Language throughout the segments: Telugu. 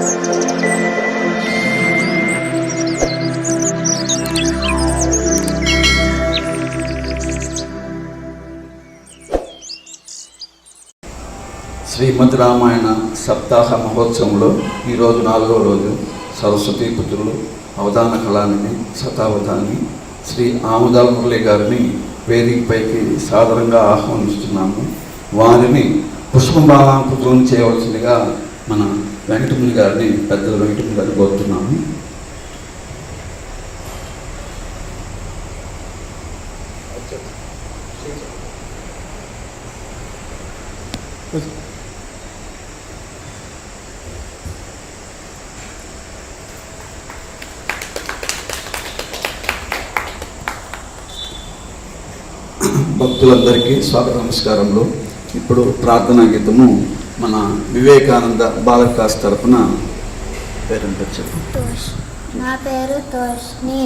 శ్రీమద్ రామాయణ సప్తాహ మహోత్సవంలో ఈరోజు 4వ రోజు సరస్వతీ పుత్రులు అవధాన కళానిధి శతావధాని శ్రీ ఆముదాల మురళి గారిని వేదికపైకి సాదరంగా ఆహ్వానిస్తున్నాము. వారిని పుష్పమాలాంకుతులను చేయవలసిందిగా మన వెంకటముని గారిని పెద్దల వెంకటముని గారిని కోరుతున్నాము. భక్తులందరికీ స్వాగత నమస్కారములు. ఇప్పుడు ప్రార్థనా గీతము మన వివేకానంద బాలవికాస్ తరపున పేరంటే చెప్పు. నా పేరు తోష్ని.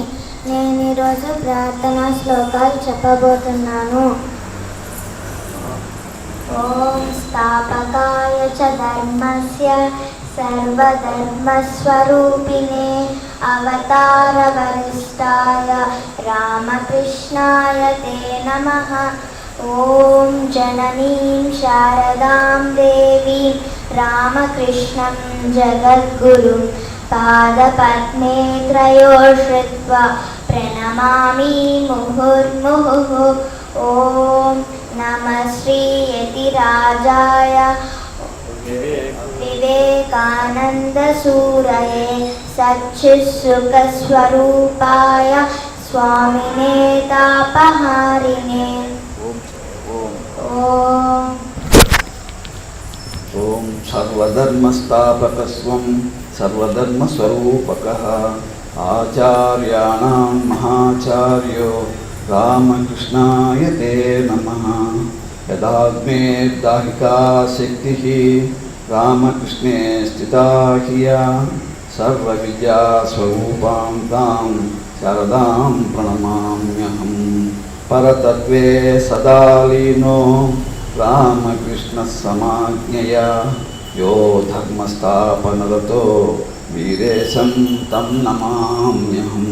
నేను ఈరోజు ప్రార్థనా శ్లోకాలు చెప్పబోతున్నాను. ఓం స్థాపకాయ చ ధర్మస్య సర్వధర్మస్వరూపిణే అవతార వరిష్టాయ రామకృష్ణాయ తే నమః. ఓం జననీం శారదాం దేవీం రామకృష్ణం జగద్గురుం పాదపద్మే త్రయోశ్రిత్వా ప్రణమామి ముహుర్ముహుః. ఓం నమః శ్రీ యతిరాజాయ వివేకానంద సూరయే సచ్చిత్సుఖస్వరూపాయ స్వామినే తాపహారిణే. ఓం సర్వధర్మస్థాపకస్వం సర్వధర్మస్వరూపకః ఆచార్యాణాం మహాచార్యో రామకృష్ణాయ తే నమః. యదాగ్నే దాహికా శక్తిః రామకృష్ణే స్థితా హ్యా సర్వవిద్యా స్వరూపాం తాం శారదాం ప్రణమామ్యహం. పరతత్వే సదా లీనో రామకృష్ణ సమాజ్ఞయా యో ధర్మస్థాపనరతో వీరేశం తం నమామ్యహం.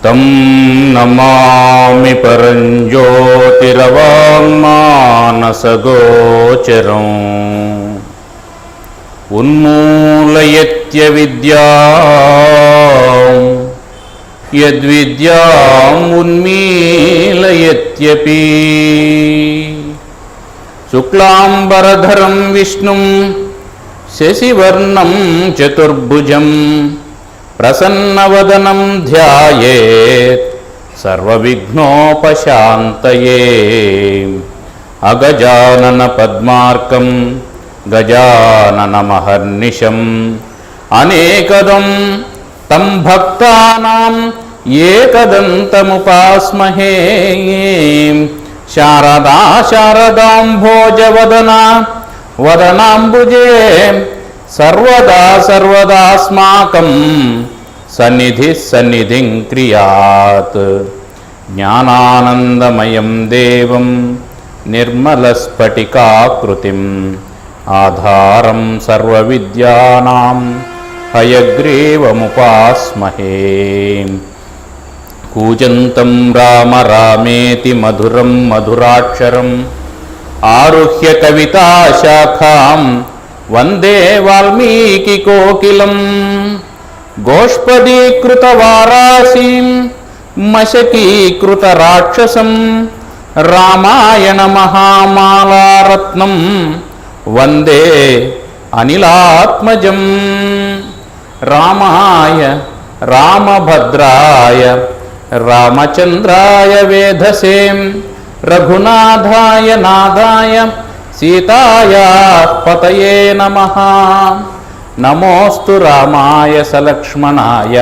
తం నమామి పరంజ్యోతిరవాంగ్మానసగోచరం ఉన్మూలయత్య విద్యాం యద్విద్యాం ఉన్మీలయత్యపి. శుక్లాంబరధరం విష్ణుం శశివర్ణం చతుర్భుజం ప్రసన్నవదనం ధ్యాయేత్ సర్వవిఘ్నోపశాంతయే. అగజానన పద్మార్కం గజాననమహర్నిశం అనేకదం తం భక్తానాం ఏకదంతముపాస్మహే. శారదా శారదాంభోజవదనా వదనాంబుజే సర్వదా సర్వదాస్మాకం సన్నిధి సన్నిధిం క్రియాత్. జ్ఞానానందమయం దేవం నిర్మలస్ఫటికాకృతిం ఆధారం సర్వవిద్యానాం హయగ్రీవముపాస్మహే. కూజంతం రామ రామేతి మధురం మధురాక్షరం ఆరుహ్య కవితాశాఖాం వందే వాల్మీకి కోకిలం. గోష్పదీకృతవారాసీం మశకీకృత రాక్షసం రామాయణ మహామాలారత్నం వందే అనిలాత్మజం. రామాయ రామభద్రాయ రామచంద్రాయ వేధసేం రఘునాథాయ నాదాయ సీతాయా పతయే నమః. నమోస్తు రామాయ సలక్ష్మణాయ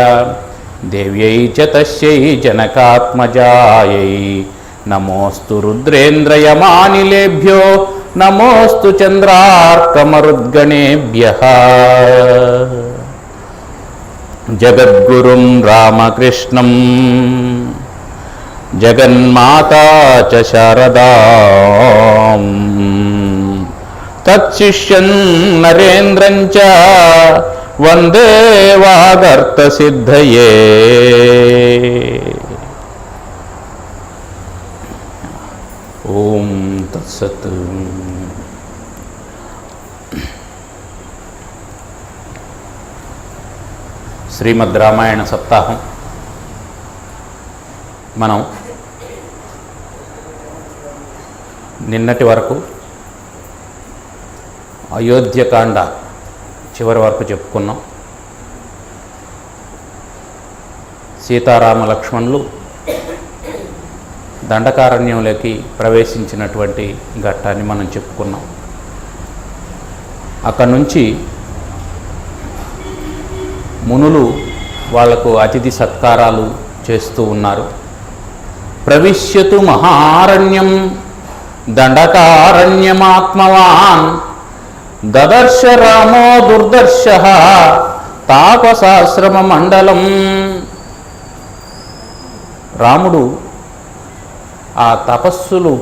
దేవ్యై చ తస్యై జనకాత్మజాయై. నమోస్తు రుద్రేంద్రయమానిలేభ్యో నమోస్తు చంద్రార్కమరుద్గణేభ్యః. జగద్గురుం రామకృష్ణం జగన్మాతా చ శారదాం తచ్చిష్యం నరేంద్రం చ వందే వాగర్త సిద్ధయే. ఓం తత్సత్. శ్రీమద్ రామాయణ సప్తాహం మనం నిన్నటి వరకు అయోధ్యకాండ చివరి వరకు చెప్పుకున్నాం. సీతారామ లక్ష్మణులు దండకారణ్యంలోకి ప్రవేశించినటువంటి ఘట్టాన్ని మనం చెప్పుకున్నాం. అక్కడి నుంచి మునులు వాళ్లకు అతిథి సత్కారాలు చేస్తూ ఉన్నారు. ప్రవిశ్యతు మహారణ్యం దండకారణ్యమాత్మవాన్ దదర్శ రామో దుర్దర్శ తాపసాశ్రమ మండలం. రాముడు ఆ తపస్సులు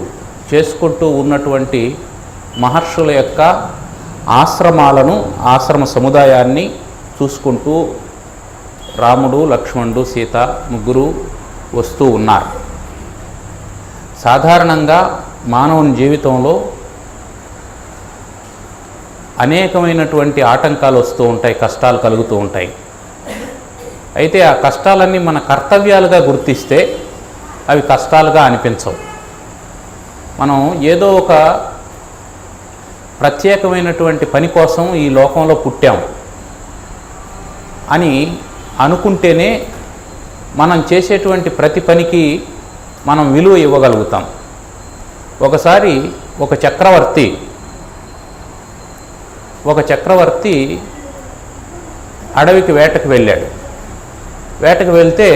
చేసుకుంటూ ఉన్నటువంటి మహర్షుల యొక్క ఆశ్రమాలను, ఆశ్రమ సముదాయాన్ని చూసుకుంటూ రాముడు, లక్ష్మణుడు, సీత ముగ్గురు వస్తూ ఉన్నారు. సాధారణంగా మానవుని జీవితంలో అనేకమైనటువంటి ఆటంకాలు వస్తూ ఉంటాయి, కష్టాలు కలుగుతూ ఉంటాయి. అయితే ఆ కష్టాలన్నీ మన కర్తవ్యాలుగా గుర్తిస్తే అవి కష్టాలుగా అనిపించవు. మనం ఏదో ఒక ప్రత్యేకమైనటువంటి పని కోసం ఈ లోకంలో పుట్టాం అని అనుకుంటేనే మనం చేసేటువంటి ప్రతి పనికి మనం విలువ ఇవ్వగలుగుతాం. ఒకసారి ఒక చక్రవర్తి అడవికి వేటకు వెళ్ళాడు. వేటకు వెళ్తే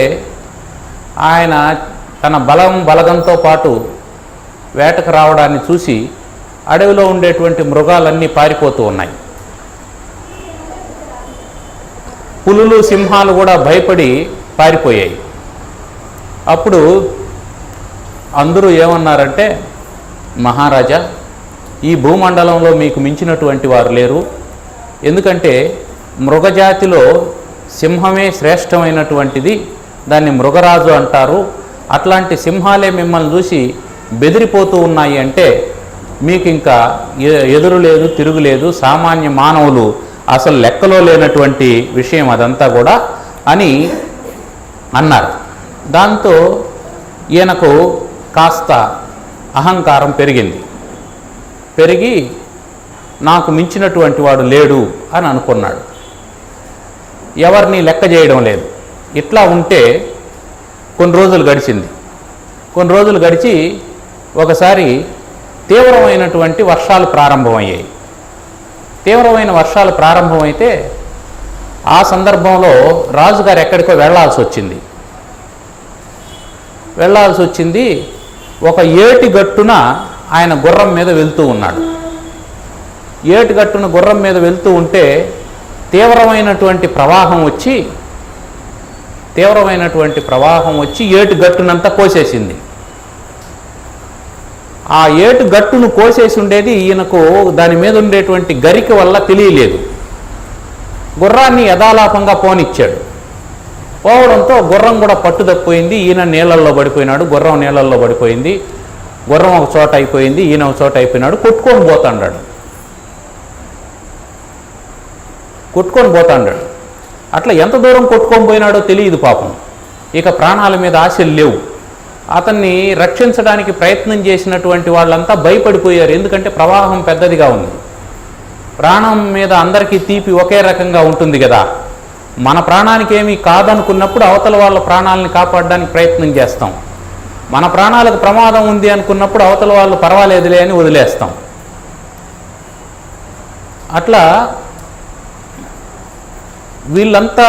ఆయన తన బలగంతో పాటు వేటకు రావడాన్ని చూసి అడవిలో ఉండేటువంటి మృగాలన్నీ పారిపోతూ ఉన్నాయి. పులులు, సింహాలు కూడా భయపడి పారిపోయాయి. అప్పుడు అందరూ ఏమన్నారంటే, మహారాజా, ఈ భూమండలంలో మీకు మించినటువంటి వారు లేరు. ఎందుకంటే మృగజాతిలో సింహమే శ్రేష్టమైనటువంటిది, దాన్ని మృగరాజు అంటారు. అట్లాంటి సింహాలే మిమ్మల్ని చూసి బెదిరిపోతూ ఉన్నాయి అంటే మీకు ఇంకా ఎదురు లేదు, తిరుగులేదు. సామాన్య మానవులు అసలు లెక్కలో లేనటువంటి విషయం అదంతా కూడా అని అన్నారు. దాంతో ఈయనకు కాస్త అహంకారం పెరిగి నాకు మించినటువంటి వాడు లేడు అని అనుకున్నాడు. ఎవరిని లెక్క చేయడం లేదు. ఇట్లా ఉంటే కొన్ని రోజులు గడిచి ఒకసారి తీవ్రమైనటువంటి వర్షాలు ప్రారంభమయ్యాయి. తీవ్రమైన వర్షాలు ప్రారంభమైతే ఆ సందర్భంలో రాజుగారు ఎక్కడికో వెళ్ళాల్సి వచ్చింది. ఒక ఏటి గట్టున ఆయన గుర్రం మీద వెళ్తూ ఉన్నాడు. ఏటి గట్టున గుర్రం మీద వెళ్తూ ఉంటే తీవ్రమైనటువంటి ప్రవాహం వచ్చి ఏటు గట్టునంతా కోసేసింది. ఆ ఏటు గట్టును కోసేసి ఉండేది ఈయనకు దాని మీద ఉండేటువంటి గరిక వల్ల తెలియలేదు. గుర్రాన్ని యథాలాపంగా పోనిచ్చాడు. పోవడంతో గుర్రం కూడా పట్టుదప్పిపోయింది. ఈయన నీళ్ళల్లో పడిపోయినాడు, గుర్రం నీళ్ళల్లో పడిపోయింది. గుర్రం ఒక చోట అయిపోయింది, ఈయన ఒక చోట అయిపోయినాడు. కొట్టుకొని పోతాడాడు. అట్లా ఎంత దూరం కొట్టుకొని పోయినాడో తెలియదు పాపం. ఇక ప్రాణాల మీద ఆశలు లేవు. అతన్ని రక్షించడానికి ప్రయత్నం చేసినటువంటి వాళ్ళంతా భయపడిపోయారు. ఎందుకంటే ప్రవాహం పెద్దదిగా ఉంది. ప్రాణం మీద అందరికీ తీపి ఒకే రకంగా ఉంటుంది కదా. మన ప్రాణానికి ఏమీ కాదనుకున్నప్పుడు అవతల వాళ్ళ ప్రాణాలని కాపాడడానికి ప్రయత్నం చేస్తాం. మన ప్రాణాలకు ప్రమాదం ఉంది అనుకున్నప్పుడు అవతల వాళ్ళు పర్వాలేదులే అని వదిలేస్తాం. అట్లా వీళ్ళంతా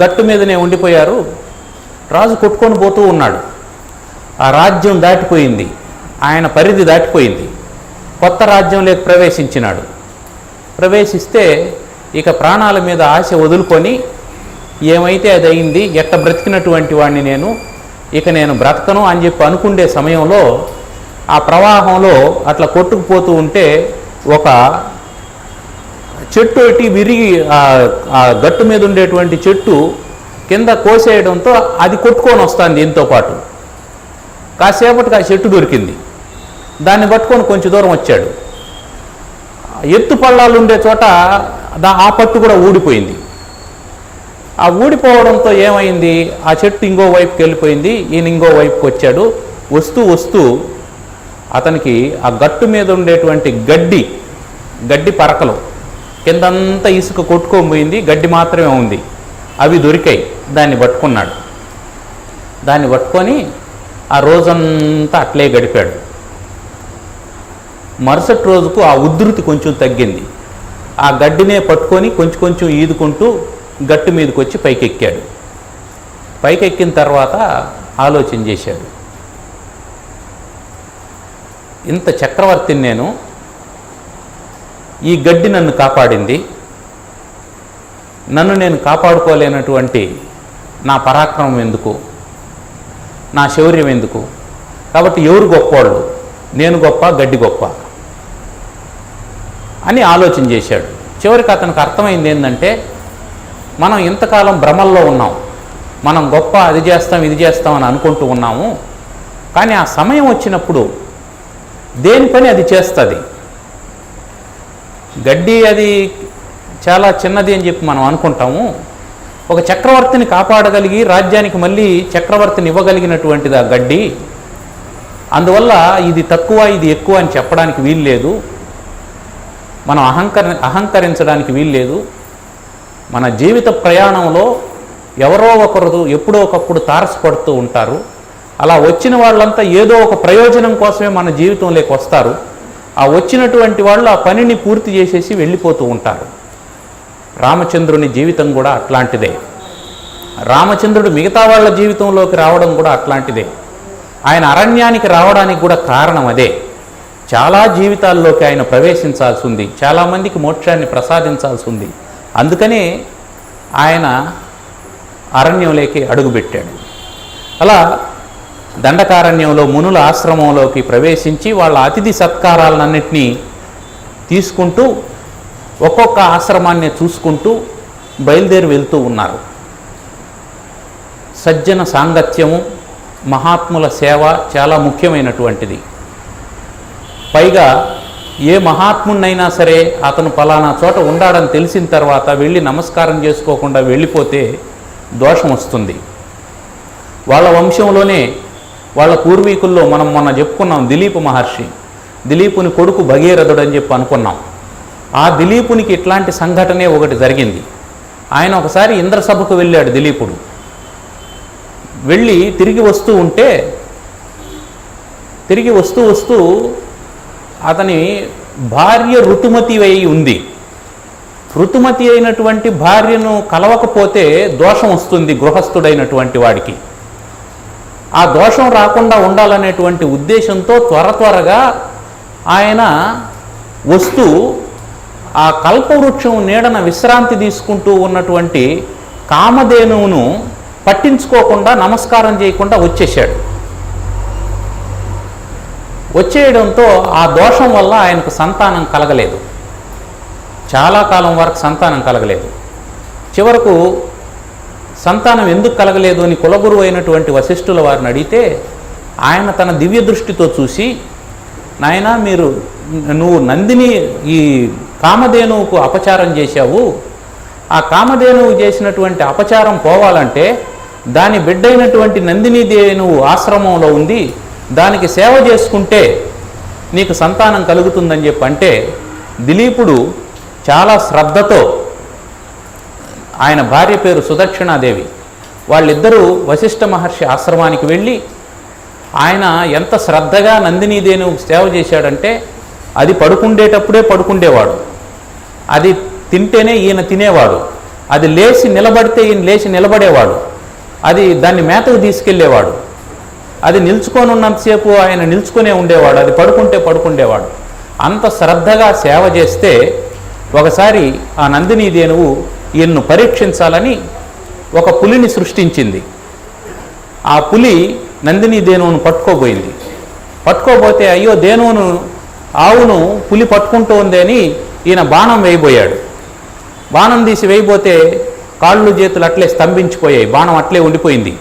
గట్టు మీదనే ఉండిపోయారు. రాజు కొట్టుకొని పోతూ ఉన్నాడు. ఆ రాజ్యం దాటిపోయింది, ఆయన పరిధి దాటిపోయింది. కొత్త రాజ్యంలోకి ప్రవేశించినాడు. ప్రవేశిస్తే ఇక ప్రాణాల మీద ఆశ వదులుకొని ఏమైతే అది అయింది, ఎట్ట బ్రతికినటువంటి వాడిని నేను, ఇక నేను బ్రతకను అని చెప్పి అనుకుండే సమయంలో ఆ ప్రవాహంలో అట్లా కొట్టుకుపోతూ ఉంటే ఒక చెట్టు ఎట్టి విరిగి ఆ గట్టు మీద ఉండేటువంటి చెట్టు కింద కోసేయడంతో అది కొట్టుకొని వస్తుంది దీంతో పాటు. కాసేపటికి ఆ చెట్టు దొరికింది, దాన్ని పట్టుకొని కొంచెం దూరం వచ్చాడు. ఎత్తు పళ్ళాలు ఉండే చోట ఆ పట్టు కూడా ఊడిపోయింది. ఆ ఊడిపోవడంతో ఏమైంది, ఆ చెట్టు ఇంకో వైపుకి వెళ్ళిపోయింది, ఈయన ఇంకో వైపుకి వచ్చాడు. వస్తూ వస్తూ అతనికి ఆ గట్టు మీద ఉండేటువంటి గడ్డి పరకలు కిందంతా ఇసుక కొట్టుకొని పోయింది, గడ్డి మాత్రమే ఉంది, అవి దొరికాయి. దాన్ని పట్టుకున్నాడు. దాన్ని పట్టుకొని ఆ రోజంతా అట్లే గడిపాడు. మరుసటి రోజుకు ఆ ఉధృతి కొంచెం తగ్గింది. ఆ గడ్డినే పట్టుకొని కొంచెం కొంచెం ఈదుకుంటూ గట్టు మీదకి వచ్చి పైకెక్కాడు. పైకెక్కిన తర్వాత ఆలోచన చేశాడు, ఇంత చక్రవర్తిని నేను, ఈ గడ్డి నన్ను కాపాడింది, నన్ను నేను కాపాడుకోలేనటువంటి నా పరాక్రమం ఎందుకు, నా శౌర్యం ఎందుకు, కాబట్టి ఎవరు గొప్పవాళ్ళు, నేను గొప్ప గడ్డి గొప్ప అని ఆలోచన చేశాడు. చివరికి అతనికి అర్థమైంది ఏంటంటే, మనం ఇంతకాలం భ్రమల్లో ఉన్నాం, మనం గొప్ప అది చేస్తాం ఇది చేస్తాం అని అనుకుంటూ ఉన్నాము, కానీ ఆ సమయం వచ్చినప్పుడు దేని పని అది చేస్తుంది. గడ్డి అది చాలా చిన్నది అని చెప్పి మనం అనుకుంటాము, ఒక చక్రవర్తిని కాపాడగలిగి రాజ్యానికి మళ్ళీ చక్రవర్తిని ఇవ్వగలిగినటువంటిది ఆ గడ్డి. అందువల్ల ఇది తక్కువ ఇది ఎక్కువ అని చెప్పడానికి వీల్లేదు, మనం అహంకరించడానికి వీల్లేదు. మన జీవిత ప్రయాణంలో ఎవరో ఒకరు ఎప్పుడో ఒకప్పుడు తారసపడుతూ ఉంటారు. అలా వచ్చిన వాళ్ళంతా ఏదో ఒక ప్రయోజనం కోసమే మన జీవితంలోకి వస్తారు. ఆ వచ్చినటువంటి వాళ్ళు ఆ పనిని పూర్తి చేసేసి వెళ్ళిపోతూ ఉంటారు. రామచంద్రుని జీవితం కూడా అట్లాంటిదే. రామచంద్రుడు మిగతా వాళ్ళ జీవితంలోకి రావడం కూడా అట్లాంటిదే. ఆయన అరణ్యానికి రావడానికి కూడా కారణం అదే. చాలా జీవితాల్లోకి ఆయన ప్రవేశించాల్సి ఉంది, చాలామందికి మోక్షాన్ని ప్రసాదించాల్సి ఉంది. అందుకనే ఆయన అరణ్యంలోకి అడుగుపెట్టాడు. అలా దండకారణ్యంలో మునుల ఆశ్రమంలోకి ప్రవేశించి వాళ్ళ అతిథి సత్కారాలన్నింటినీ తీసుకుంటూ ఒక్కొక్క ఆశ్రమాన్ని చూసుకుంటూ బయలుదేరి వెళ్తూ ఉన్నారు. సజ్జన సాంగత్యము, మహాత్ముల సేవ చాలా ముఖ్యమైనటువంటిది. పైగా ఏ మహాత్ముడినైనా సరే అతను పలానా చోట ఉండాడని తెలిసిన తర్వాత వెళ్ళి నమస్కారం చేసుకోకుండా వెళ్ళిపోతే దోషం వస్తుంది. వాళ్ళ వంశంలోనే వాళ్ళ పూర్వీకుల్లో మనం మొన్న చెప్పుకున్నాం, దిలీప మహర్షి, దిలీపుని కొడుకు భగీరథుడు అని చెప్పి అనుకున్నాం. ఆ దిలీపునికి ఇట్లాంటి సంఘటనే ఒకటి జరిగింది. ఆయన ఒకసారి ఇంద్రసభకు వెళ్ళాడు దిలీపుడు. వెళ్ళి తిరిగి వస్తూ అతని భార్య ఋతుమతి అయి ఉంది. ఋతుమతి అయినటువంటి భార్యను కలవకపోతే దోషం వస్తుంది గృహస్థుడైనటువంటి వాడికి. ఆ దోషం రాకుండా ఉండాలనేటువంటి ఉద్దేశంతో త్వరగా ఆయన వస్తూ ఆ కల్పవృక్షం నీడన విశ్రాంతి తీసుకుంటూ ఉన్నటువంటి కామధేనువును పట్టించుకోకుండా నమస్కారం చేయకుండా వచ్చేయడంతో ఆ దోషం వల్ల ఆయనకు సంతానం కలగలేదు. చాలా కాలం వరకు సంతానం కలగలేదు. చివరకు సంతానం ఎందుకు కలగలేదు అని కులగురువు అయినటువంటి వశిష్ఠుల వారిని అడిగితే ఆయన తన దివ్య దృష్టితో చూసి, నాయనా నువ్వు నందిని ఈ కామధేనువుకు అపచారం చేశావు, ఆ కామధేనువు చేసినటువంటి అపచారం పోవాలంటే దాని బిడ్డైనటువంటి నందినీదేనువు ఆశ్రమంలో ఉంది, దానికి సేవ చేసుకుంటే నీకు సంతానం కలుగుతుందని చెప్పి అంటే దిలీపుడు చాలా శ్రద్ధతో, ఆయన భార్య పేరు సుదక్షిణాదేవి, వాళ్ళిద్దరూ వశిష్ఠ మహర్షి ఆశ్రమానికి వెళ్ళి ఆయన ఎంత శ్రద్ధగా నందినీదేనువు సేవ చేశాడంటే అది పడుకుండేటప్పుడే పడుకుండేవాడు, అది తింటేనే ఈయన తినేవాడు, అది లేచి నిలబడితే ఈయన లేచి నిలబడేవాడు, అది దాన్ని మేతకు తీసుకెళ్ళేవాడు, అది నిల్చుకొని ఉన్నంతసేపు ఆయన నిల్చుకునే ఉండేవాడు, అది పడుకుంటే పడుకుండేవాడు. అంత శ్రద్ధగా సేవ చేస్తే ఒకసారి ఆ నందినీదేనువు ఈయన్ను పరీక్షించాలని ఒక పులిని సృష్టించింది. ఆ పులి నందిని దేనువును పట్టుకోబోయింది. పట్టుకోబోతే అయ్యో దేనువును ఆవును పులి పట్టుకుంటూ ఉంది అని ఈయన బాణం వేయబోయాడు. బాణం తీసి వేయబోతే కాళ్ళు చేతులు అట్లే స్తంభించిపోయాయి. బాణం అట్లే ఉండిపోయింది.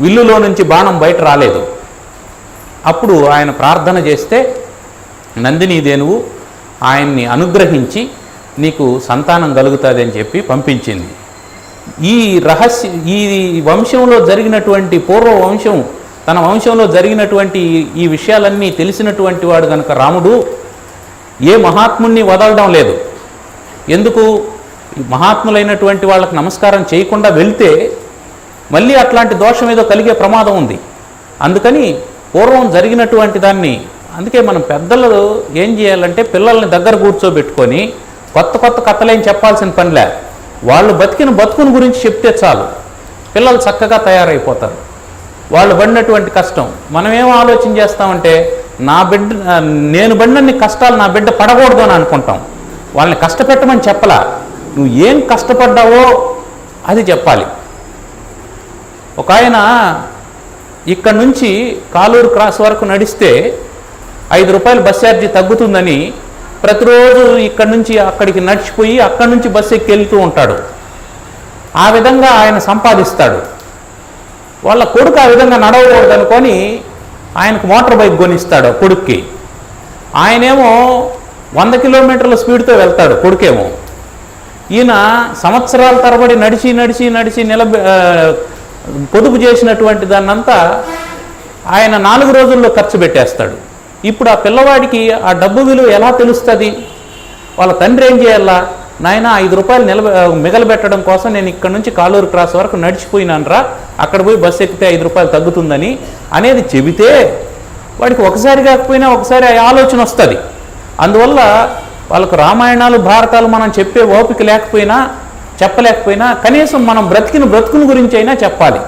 విల్లులో నుంచి బాణం బయట రాలేదు. అప్పుడు ఆయన ప్రార్థన చేస్తే నందిని దేనువు ఆయన్ని అనుగ్రహించి నీకు సంతానం కలుగుతుంది అని చెప్పి పంపించింది. ఈ వంశంలో జరిగినటువంటి పూర్వ వంశం, తన వంశంలో జరిగినటువంటి ఈ విషయాలన్నీ తెలిసినటువంటి వాడు కనుక రాముడు ఏ మహాత్ముణ్ణి వదలడం లేదు. ఎందుకు? మహాత్ములైనటువంటి వాళ్ళకి నమస్కారం చేయకుండా వెళ్తే మళ్ళీ అట్లాంటి దోషం ఏదో కలిగే ప్రమాదం ఉంది. అందుకని పూర్వం జరిగినటువంటి దాన్ని, అందుకే మనం పెద్దలు ఏం చేయాలంటే పిల్లల్ని దగ్గర కూర్చోబెట్టుకొని కొత్త కొత్త కథలేం చెప్పాల్సిన పనిలే, వాళ్ళు బతుకుని గురించి చెప్తే చాలు, పిల్లలు చక్కగా తయారైపోతారు. వాళ్ళు పడినటువంటి కష్టం మనమేం ఆలోచన చేస్తామంటే నేను పడినన్ని కష్టాలు నా బిడ్డ పడకూడదు అని అనుకుంటాం. వాళ్ళని కష్టపెట్టమని చెప్పలా, నువ్వు ఏం కష్టపడ్డావో అది చెప్పాలి. ఒక ఆయన ఇక్కడ నుంచి కాలూరు క్రాస్ వరకు నడిస్తే 5 రూపాయలు బస్ ఛార్జీ తగ్గుతుందని ప్రతిరోజు ఇక్కడ నుంచి అక్కడికి నడిచిపోయి అక్కడి నుంచి బస్సు ఎక్కి వెళ్తూ ఉంటాడు. ఆ విధంగా ఆయన సంపాదిస్తాడు. వాళ్ళ కొడుకు ఆ విధంగా నడవకూడదు అనుకొని ఆయనకు మోటార్ బైక్ కొనిస్తాడు కొడుక్కి. ఆయనేమో 100 కిలోమీటర్ల స్పీడ్తో వెళ్తాడు కొడుకేమో. ఈయన సంవత్సరాల తరబడి నడిచి పొదుపు చేసినటువంటి దాన్నంతా ఆయన 4 రోజుల్లో ఖర్చు పెట్టేస్తాడు. ఇప్పుడు ఆ పిల్లవాడికి ఆ డబ్బు విలువ ఎలా తెలుస్తుంది? వాళ్ళ తండ్రి ఏం చేయాలా, నాయన 5 రూపాయలు మిగలబెట్టడం కోసం నేను ఇక్కడ నుంచి కాలూరు క్రాస్ వరకు నడిచిపోయినానరా, అక్కడ పోయి బస్సు ఎక్కితే 5 రూపాయలు తగ్గుతుందని అనేది చెబితే వాడికి ఒకసారి కాకపోయినా ఒకసారి ఆ ఆలోచన వస్తుంది. అందువల్ల వాళ్ళకు రామాయణాలు భారతాలు మనం చెప్పే ఓపిక లేకపోయినా చెప్పలేకపోయినా కనీసం మనం బ్రతుకుని గురించి అయినా చెప్పాలి.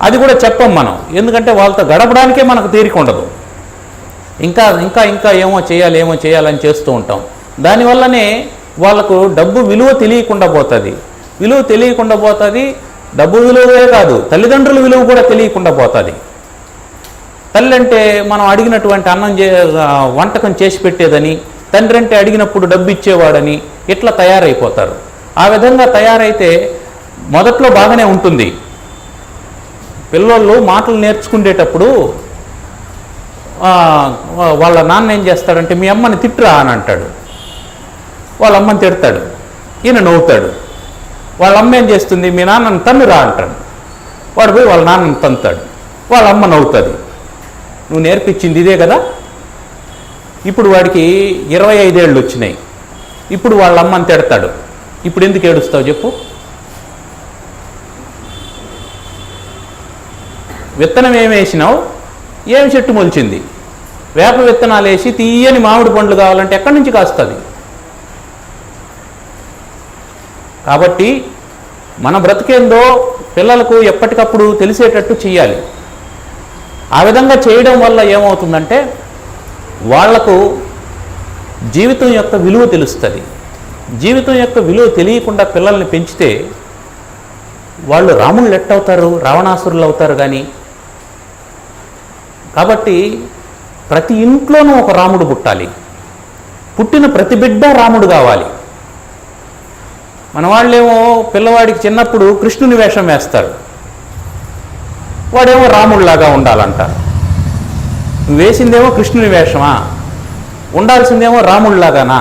అది కూడా చెప్పం మనం, ఎందుకంటే వాళ్ళతో గడపడానికే మనకు తీరిక ఉండదు. ఇంకా ఇంకా ఇంకా ఏమో చేయాలని చేస్తూ ఉంటాం. దానివల్లనే వాళ్ళకు డబ్బు విలువ తెలియకుండా పోతుంది. డబ్బు విలువే కాదు, తల్లిదండ్రుల విలువ కూడా తెలియకుండా పోతుంది. తల్లి అంటే మనం అడిగినటువంటి వంటకం చేసి పెట్టేదని, తండ్రి అంటే అడిగినప్పుడు డబ్బు ఇచ్చేవాడని ఇట్లా తయారైపోతారు. ఆ విధంగా తయారైతే మొదట్లో బాగానే ఉంటుంది. పిల్లలు మాటలు నేర్చుకునేటప్పుడు వాళ్ళ నాన్న ఏం చేస్తాడంటే మీ అమ్మని తిట్టురా అని అంటాడు. వాళ్ళ అమ్మని తిడతాడు, ఈయన నవ్వుతాడు. వాళ్ళ అమ్మ ఏం చేస్తుంది, మీ నాన్నని తన్నురా అంటాడు. వాడు పోయి వాళ్ళ నాన్నని తంతాడు, వాళ్ళ అమ్మ నవ్వుతుంది. నువ్వు నేర్పించింది ఇదే కదా. ఇప్పుడు వాడికి 25 ఏళ్ళు వచ్చినాయి. ఇప్పుడు వాళ్ళ అమ్మని తిడతాడు. ఇప్పుడు ఎందుకు ఏడుస్తావు చెప్పు? విత్తనం ఏమి వేసినావు, ఏమి చెట్టు మొలిచింది? వేప విత్తనాలు వేసి తీయని మామిడి పండ్లు కావాలంటే ఎక్కడి నుంచి కాస్తుంది? కాబట్టి మన బ్రతికేందో పిల్లలకు ఎప్పటికప్పుడు తెలిసేటట్టు చేయాలి. ఆ విధంగా చేయడం వల్ల ఏమవుతుందంటే వాళ్లకు జీవితం యొక్క విలువ తెలుస్తుంది. జీవితం యొక్క విలువ తెలియకుండా పిల్లల్ని పెంచితే వాళ్ళు రాముళ్ళు ఎట్టవుతారు, రావణాసురులు అవుతారు. కానీ కాబట్టి ప్రతి ఇంట్లోనూ ఒక రాముడు పుట్టాలి. పుట్టిన ప్రతి బిడ్డ రాముడు కావాలి. మన వాళ్ళేమో పిల్లవాడికి చిన్నప్పుడు కృష్ణుని వేషం వేస్తారు, వాడేమో రాముడిలాగా ఉండాలంటారు. నువ్వు వేసిందేమో కృష్ణుని వేషమా, ఉండాల్సిందేమో రాముడిలాగానా?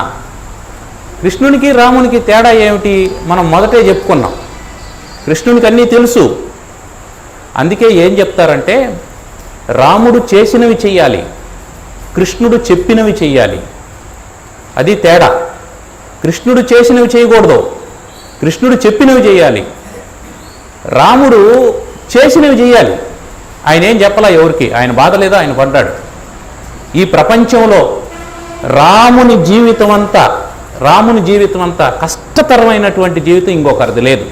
కృష్ణునికి రామునికి తేడా ఏమిటి మనం మొదటే చెప్పుకున్నాం. కృష్ణునికి అన్నీ తెలుసు. అందుకే ఏం చెప్తారంటే రాముడు చేసినవి చెయ్యాలి, కృష్ణుడు చెప్పినవి చెయ్యాలి. అది తేడా. కృష్ణుడు చేసినవి చేయకూడదు, కృష్ణుడు చెప్పినవి చేయాలి. రాముడు చేసినవి చేయాలి. ఆయన ఏం చెప్పలా ఎవరికి, ఆయన బాధ లేదా, ఆయన పడ్డాడు. ఈ ప్రపంచంలో రాముని జీవితం అంతా కష్టతరమైనటువంటి జీవితం ఇంకొకరిది లేదు.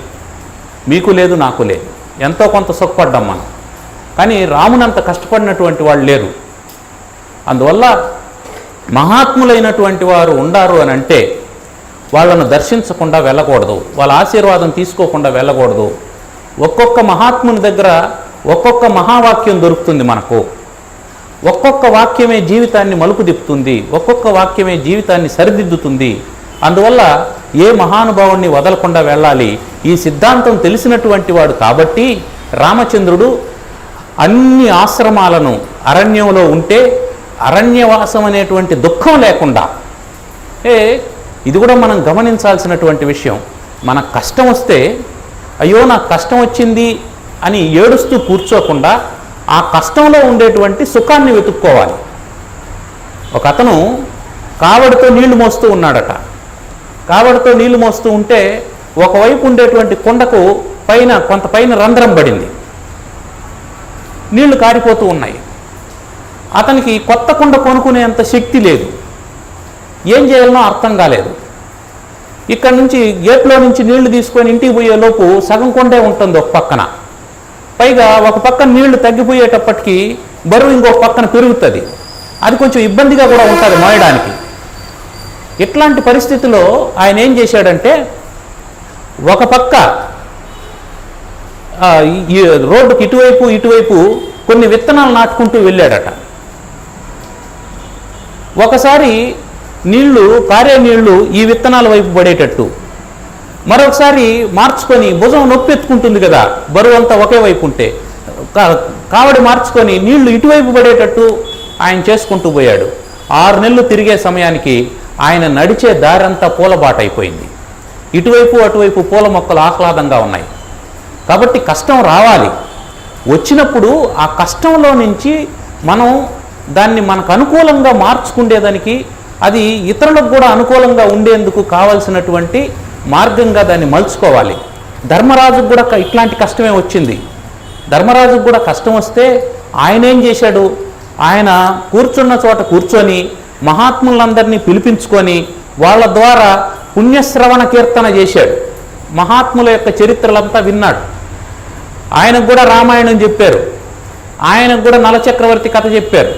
మీకు లేదు, నాకు లేదు. ఎంతో కొంత సుఖపడ్డాం మనం, కానీ రామునంత కష్టపడినటువంటి వాళ్ళు లేరు. అందువల్ల మహాత్ములైనటువంటి వారు ఉండారు అని అంటే వాళ్ళను దర్శించకుండా వెళ్ళకూడదు, వాళ్ళ ఆశీర్వాదం తీసుకోకుండా వెళ్ళకూడదు. ఒక్కొక్క మహాత్ముని దగ్గర ఒక్కొక్క మహావాక్యం దొరుకుతుంది మనకు. ఒక్కొక్క వాక్యమే జీవితాన్ని మలుపు తిప్పుతుంది, ఒక్కొక్క వాక్యమే జీవితాన్ని సరిదిద్దుతుంది. అందువల్ల ఏ మహానుభావుణ్ణి వదలకుండా వెళ్ళాలి. ఈ సిద్ధాంతం తెలిసినటువంటి వాడు కాబట్టి రామచంద్రుడు అన్ని ఆశ్రమాలను అరణ్యంలో ఉంటే అరణ్యవాసం అనేటువంటి దుఃఖం లేకుండా, ఇది కూడా మనం గమనించాల్సినటువంటి విషయం. మన కష్టం వస్తే అయ్యో నాకు కష్టం వచ్చింది అని ఏడుస్తూ కూర్చోకుండా ఆ కష్టంలో ఉండేటువంటి సుఖాన్ని వెతుక్కోవాలి. ఒక అతను కావడితో నీళ్లు మోస్తూ ఉన్నాడట. కావడితో నీళ్లు మోస్తూ ఉంటే ఒకవైపు ఉండేటువంటి కుండకు కొంత పైన రంధ్రం పడింది, నీళ్లు కారిపోతూ ఉన్నాయి. అతనికి కొత్త కుండ కొనుక్కునేంత శక్తి లేదు, ఏం చేయాలనో అర్థం కాలేదు. ఇక్కడ నుంచి గేట్లో నుంచి నీళ్లు తీసుకొని ఇంటికి పోయేలోపు సగం కొండే ఉంటుంది ఒక పక్కన, పైగా ఒక పక్కన నీళ్లు తగ్గిపోయేటప్పటికీ బరువు ఇంకొక పక్కన పెరుగుతుంది. అది కొంచెం ఇబ్బందిగా కూడా ఉంటుంది మోయడానికి. ఇట్లాంటి పరిస్థితిలో ఆయన ఏం చేశాడంటే ఒక పక్క ఈ రోడ్డుకి ఇటువైపు కొన్ని విత్తనాలు నాటుకుంటూ వెళ్ళాడట. ఒకసారి కారే నీళ్లు ఈ విత్తనాల వైపు పడేటట్టు, మరొకసారి మార్చుకొని భుజం నొప్పి ఎత్తుకుంటుంది కదా బరువు అంతా ఒకే వైపు ఉంటే, కావడి మార్చుకొని నీళ్లు ఇటువైపు పడేటట్టు ఆయన చేసుకుంటూ పోయాడు. 6 నెలలు తిరిగే సమయానికి ఆయన నడిచే దారంతా పూలబాట అయిపోయింది. ఇటువైపు అటువైపు పూల మొక్కలు ఆహ్లాదంగా ఉన్నాయి. కాబట్టి కష్టం రావాలి. వచ్చినప్పుడు ఆ కష్టంలో నుంచి మనం దాన్ని మనకు అనుకూలంగా మార్చుకునేదానికి, అది ఇతరులకు కూడా అనుకూలంగా ఉండేందుకు కావలసినటువంటి మార్గంగా దాన్ని మలుచుకోవాలి. ధర్మరాజుకు కూడా ఇట్లాంటి కష్టమే వచ్చింది. ధర్మరాజుకు కూడా కష్టం వస్తే ఆయన ఏం చేశాడు, ఆయన కూర్చున్న చోట కూర్చొని మహాత్ములందరినీ పిలిపించుకొని వాళ్ళ ద్వారా పుణ్యశ్రవణ కీర్తన చేశాడు. మహాత్ముల యొక్క చరిత్రలంతా విన్నాడు. ఆయనకు కూడా రామాయణం చెప్పారు, ఆయనకు కూడా నలచక్రవర్తి కథ చెప్పారు.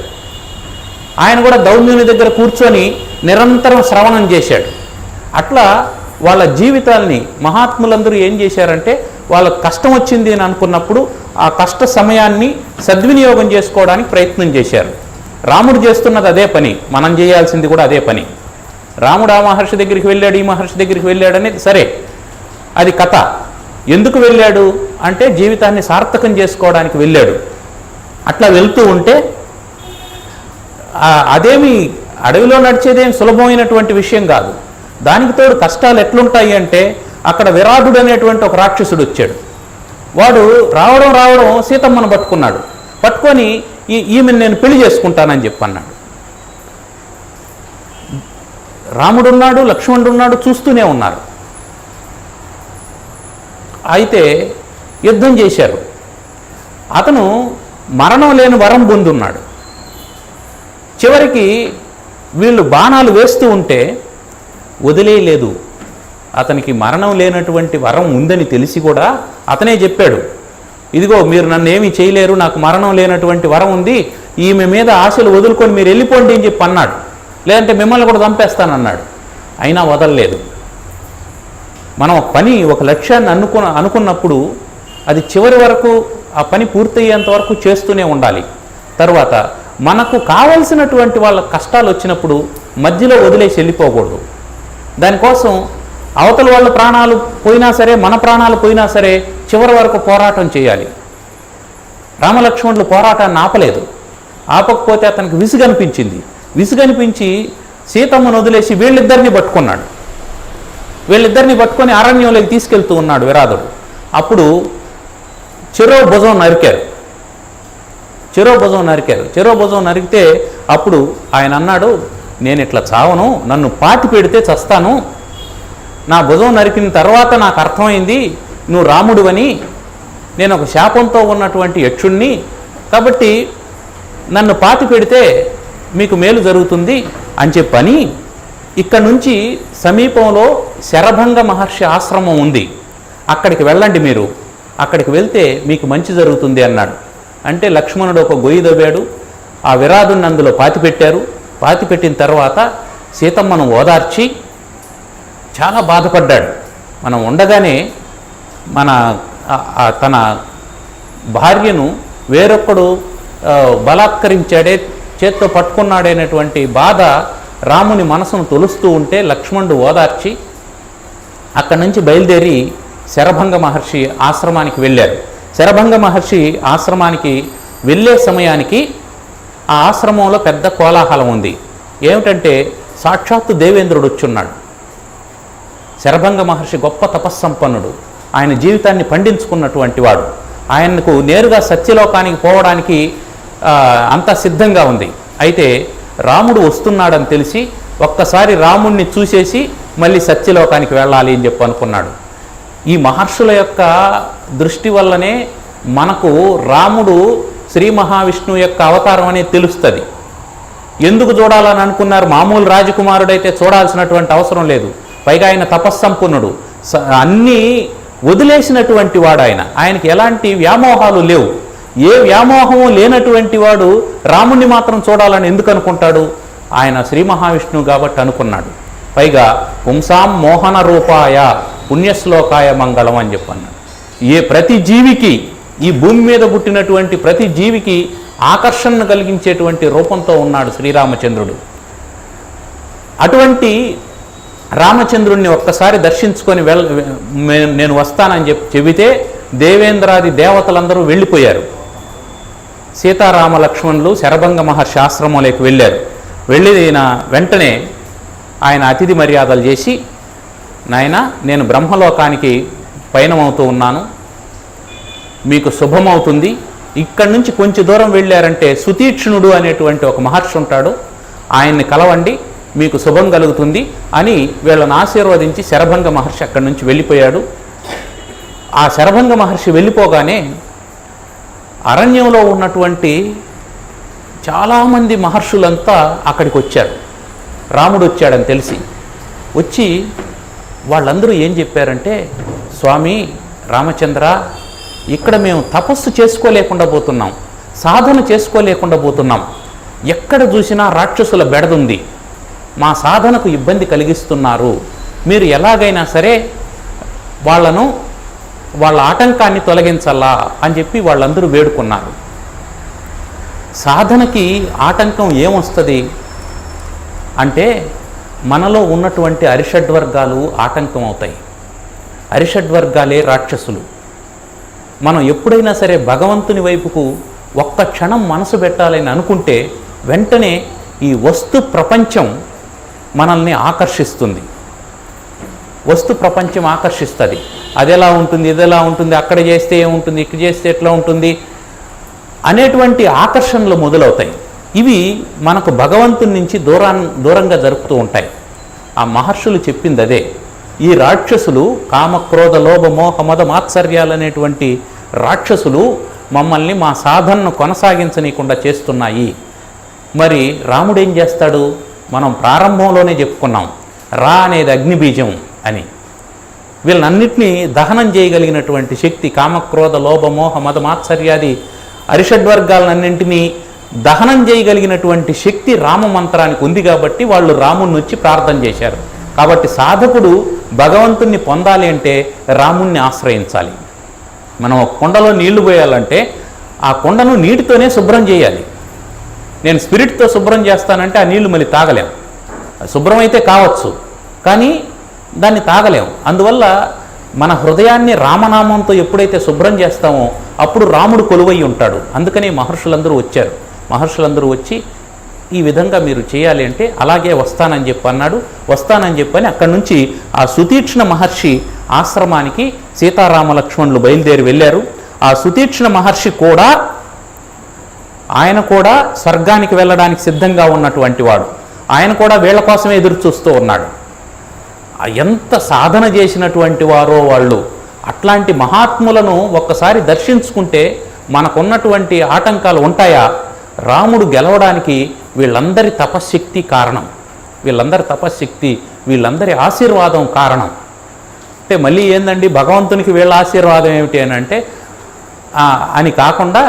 ఆయన కూడా దౌమ్యుని దగ్గర కూర్చొని నిరంతరం శ్రవణం చేశాడు. అట్లా వాళ్ళ జీవితాల్ని మహాత్ములందరూ ఏం చేశారంటే వాళ్ళకు కష్టం వచ్చింది అని అనుకున్నప్పుడు ఆ కష్ట సమయాన్ని సద్వినియోగం చేసుకోవడానికి ప్రయత్నం చేశారు. రాముడు చేస్తున్నది అదే పని, మనం చేయాల్సింది కూడా అదే పని. రాముడు ఆ మహర్షి దగ్గరికి వెళ్ళాడు, ఈ మహర్షి దగ్గరికి వెళ్ళాడు అనేది సరే, అది కథ. ఎందుకు వెళ్ళాడు అంటే జీవితాన్ని సార్థకం చేసుకోవడానికి వెళ్ళాడు. అట్లా వెళ్తూ ఉంటే అదేమి అడవిలో నడిచేదేం సులభమైనటువంటి విషయం కాదు. దానికి తోడు కష్టాలు ఎట్లుంటాయి అంటే అక్కడ విరాటుడు అనేటువంటి ఒక రాక్షసుడు వచ్చాడు. వాడు రావడం సీతమ్మను పట్టుకొని ఈమెను నేను పెళ్లి చేసుకుంటానని చెప్పన్నాడు. రాముడున్నాడు, లక్ష్మణుడున్నాడు, చూస్తూనే ఉన్నారు. అయితే యుద్ధం చేశారు. అతను మరణం లేని వరం పొందున్నాడు. చివరికి వీళ్ళు బాణాలు వేస్తూ ఉంటే వదిలేయలేదు. అతనికి మరణం లేనటువంటి వరం ఉందని తెలిసి కూడా అతనే చెప్పాడు, ఇదిగో మీరు నన్ను ఏమీ చేయలేరు, నాకు మరణం లేనటువంటి వరం ఉంది, ఈమె మీద ఆశలు వదులుకొని మీరు వెళ్ళిపోండి అని చెప్పి అన్నాడు. లేదంటే మిమ్మల్ని కూడా చంపేస్తానన్నాడు. అయినా వదలలేదు. మనం ఒక లక్ష్యాన్ని అనుకున్నప్పుడు అది చివరి వరకు ఆ పని పూర్తయ్యేంత వరకు చేస్తూనే ఉండాలి. తర్వాత మనకు కావలసినటువంటి వాళ్ళ కష్టాలు వచ్చినప్పుడు మధ్యలో వదిలేసి వెళ్ళిపోకూడదు. దానికోసం అవతల వాళ్ళ ప్రాణాలు పోయినా సరే, మన ప్రాణాలు పోయినా సరే చివరి వరకు పోరాటం చేయాలి. రామలక్ష్మణులు పోరాటాన్ని ఆపలేదు. ఆపకపోతే అతనికి విసుగనిపించి సీతమ్మను వదిలేసి వీళ్ళిద్దరిని పట్టుకొని అరణ్యంలోకి తీసుకెళ్తూ ఉన్నాడు విరాధుడు. అప్పుడు చెరో భుజం నరికితే అప్పుడు ఆయన అన్నాడు, నేను ఇట్లా చావను, నన్ను పాతి పెడితే చస్తాను, నా భుజం నరికిన తర్వాత నాకు అర్థమైంది నువ్వు రాముడువని, నేను ఒక శాపంతో ఉన్నటువంటి యక్షుణ్ణి, కాబట్టి నన్ను పాతి పెడితే మీకు మేలు జరుగుతుంది అని చెప్పని ఇక్కడ నుంచి సమీపంలో శరభంగ మహర్షి ఆశ్రమం ఉంది, అక్కడికి వెళ్ళండి, మీరు అక్కడికి వెళ్తే మీకు మంచి జరుగుతుంది అన్నాడు. అంటే లక్ష్మణుడు ఒక గొయ్యి దవ్వాడు, ఆ విరాధుని అందులో పాతిపెట్టారు. పాతిపెట్టిన తర్వాత సీతమ్మను ఓదార్చి చాలా బాధపడ్డాడు. మనం ఉండగానే తన భార్యను వేరొక్కడు బలాత్కరించాడే, చేత్తో పట్టుకున్నాడనేటువంటి బాధ రాముని మనసును తొలుస్తూ ఉంటే లక్ష్మణుడు ఓదార్చి అక్కడి నుంచి బయలుదేరి శరభంగ మహర్షి ఆశ్రమానికి వెళ్ళారు. శరభంగ మహర్షి ఆశ్రమానికి వెళ్ళే సమయానికి ఆ ఆశ్రమంలో పెద్ద కోలాహలం ఉంది. ఏమిటంటే సాక్షాత్తు దేవేంద్రుడు వచ్చున్నాడు. శరభంగ మహర్షి గొప్ప తపస్సంపన్నుడు, ఆయన జీవితాన్ని పండించుకున్నటువంటి వాడు. ఆయనకు నేరుగా సత్యలోకానికి పోవడానికి అంతా సిద్ధంగా ఉంది. అయితే రాముడు వస్తున్నాడని తెలిసి ఒక్కసారి రాముణ్ణి చూసేసి మళ్ళీ సత్యలోకానికి వెళ్ళాలి అని చెప్పి అనుకున్నాడు. ఈ మహర్షుల యొక్క దృష్టి వల్లనే మనకు రాముడు శ్రీ మహావిష్ణువు యొక్క అవతారం అనేది తెలుస్తుంది. ఎందుకు చూడాలని అనుకున్నారు? మామూలు రాజకుమారుడైతే చూడాల్సినటువంటి అవసరం లేదు. పైగా ఆయన తపస్సంపన్నుడు, అన్నీ వదిలేసినటువంటి వాడు. ఆయనకి ఎలాంటి వ్యామోహాలు లేవు. ఏ వ్యామోహము లేనటువంటి వాడు రాముణ్ణి మాత్రం చూడాలని ఎందుకు అనుకుంటాడు? ఆయన శ్రీ మహావిష్ణువు కాబట్టి అనుకున్నాడు. పైగా పుంసాం మోహన రూపాయ పుణ్యశ్లోకాయ మంగళం అని చెప్పన్నాడు. ప్రతి జీవికి, ఈ భూమి మీద పుట్టినటువంటి ప్రతి జీవికి ఆకర్షణను కలిగించేటువంటి రూపంతో ఉన్నాడు శ్రీరామచంద్రుడు. అటువంటి రామచంద్రుణ్ణి ఒక్కసారి దర్శించుకొని నేను వస్తానని చెబితే దేవేంద్రాది దేవతలందరూ వెళ్ళిపోయారు. సీతారామ లక్ష్మణులు శరభంగ మహర్షి ఆశ్రమంలోకి వెళ్ళారు. వెళ్ళిన వెంటనే ఆయన అతిథి మర్యాదలు చేసి, నాయనా, నేను బ్రహ్మలోకానికి పయనమవుతూ ఉన్నాను, మీకు శుభమవుతుంది. ఇక్కడి నుంచి కొంచెం దూరం వెళ్ళారంటే సుతీక్ష్ణుడు అనేటువంటి ఒక మహర్షి ఉంటాడు, ఆయన్ని కలవండి, మీకు శుభం కలుగుతుంది అని వీళ్ళని ఆశీర్వదించి శరభంగ మహర్షి అక్కడి నుంచి వెళ్ళిపోయాడు. ఆ శరభంగ మహర్షి వెళ్ళిపోగానే అరణ్యంలో ఉన్నటువంటి చాలామంది మహర్షులంతా అక్కడికి వచ్చారు. రాముడు వచ్చాడని తెలిసి వచ్చి వాళ్ళందరూ ఏం చెప్పారంటే, స్వామి రామచంద్ర, ఇక్కడ మేము తపస్సు చేసుకోలేకుండా పోతున్నాం, సాధన చేసుకోలేకుండా పోతున్నాం, ఎక్కడ చూసినా రాక్షసుల బెడదుంది, మా సాధనకు ఇబ్బంది కలిగిస్తున్నారు, మీరు ఎలాగైనా సరే వాళ్ళ ఆటంకాన్ని తొలగించాలా అని చెప్పి వాళ్ళందరూ వేడుకున్నారు. సాధనకి ఆటంకం ఏమొస్తుంది అంటే మనలో ఉన్నటువంటి అరిషడ్వర్గాలు ఆటంకం అవుతాయి. అరిషడ్వర్గాలే రాక్షసులు. మనం ఎప్పుడైనా సరే భగవంతుని వైపుకు ఒక్క క్షణం మనసు పెట్టాలని అనుకుంటే వెంటనే ఈ వస్తు ప్రపంచం మనల్ని ఆకర్షిస్తుంది. వస్తు ప్రపంచం ఆకర్షిస్తుంది. అది ఎలా ఉంటుంది, ఇది ఎలా ఉంటుంది, అక్కడ చేస్తే ఏముంటుంది, ఇక్కడ చేస్తే ఎట్లా ఉంటుంది అనేటువంటి ఆకర్షణలు మొదలవుతాయి. ఇవి మనకు భగవంతుని నుంచి దూరంగా జరుపుతూ ఉంటాయి. ఆ మహర్షులు చెప్పింది అదే. ఈ రాక్షసులు, కామక్రోధ లోభ మోహ మద మాత్సర్యాలు అనేటువంటి రాక్షసులు మమ్మల్ని మా సాధనను కొనసాగించనీయకుండా చేస్తున్నాయి. మరి రాముడు ఏం చేస్తాడు? మనం ప్రారంభంలోనే చెప్పుకున్నాం, రా అనేది అగ్నిబీజం అని. వీళ్ళన్నింటినీ దహనం చేయగలిగినటువంటి శక్తి, కామక్రోధ లోభ మోహ మద మాత్సర్యాది అరిషడ్వర్గాలన్నింటినీ దహనం చేయగలిగినటువంటి శక్తి రామ మంత్రానికి ఉంది. కాబట్టి వాళ్ళు రాముణ్ణి వచ్చి ప్రార్థన చేశారు. కాబట్టి సాధకుడు భగవంతుణ్ణి పొందాలి అంటే రాముణ్ణి ఆశ్రయించాలి. మనం ఒక కుండలో నీళ్లు పోయాలంటే ఆ కుండను నీటితోనే శుభ్రం చేయాలి. నేను స్పిరిట్తో శుభ్రం చేస్తానంటే ఆ నీళ్లు మళ్ళీ తాగలేం. శుభ్రం అయితే కావచ్చు, కానీ దాన్ని తాగలేం. అందువల్ల మన హృదయాన్ని రామనామంతో ఎప్పుడైతే శుభ్రం చేస్తామో అప్పుడు రాముడు కొలువై ఉంటాడు. అందుకని మహర్షులందరూ వచ్చారు. మహర్షులందరూ వచ్చి ఈ విధంగా మీరు చేయాలి అంటే అలాగే వస్తానని చెప్పి అన్నాడు. వస్తానని చెప్పని అక్కడి నుంచి ఆ సుతీక్ష్ణ మహర్షి ఆశ్రమానికి సీతారామ లక్ష్మణులు బయలుదేరి వెళ్ళారు. ఆ సుతీక్ష్ణ మహర్షి కూడా, ఆయన కూడా స్వర్గానికి వెళ్ళడానికి సిద్ధంగా ఉన్నటువంటి వాడు. ఆయన కూడా వీళ్ళ కోసమే ఎదురు చూస్తూ ఉన్నాడు. ఎంత సాధన చేసినటువంటి వారో వాళ్ళు. అట్లాంటి మహాత్ములను ఒక్కసారి దర్శించుకుంటే మనకున్నటువంటి ఆటంకాలు ఉంటాయా? రాముడు గెలవడానికి వీళ్ళందరి తపశ్శక్తి కారణం, వీళ్ళందరి తపశ్శక్తి, వీళ్ళందరి ఆశీర్వాదం కారణం. అంటే మళ్ళీ ఏందండి భగవంతునికి వీళ్ళ ఆశీర్వాదం ఏమిటి అని అంటే అని కాకుండా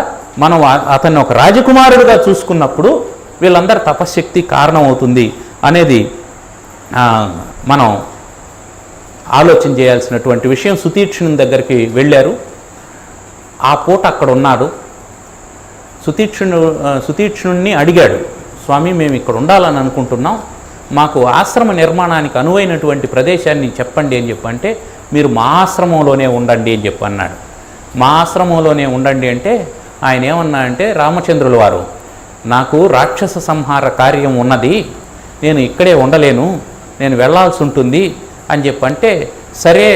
మనం అతన్ని ఒక రాజకుమారుడిగా చూసుకున్నప్పుడు వీళ్ళందరి తపశ్శక్తి కారణం అవుతుంది అనేది మనం ఆలోచన చేయాల్సినటువంటి విషయం. సుతీక్ష్ణుని దగ్గరికి వెళ్ళారు. ఆ పూట అక్కడ ఉన్నాడు. సుతీక్ష్ణుణ్ణి అడిగాడు, స్వామి మేము ఇక్కడ ఉండాలని అనుకుంటున్నాం, మాకు ఆశ్రమ నిర్మాణానికి అనువైనటువంటి ప్రదేశాన్ని చెప్పండి అని చెప్పంటే, మీరు మా ఆశ్రమంలోనే ఉండండి అని చెప్పి అన్నాడు. మా ఆశ్రమంలోనే ఉండండి అంటే ఆయన ఏమన్నా అంటే, రామచంద్రుల వారు నాకు రాక్షస సంహార కార్యం ఉన్నది, నేను ఇక్కడే ఉండలేను, నేను వెళ్ళాల్సి ఉంటుంది అని చెప్పంటే, సరే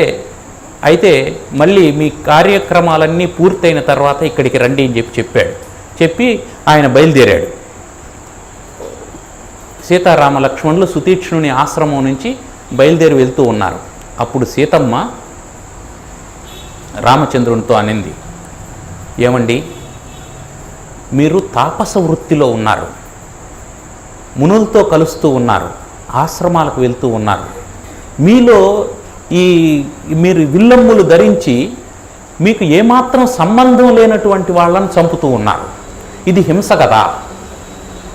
అయితే మళ్ళీ మీ కార్యక్రమాలన్నీ పూర్తయిన తర్వాత ఇక్కడికి రండి అని చెప్పాడు. చెప్పి ఆయన బయలుదేరాడు. సీతారామ లక్ష్మణులు సుతీక్ష్ణుని ఆశ్రమం నుంచి బయలుదేరి వెళ్తూ ఉన్నారు. అప్పుడు సీతమ్మ రామచంద్రునితో అనింది, ఏమండి మీరు తాపస వృత్తిలో ఉన్నారు, మునులతో కలుస్తూ ఉన్నారు, ఆశ్రమాలకు వెళ్తూ ఉన్నారు, మీలో మీరు విల్లమ్ములు ధరించి మీకు ఏమాత్రం సంబంధం లేనటువంటి వాళ్ళని చంపుతూ ఉన్నారు. ఇది హింస కదా.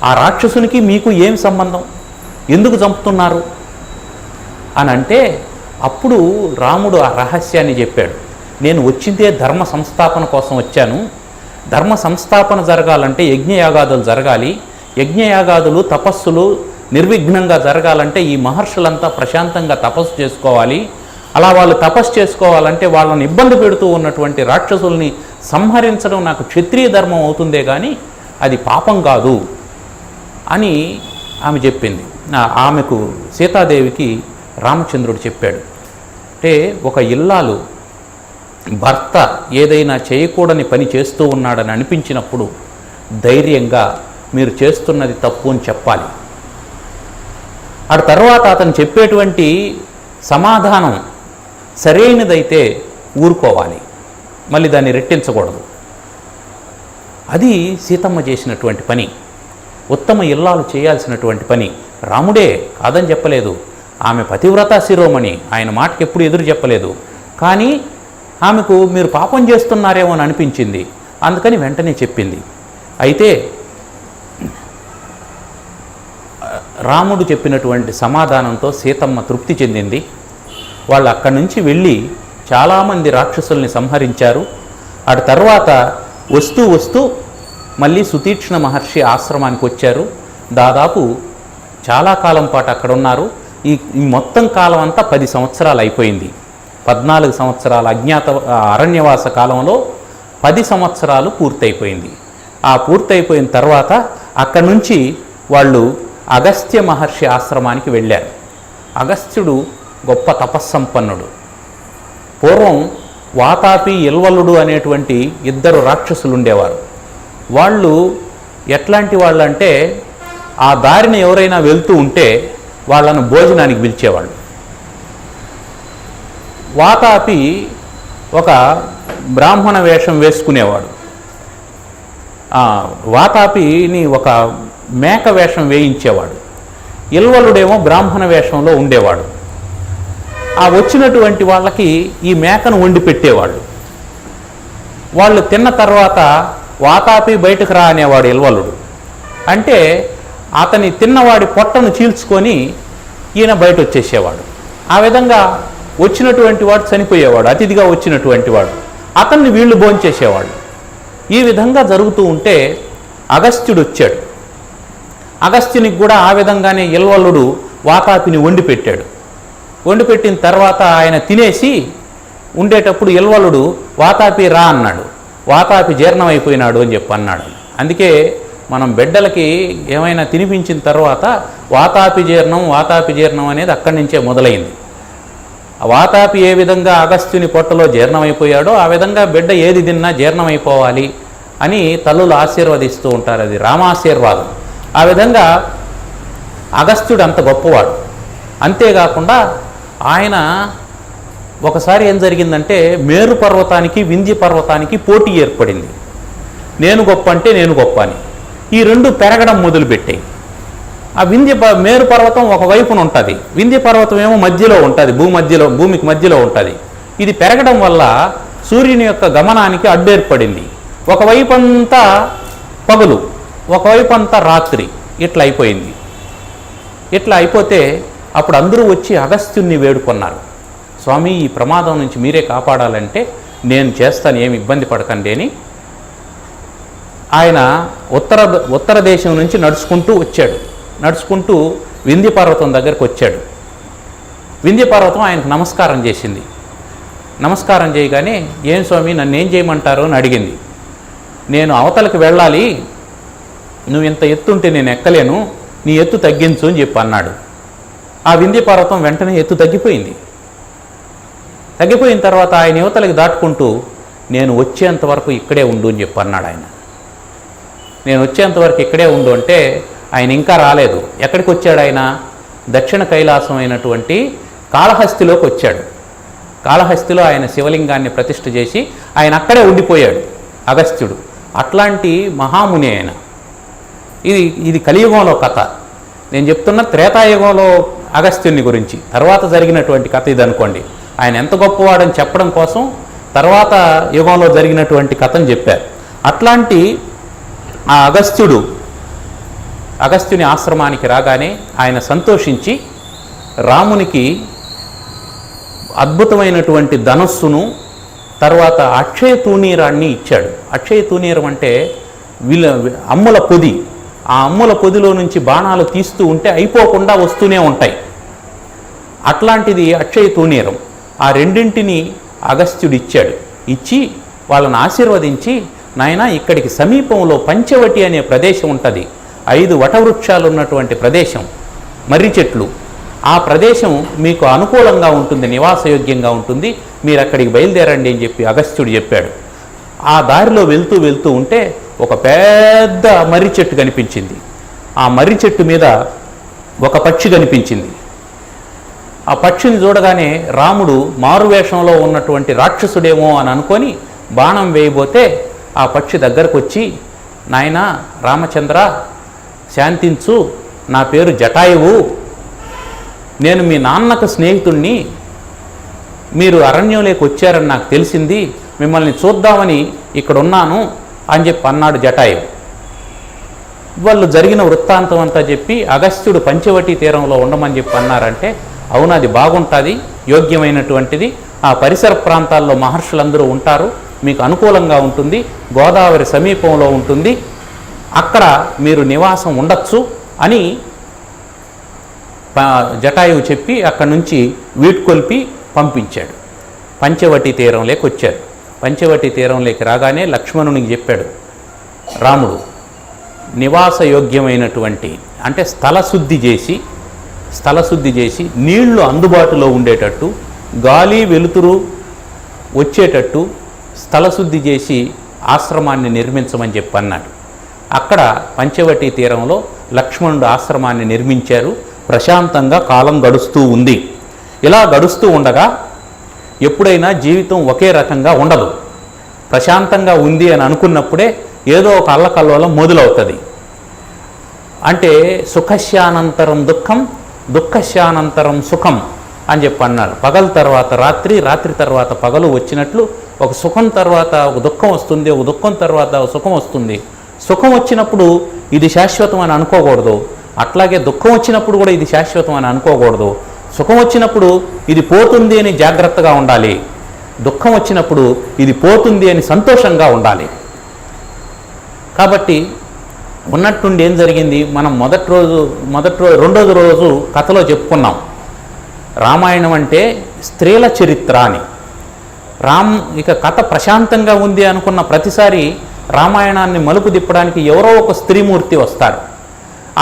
ఆ రాక్షసునికి మీకు ఏం సంబంధం, ఎందుకు చంపుతున్నారు అని అంటే, అప్పుడు రాముడు ఆ రహస్యాన్ని చెప్పాడు. నేను వచ్చిందే ధర్మ సంస్థాపన కోసం వచ్చాను. ధర్మ సంస్థాపన జరగాలంటే యజ్ఞయాగాదులు జరగాలి. యజ్ఞయాగాదులు తపస్సులు నిర్విఘ్నంగా జరగాలంటే ఈ మహర్షులంతా ప్రశాంతంగా తపస్సు చేసుకోవాలి. అలా వాళ్ళు తపస్సు చేసుకోవాలంటే వాళ్ళని ఇబ్బంది పెడుతూ ఉన్నటువంటి రాక్షసుల్ని సంహరించడం నాకు క్షత్రియ ధర్మం అవుతుందే కానీ అది పాపం కాదు అని ఆమె చెప్పింది. ఆమెకు సీతాదేవికి రామచంద్రుడు చెప్పాడు. అంటే ఒక ఇల్లాలు భర్త ఏదైనా చేయకూడని పని చేస్తూ ఉన్నాడని అనిపించినప్పుడు ధైర్యంగా మీరు చేస్తున్నది తప్పు అని చెప్పాలి. ఆ తర్వాత అతను చెప్పేటువంటి సమాధానం సరైనదైతే ఊరుకోవాలి, మళ్ళీ దాన్ని రెట్టించకూడదు. అది సీతమ్మ చేసినటువంటి పని, ఉత్తమ ఇల్లాలు చేయాల్సినటువంటి పని. రాముడే కాదని చెప్పలేదు, ఆమె పతివ్రత శిరోమణి, ఆయన మాటకి ఎప్పుడు ఎదురు చెప్పలేదు. కానీ ఆమెకు మీరు పాపం చేస్తున్నారేమో అని అనిపించింది, అందుకని వెంటనే చెప్పింది. అయితే రాముడు చెప్పినటువంటి సమాధానంతో సీతమ్మ తృప్తి చెందింది. వాళ్ళు అక్కడి నుంచి వెళ్ళి చాలామంది రాక్షసుల్ని సంహరించారు. ఆ తర్వాత వస్తూ వస్తూ మళ్ళీ సుతీక్ష్ణ మహర్షి ఆశ్రమానికి వచ్చారు. దాదాపు చాలా కాలం పాటు అక్కడ ఉన్నారు. ఈ మొత్తం కాలం అంతా 10 సంవత్సరాలు అయిపోయింది. 14 సంవత్సరాల అరణ్యవాస కాలంలో 10 సంవత్సరాలు పూర్తయిపోయింది. ఆ పూర్తయిపోయిన తర్వాత అక్కడి నుంచి వాళ్ళు అగస్త్య మహర్షి ఆశ్రమానికి వెళ్ళారు. అగస్త్యుడు గొప్ప తపస్సంపన్నుడు. పూర్వం వాతాపి ఇల్వలుడు అనేటువంటి 2 రాక్షసులు ఉండేవారు. వాళ్ళు ఎట్లాంటి వాళ్ళు అంటే, ఆ దారిన ఎవరైనా వెళ్తూ ఉంటే వాళ్ళను భోజనానికి పిలిచేవాళ్ళు. వాతాపి ఒక బ్రాహ్మణ వేషం వేసుకునేవాడు. వాతాపిని ఒక మేక వేషం వేయించేవాడు. ఇల్వలుడేమో బ్రాహ్మణ వేషంలో ఉండేవాడు. ఆ వచ్చినటువంటి వాళ్ళకి ఈ మేకను వండి పెట్టేవాళ్ళు. వాళ్ళు తిన్న తర్వాత వాతాపి బయటకు రా అనేవాడు ఇల్వలుడు. అంటే అతని తిన్నవాడి పొట్టను చీల్చుకొని ఈయన బయట వచ్చేసేవాడు. ఆ విధంగా వచ్చినటువంటి వాడు చనిపోయేవాడు, అతిథిగా వచ్చినటువంటి వాడు. అతన్ని వీళ్ళు భోంచేసేవాళ్ళు. ఈ విధంగా జరుగుతూ ఉంటే అగస్త్యుడు వచ్చాడు. అగస్త్యునికి కూడా ఆ విధంగానే ఇల్వలుడు వాతాపిని వండి పెట్టాడు. వండి పెట్టిన తర్వాత ఆయన తినేసి ఉండేటప్పుడు ఇల్వలుడు వాతాపి రా అన్నాడు. వాతాపి జీర్ణమైపోయినాడు అని చెప్పి అన్నాడు. అందుకే మనం బిడ్డలకి ఏమైనా తినిపించిన తర్వాత వాతాపి జీర్ణం అనేది అక్కడి నుంచే మొదలైంది. వాతాపి ఏ విధంగా అగస్త్యుని పొట్టలో జీర్ణమైపోయాడో ఆ విధంగా బిడ్డ ఏది తిన్నా జీర్ణమైపోవాలి అని తల్లులు ఆశీర్వదిస్తూ ఉంటారు. అది రామాశీర్వాదం. ఆ విధంగా అగస్త్యుడు అంత గొప్పవాడు. అంతేకాకుండా ఆయన ఒకసారి ఏం జరిగిందంటే, మేరు పర్వతానికి వింధ్య పర్వతానికి పోటీ ఏర్పడింది. నేను గొప్ప అంటే నేను గొప్ప అని ఈ రెండు పెరగడం మొదలుపెట్టాయి. ఆ మేరు పర్వతం ఒకవైపున ఉంటుంది, వింధ్య పర్వతం ఏమో మధ్యలో ఉంటుంది, భూమికి మధ్యలో ఉంటుంది. ఇది పెరగడం వల్ల సూర్యుని యొక్క గమనానికి అడ్డు ఏర్పడింది. ఒకవైపు అంతా పగలు, ఒకవైపు అంతా రాత్రి, ఇట్లా అయిపోయింది. ఇట్లా అయిపోతే అప్పుడు అందరూ వచ్చి అగస్త్యుణ్ణి వేడుకున్నారు. స్వామి ఈ ప్రమాదం నుంచి మీరే కాపాడాలంటే నేను చేస్తాను, ఏమి ఇబ్బంది పడకండి అని ఆయన ఉత్తర దేశం నుంచి నడుచుకుంటూ వచ్చాడు. నడుచుకుంటూ వింధ్య పర్వతం దగ్గరికి వచ్చాడు. వింధ్య పర్వతం ఆయనకు నమస్కారం చేసింది. నమస్కారం చేయగానే ఏం స్వామి నన్ను ఏం చేయమంటారు అని అడిగింది. నేను అవతలకి వెళ్ళాలి, నువ్వు ఇంత ఎత్తుంటే నేను ఎక్కలేను, నీ ఎత్తు తగ్గించు అని చెప్పి అన్నాడు. ఆ వింధ్య పర్వతం వెంటనే ఎత్తు తగ్గిపోయింది. తగ్గిపోయిన తర్వాత ఆయన యువతలకి దాటుకుంటూ నేను వచ్చేంత వరకు ఇక్కడే ఉండు అని చెప్పి అన్నాడు. ఆయన నేను వచ్చేంతవరకు ఇక్కడే ఉండు అంటే ఆయన ఇంకా రాలేదు. ఎక్కడికి వచ్చాడు ఆయన? దక్షిణ కైలాసం అయినటువంటి కాళహస్తిలోకి వచ్చాడు. కాళహస్తిలో ఆయన శివలింగాన్ని ప్రతిష్ఠ చేసి ఆయన అక్కడే ఉండిపోయాడు అగస్త్యుడు. అట్లాంటి మహాముని ఆయన. ఇది కలియుగంలో కథ. నేను చెప్తున్న త్రేతాయుగంలో అగస్త్యుని గురించి తర్వాత జరిగినటువంటి కథ ఇది అనుకోండి. ఆయన ఎంత గొప్పవాడని చెప్పడం కోసం తర్వాత యుగంలో జరిగినటువంటి కథను చెప్పారు. అట్లాంటి ఆ అగస్త్యుని ఆశ్రమానికి రాగానే ఆయన సంతోషించి రామునికి అద్భుతమైనటువంటి ధనస్సును తర్వాత అక్షయ తూణీరాన్ని ఇచ్చాడు. అక్షయ తూణీరం అంటే అమ్ముల పొది. ఆ అమ్ముల పొదిలో నుంచి బాణాలు తీస్తూ ఉంటే అయిపోకుండా వస్తూనే ఉంటాయి. అట్లాంటిది అక్షయ తూణీరం. ఆ రెండింటిని అగస్త్యుడు ఇచ్చాడు. ఇచ్చి వాళ్ళని ఆశీర్వదించి, నాయన ఇక్కడికి సమీపంలో పంచవటి అనే ప్రదేశం ఉంటుంది, 5 వటవృక్షాలు ఉన్నటువంటి ప్రదేశం, మర్రి చెట్లు. ఆ ప్రదేశం మీకు అనుకూలంగా ఉంటుంది, నివాసయోగ్యంగా ఉంటుంది, మీరు అక్కడికి బయలుదేరండి అని చెప్పి అగస్త్యుడు చెప్పాడు. ఆ దారిలో వెళ్తూ ఉంటే ఒక పెద్ద మర్రి చెట్టు కనిపించింది. ఆ మర్రి చెట్టు మీద ఒక పక్షి కనిపించింది. ఆ పక్షిని చూడగానే రాముడు మారువేషంలో ఉన్నటువంటి రాక్షసుడేమో అని అనుకొని బాణం వేయబోతే ఆ పక్షి దగ్గరకు వచ్చి, నాయనా రామచంద్ర శాంతించు, నా పేరు జటాయువు, నేను మీ నాన్నకు స్నేహితుణ్ణి, మీరు అరణ్యంలోకి వచ్చారని నాకు తెలిసింది, మిమ్మల్ని చూద్దామని ఇక్కడ ఉన్నాను అని చెప్పి అన్నాడు జటాయువు. వాళ్ళు జరిగిన వృత్తాంతం అంతా చెప్పి అగస్త్యుడు పంచవటి తీరంలో ఉండమని చెప్పి అన్నారంటే, అవును అది బాగుంటుంది, యోగ్యమైనటువంటిది, ఆ పరిసర ప్రాంతాల్లో మహర్షులందరూ ఉంటారు, మీకు అనుకూలంగా ఉంటుంది, గోదావరి సమీపంలో ఉంటుంది, అక్కడ మీరు నివాసం ఉండొచ్చు అని జటాయువు చెప్పి అక్కడి నుంచి వీడ్కొల్పి పంపించాడు. పంచవటి తీరంలోకి వచ్చారు. పంచవటి తీరంలోకి రాగానే లక్ష్మణునికి చెప్పాడు రాముడు, నివాసయోగ్యమైనటువంటి అంటే స్థలశుద్ధి చేసి నీళ్లు అందుబాటులో ఉండేటట్టు, గాలి వెలుతురు వచ్చేటట్టు స్థలశుద్ధి చేసి ఆశ్రమాన్ని నిర్మించమని చెప్పి అన్నాడు. అక్కడ పంచవటి తీరంలో లక్ష్మణుడు ఆశ్రమాన్ని నిర్మించారు. ప్రశాంతంగా కాలం గడుస్తూ ఉంది. ఇలా గడుస్తూ ఉండగా ఎప్పుడైనా జీవితం ఒకే రకంగా ఉండదు. ప్రశాంతంగా ఉంది అని అనుకున్నప్పుడే ఏదో ఒక అల్లకల్లోలం మొదలవుతుంది. అంటే సుఖస్యానంతరం దుఃఖం, దుఃఖస్యానంతరం సుఖం అని చెప్పి అన్నారు. పగలు తర్వాత రాత్రి, రాత్రి తర్వాత పగలు వచ్చినట్లు ఒక సుఖం తర్వాత ఒక దుఃఖం వస్తుంది, ఒక దుఃఖం తర్వాత ఒక సుఖం వస్తుంది. సుఖం వచ్చినప్పుడు ఇది శాశ్వతం అని అనుకోకూడదు, అట్లాగే దుఃఖం వచ్చినప్పుడు కూడా ఇది శాశ్వతం అని అనుకోకూడదు. సుఖం వచ్చినప్పుడు ఇది పోతుంది అని జాగ్రత్తగా ఉండాలి, దుఃఖం వచ్చినప్పుడు ఇది పోతుంది అని సంతోషంగా ఉండాలి. కాబట్టి ఉన్నట్టుండి ఏం జరిగింది, మనం రెండో రోజు కథలో చెప్పుకున్నాం. రామాయణం అంటే స్త్రీల చరిత్ర అని. ఇక కథ ప్రశాంతంగా ఉంది అనుకున్న ప్రతిసారి రామాయణాన్ని మలుపు తిప్పడానికి ఎవరో ఒక స్త్రీమూర్తి వస్తారు.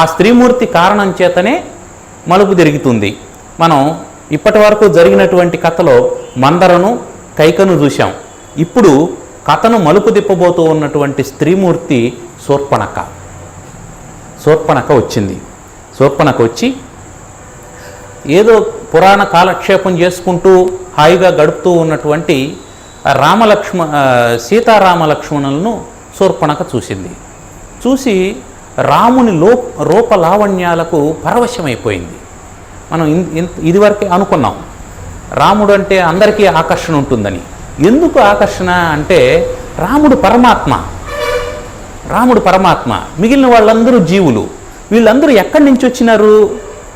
ఆ స్త్రీమూర్తి కారణం చేతనే మలుపు తిరుగుతుంది. మనం ఇప్పటి వరకు జరిగినటువంటి కథలో మందరను, కైకను చూశాం. ఇప్పుడు కథను మలుపు తిప్పబోతూ ఉన్నటువంటి స్త్రీమూర్తి శూర్పణఖ వచ్చింది. శూర్పణఖ వచ్చి ఏదో పురాణ కాలక్షేపం చేసుకుంటూ హాయిగా గడుపుతూ ఉన్నటువంటి సీతారామ లక్ష్మణులను శూర్పణఖ చూసింది. చూసి రాముని రూపలావణ్యాలకు పరవశమైపోయింది. మనం ఇదివరకే అనుకున్నాం రాముడు అంటే అందరికీ ఆకర్షణ ఉంటుందని. ఎందుకు ఆకర్షణ అంటే రాముడు పరమాత్మ, మిగిలిన వాళ్ళందరూ జీవులు. వీళ్ళందరూ ఎక్కడి నుంచి వచ్చినారు?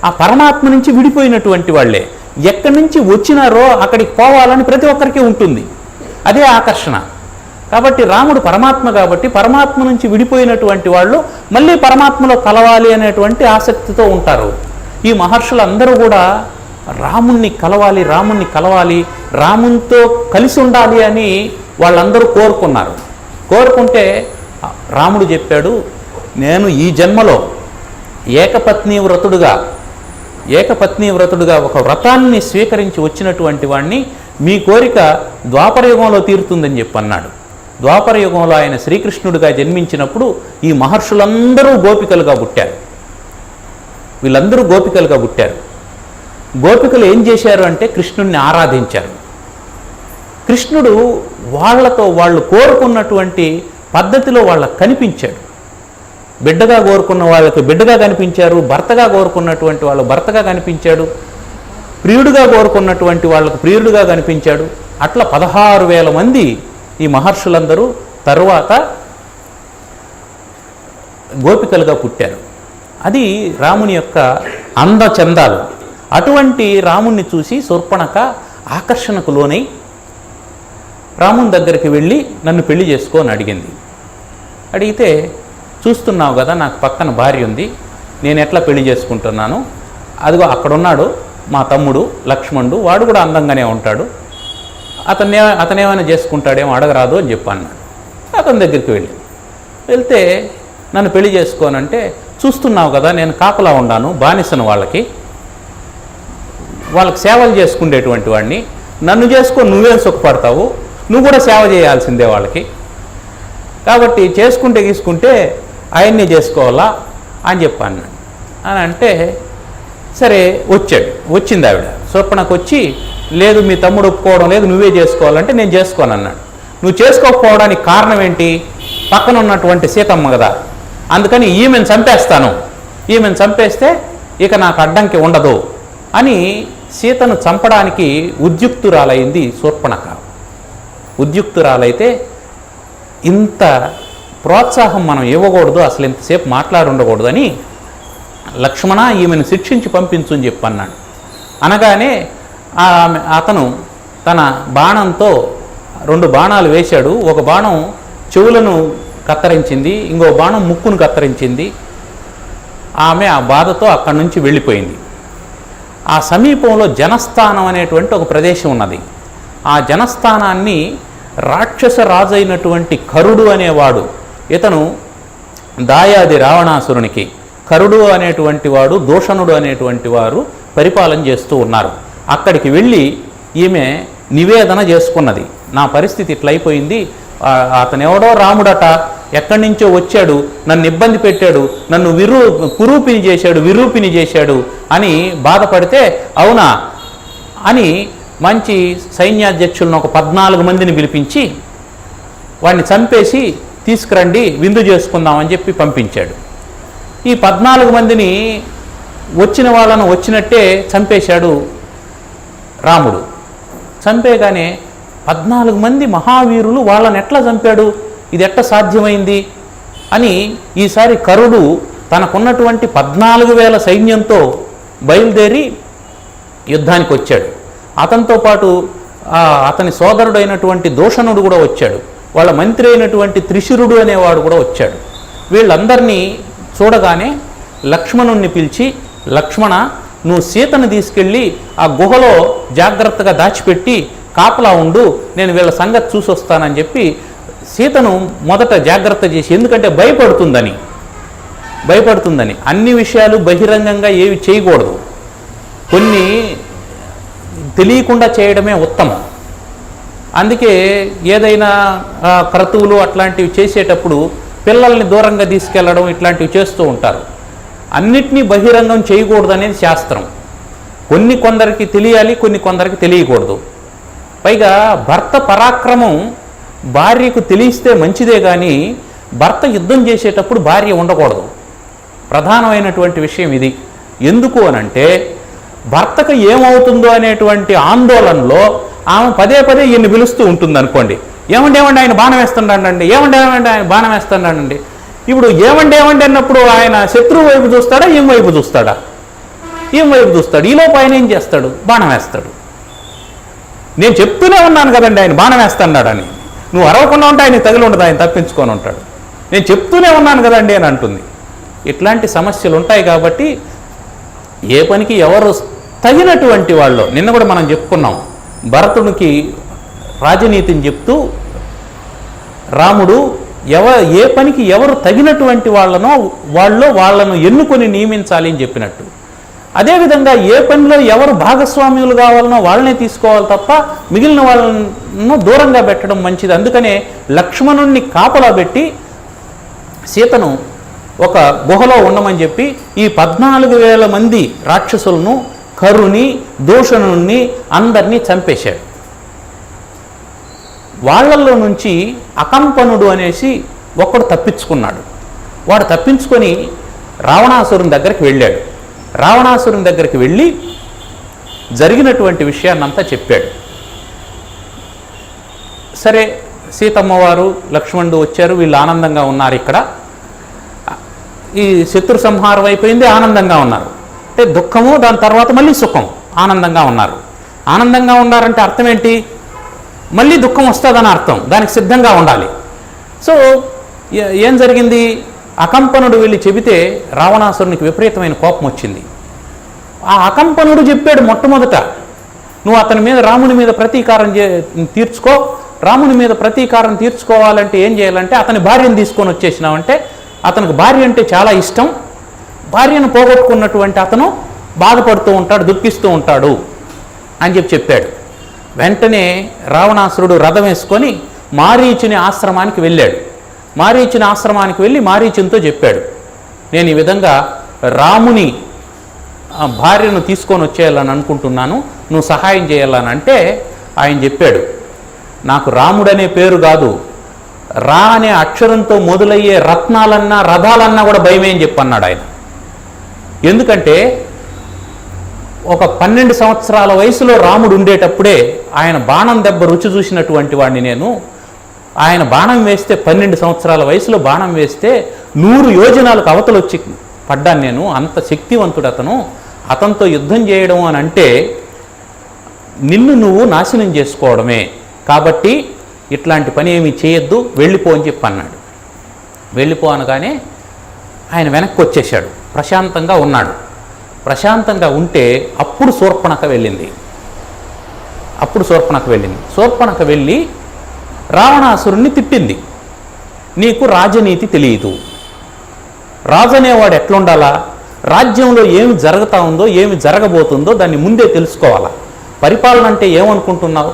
ఆ పరమాత్మ నుంచి విడిపోయినటువంటి వాళ్ళే. ఎక్కడి నుంచి వచ్చినారో అక్కడికి పోవాలని ప్రతి ఒక్కరికి ఉంటుంది. అదే ఆకర్షణ. కాబట్టి రాముడు పరమాత్మ కాబట్టి పరమాత్మ నుంచి విడిపోయినటువంటి వాళ్ళు మళ్ళీ పరమాత్మలో కలవాలి అనేటువంటి ఆసక్తితో ఉంటారు. ఈ మహర్షులందరూ కూడా రాముణ్ణి కలవాలి, రాముణ్ణి కలవాలి, రామునితో కలిసి ఉండాలి అని వాళ్ళందరూ కోరుకున్నారు. కోరుకుంటే రాముడు చెప్పాడు, నేను ఈ జన్మలో ఏకపత్ని వ్రతుడుగా ఒక వ్రతాన్ని స్వీకరించి వచ్చినటువంటి వాడిని, మీ కోరిక ద్వాపరయుగంలో తీరుతుందని చెప్పన్నాడు. ద్వాపరయుగంలో ఆయన శ్రీకృష్ణుడిగా జన్మించినప్పుడు ఈ మహర్షులందరూ గోపికలుగా పుట్టారు. వీళ్ళందరూ గోపికలుగా పుట్టారు. గోపికలు ఏం చేశారు అంటే కృష్ణుడిని ఆరాధించారు. కృష్ణుడు వాళ్ళతో వాళ్ళు కోరుకున్నటువంటి పద్ధతిలో వాళ్ళకు కనిపించాడు. బిడ్డగా కోరుకున్న వాళ్ళకి బిడ్డగా కనిపించారు, భర్తగా కోరుకున్నటువంటి వాళ్ళు భర్తగా కనిపించాడు, ప్రియుడిగా కోరుకున్నటువంటి వాళ్ళకు ప్రియుడిగా కనిపించాడు. అట్లా 16,000 మంది ఈ మహర్షులందరూ తరువాత గోపికలుగా పుట్టారు. అది రాముని యొక్క అందచందాలు. అటువంటి రాముణ్ణి చూసి శూర్పణఖ ఆకర్షణకు లోనై రాముని దగ్గరికి వెళ్ళి నన్ను పెళ్లి చేసుకో అని అడిగింది. అడిగితే, చూస్తున్నావు కదా నాకు పక్కన భార్య ఉంది, నేను ఎట్లా పెళ్లి చేసుకుంటున్నాను, అక్కడున్నాడు మా తమ్ముడు లక్ష్మణుడు, వాడు కూడా అందంగానే ఉంటాడు, అతనేమైనా చేసుకుంటాడేమో అడగరాదు అని చెప్పాను. అతని దగ్గరికి వెళ్తే నన్ను పెళ్లి చేసుకోనంటే, చూస్తున్నావు కదా నేను కాపలా ఉన్నాను, బానిసను వాళ్ళకి సేవలు చేసుకునేటువంటి వాడిని, నన్ను చేసుకొని నువ్వేం సుఖపడతావు, నువ్వు కూడా సేవ చేయాల్సిందే వాళ్ళకి, కాబట్టి తీసుకుంటే ఆయన్ని చేసుకోవాలా అని చెప్పాను అని అంటే, సరే వచ్చింది ఆవిడ. శూర్పణఖ వచ్చి, లేదు మీ తమ్ముడు ఒప్పుకోవడం లేదు, నువ్వే చేసుకోవాలంటే నేను చేసుకోను అన్నాడు. నువ్వు చేసుకోకపోవడానికి కారణం ఏంటి, పక్కన ఉన్నటువంటి సీతమ్మ కదా, అందుకని ఈమెను చంపేస్తే ఇక నాకు అడ్డంకి ఉండదు అని సీతను చంపడానికి ఉద్యుక్తురాలైంది శూర్పణఖ. ఉద్యుక్తురాలైతే ఇంత ప్రోత్సాహం మనం ఇవ్వకూడదు, అసలు ఇంతసేపు మాట్లాడుండకూడదని లక్ష్మణ ఈమెను శిక్షించి పంపించు అని చెప్పన్నాడు. అనగానే అతను తన బాణంతో 2 బాణాలు వేశాడు. ఒక బాణం చెవులను కత్తరించింది, ఇంకో బాణం ముక్కును కత్తరించింది. ఆమె ఆ బాధతో అక్కడి నుంచి వెళ్ళిపోయింది. ఆ సమీపంలో జనస్థానం అనేటువంటి ఒక ప్రదేశం ఉన్నది. ఆ జనస్థానాన్ని రాక్షస రాజు అయినటువంటి కరుడు అనేవాడు, ఇతను దాయాది రావణాసురునికి కరుడు అనేటువంటి వాడు, దూషణుడు అనేటువంటి వారు పరిపాలన చేస్తూ ఉన్నారు. అక్కడికి వెళ్ళి ఈమె నివేదన చేసుకున్నది, నా పరిస్థితి ఇట్లయిపోయింది, అతను ఎవడో రాముడట, ఎక్కడి నుంచో వచ్చాడు, నన్ను ఇబ్బంది పెట్టాడు, నన్ను విరూపిని చేశాడు అని బాధపడితే, అవునా అని మంచి సైన్యాధ్యక్షులను ఒక 14 మందిని పిలిపించి వాడిని చంపేసి తీసుకురండి విందు చేసుకుందామని చెప్పి పంపించాడు. ఈ 14 మందిని వచ్చిన వాళ్ళను వచ్చినట్టే చంపేశాడు రాముడు. చంపేగానే 14 మంది మహావీరులు వాళ్ళని ఎట్లా చంపాడు, ఇది ఎట్లా సాధ్యమైంది అని ఈసారి కరుడు తనకున్నటువంటి 14,000 సైన్యంతో బయలుదేరి యుద్ధానికి వచ్చాడు. అతనితో పాటు అతని సోదరుడైనటువంటి దూషణుడు కూడా వచ్చాడు, వాళ్ళ మంత్రి అయినటువంటి త్రిశిరుడు అనేవాడు కూడా వచ్చాడు. వీళ్ళందరినీ చూడగానే లక్ష్మణుణ్ణి పిలిచి, లక్ష్మణ నువ్వు సీతను తీసుకెళ్ళి ఆ గుహలో జాగ్రత్తగా దాచిపెట్టి కాపలా ఉండు, నేను వీళ్ళ సంగతి చూసొస్తానని చెప్పి సీతను మొదట జాగ్రత్త చేసి, ఎందుకంటే భయపడుతుందని అన్ని విషయాలు బహిరంగంగా ఏవి చేయకూడదు, కొన్ని తెలియకుండా చేయడమే ఉత్తమం. అందుకే ఏదైనా క్రతువులు అట్లాంటివి చేసేటప్పుడు పిల్లల్ని దూరంగా తీసుకెళ్లడం ఇట్లాంటివి చేస్తూ ఉంటారు. అన్నిటినీ బహిరంగం చేయకూడదు అనేది శాస్త్రం. కొందరికి తెలియాలి, కొందరికి తెలియకూడదు. పైగా భర్త పరాక్రమం భార్యకు తెలిస్తే మంచిదే కానీ భర్త యుద్ధం చేసేటప్పుడు భార్య ఉండకూడదు. ప్రధానమైనటువంటి విషయం ఇది. ఎందుకు అనంటే భర్తకు ఏమవుతుందో అనేటువంటి ఆందోళనలో ఆమె పదే ఈయన్ని పిలుస్తూ ఉంటుంది అనుకోండి, ఏమండి ఆయన బాణం వేస్తున్నాడండి, ఏమండి ఆయన బాణం వేస్తున్నాడండి. ఇప్పుడు ఏమండి అన్నప్పుడు ఆయన శత్రువు వైపు చూస్తాడా, ఏం వైపు చూస్తాడా? ఈమె వైపు చూస్తాడు. ఈలోపు ఆయన ఏం చేస్తాడు? బాణం వేస్తాడు. నేను చెప్తూనే ఉన్నాను కదండి ఆయన బాణం వేస్తాడాడని. నువ్వు అరవకుండా ఉంటే ఆయన తగిలి ఉండదు, ఆయన తప్పించుకొని ఉంటాడు. నేను చెప్తూనే ఉన్నాను కదండి అని అంటుంది. ఇట్లాంటి సమస్యలు ఉంటాయి కాబట్టి ఏ పనికి ఎవరు తగినటువంటి వాళ్ళు, నిన్న కూడా మనం చెప్పుకున్నాం, భరతుడికి రాజనీతిని చెప్తూ రాముడు ఏ పనికి ఎవరు తగినటువంటి వాళ్ళను ఎన్నుకొని నియమించాలి అని చెప్పినట్టు, అదేవిధంగా ఏ పనిలో ఎవరు భాగస్వామ్యులు కావాలనో వాళ్ళనే తీసుకోవాలి తప్ప మిగిలిన వాళ్ళను దూరంగా పెట్టడం మంచిది. అందుకనే లక్ష్మణుణ్ణి కాపలా పెట్టి సీతను ఒక గుహలో ఉండమని చెప్పి ఈ 14,000 మంది రాక్షసులను, కరుని, దూషణుణ్ణి అందరినీ చంపేశాడు. వాళ్ళల్లో నుంచి అకంపనుడు అనేసి ఒకడు తప్పించుకున్నాడు. వాడు తప్పించుకొని రావణాసురుని దగ్గరికి వెళ్ళాడు. రావణాసురుని దగ్గరికి వెళ్ళి జరిగినటువంటి విషయాన్నంతా చెప్పాడు. సరే, సీతమ్మవారు లక్ష్మణుడు వచ్చారు, వీళ్ళు ఆనందంగా ఉన్నారు. ఇక్కడ ఈ శత్రు సంహారం అయిపోయింది, ఆనందంగా ఉన్నారు. అంటే దుఃఖము, దాని తర్వాత మళ్ళీ సుఖం, ఆనందంగా ఉన్నారు. ఆనందంగా ఉన్నారంటే అర్థం ఏంటి? మళ్ళీ దుఃఖం వస్తుందని అర్థం, దానికి సిద్ధంగా ఉండాలి. సో ఏం జరిగింది? అకంపనుడు వెళ్ళి చెబితే రావణాసురునికి విపరీతమైన కోపం వచ్చింది. ఆ అకంపనుడు చెప్పాడు మొట్టమొదట, నువ్వు అతని మీద, రాముని మీద ప్రతీకారం తీర్చుకో. రాముని మీద ప్రతీకారం తీర్చుకోవాలంటే ఏం చేయాలంటే అతని భార్యను తీసుకొని వచ్చేసినావంటే, అతనికి భార్య అంటే చాలా ఇష్టం, భార్యను పోగొట్టుకున్నటువంటి అతను బాధపడుతూ ఉంటాడు, దుఃఖిస్తూ ఉంటాడు అని చెప్పాడు. వెంటనే రావణాసురుడు రథం వేసుకొని మారీచుని ఆశ్రమానికి వెళ్ళాడు. మారీచుని ఆశ్రమానికి వెళ్ళి మారీచునితో చెప్పాడు, నేను ఈ విధంగా రాముని భార్యను తీసుకొని వచ్చేయాలని అనుకుంటున్నాను, నువ్వు సహాయం చేయాలని. అంటే ఆయన చెప్పాడు, నాకు రాముడనే పేరు కాదు, రా అనే అక్షరంతో మొదలయ్యే రత్నాలన్నా రథాలన్నా కూడా భయమే అని చెప్పన్నాడు ఆయన. ఎందుకంటే ఒక 12 సంవత్సరాల వయసులో రాముడు ఉండేటప్పుడే ఆయన బాణం దెబ్బ రుచి చూసినటువంటి వాడిని నేను. ఆయన బాణం వేస్తే 12 సంవత్సరాల వయసులో బాణం వేస్తే 100 యోజనాలకు అవతలొచ్చి పడ్డాను నేను. అంత శక్తివంతుడు అతను. అతనితో యుద్ధం చేయడం అని అంటే నిన్ను నువ్వు నాశనం చేసుకోవడమే. కాబట్టి ఇట్లాంటి పని ఏమీ చేయొద్దు, వెళ్ళిపో అని చెప్పి అన్నాడు. వెళ్ళిపో అనగానే ఆయన వెనక్కి వచ్చేసాడు, ప్రశాంతంగా ఉన్నాడు. ప్రశాంతంగా ఉంటే అప్పుడు శూర్పణఖ వెళ్ళింది. శూర్పణఖ వెళ్ళి రావణాసురుణ్ణి తిట్టింది, నీకు రాజనీతి తెలియదు, రాజు అనేవాడు ఎట్లుండాలా, రాజ్యంలో ఏమి జరుగుతూ ఉందో ఏమి జరగబోతుందో దాన్ని ముందే తెలుసుకోవాలా. పరిపాలన అంటే ఏమనుకుంటున్నావు?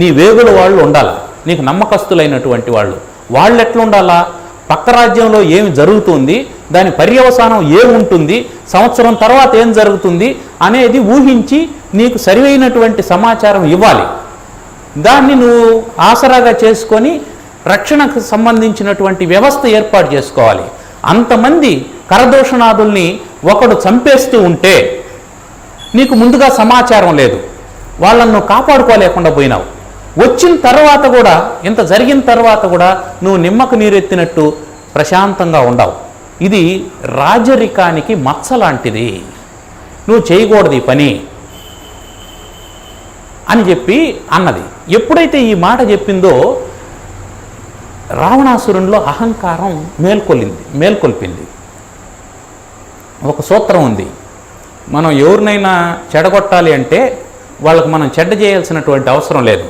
నీ వేగుల వాళ్ళు ఉండాలా, నీకు నమ్మకస్తులైనటువంటి వాళ్ళు ఎట్లుండాలా, పక్క రాజ్యంలో ఏమి జరుగుతుంది, దాని పర్యవసానం ఏముంటుంది, సంవత్సరం తర్వాత ఏం జరుగుతుంది అనేది ఊహించి నీకు సరియైనటువంటి సమాచారం ఇవ్వాలి. దాన్ని నువ్వు ఆసరాగా చేసుకొని రక్షణకు సంబంధించినటువంటి వ్యవస్థ ఏర్పాటు చేసుకోవాలి. అంతమంది కరదూషణాదుల్ని ఒకడు చంపేస్తూ ఉంటే నీకు ముందుగా సమాచారం లేదు, వాళ్ళను కాపాడుకోలేకుండా పోయినావు. వచ్చిన తర్వాత కూడా, ఇంత జరిగిన తర్వాత కూడా నువ్వు నిమ్మకు నీరెత్తినట్టు ప్రశాంతంగా ఉండవు. ఇది రాజరికానికి మచ్చ లాంటిది, నువ్వు చేయకూడదు ఈ పని అని చెప్పి అన్నది. ఎప్పుడైతే ఈ మాట చెప్పిందో రావణాసురునిలో అహంకారం మేల్కొల్పింది. ఒక సూత్రం ఉంది, మనం ఎవరినైనా చెడగొట్టాలి అంటే వాళ్ళకు మనం చెడ్డ చేయాల్సినటువంటి అవసరం లేదు.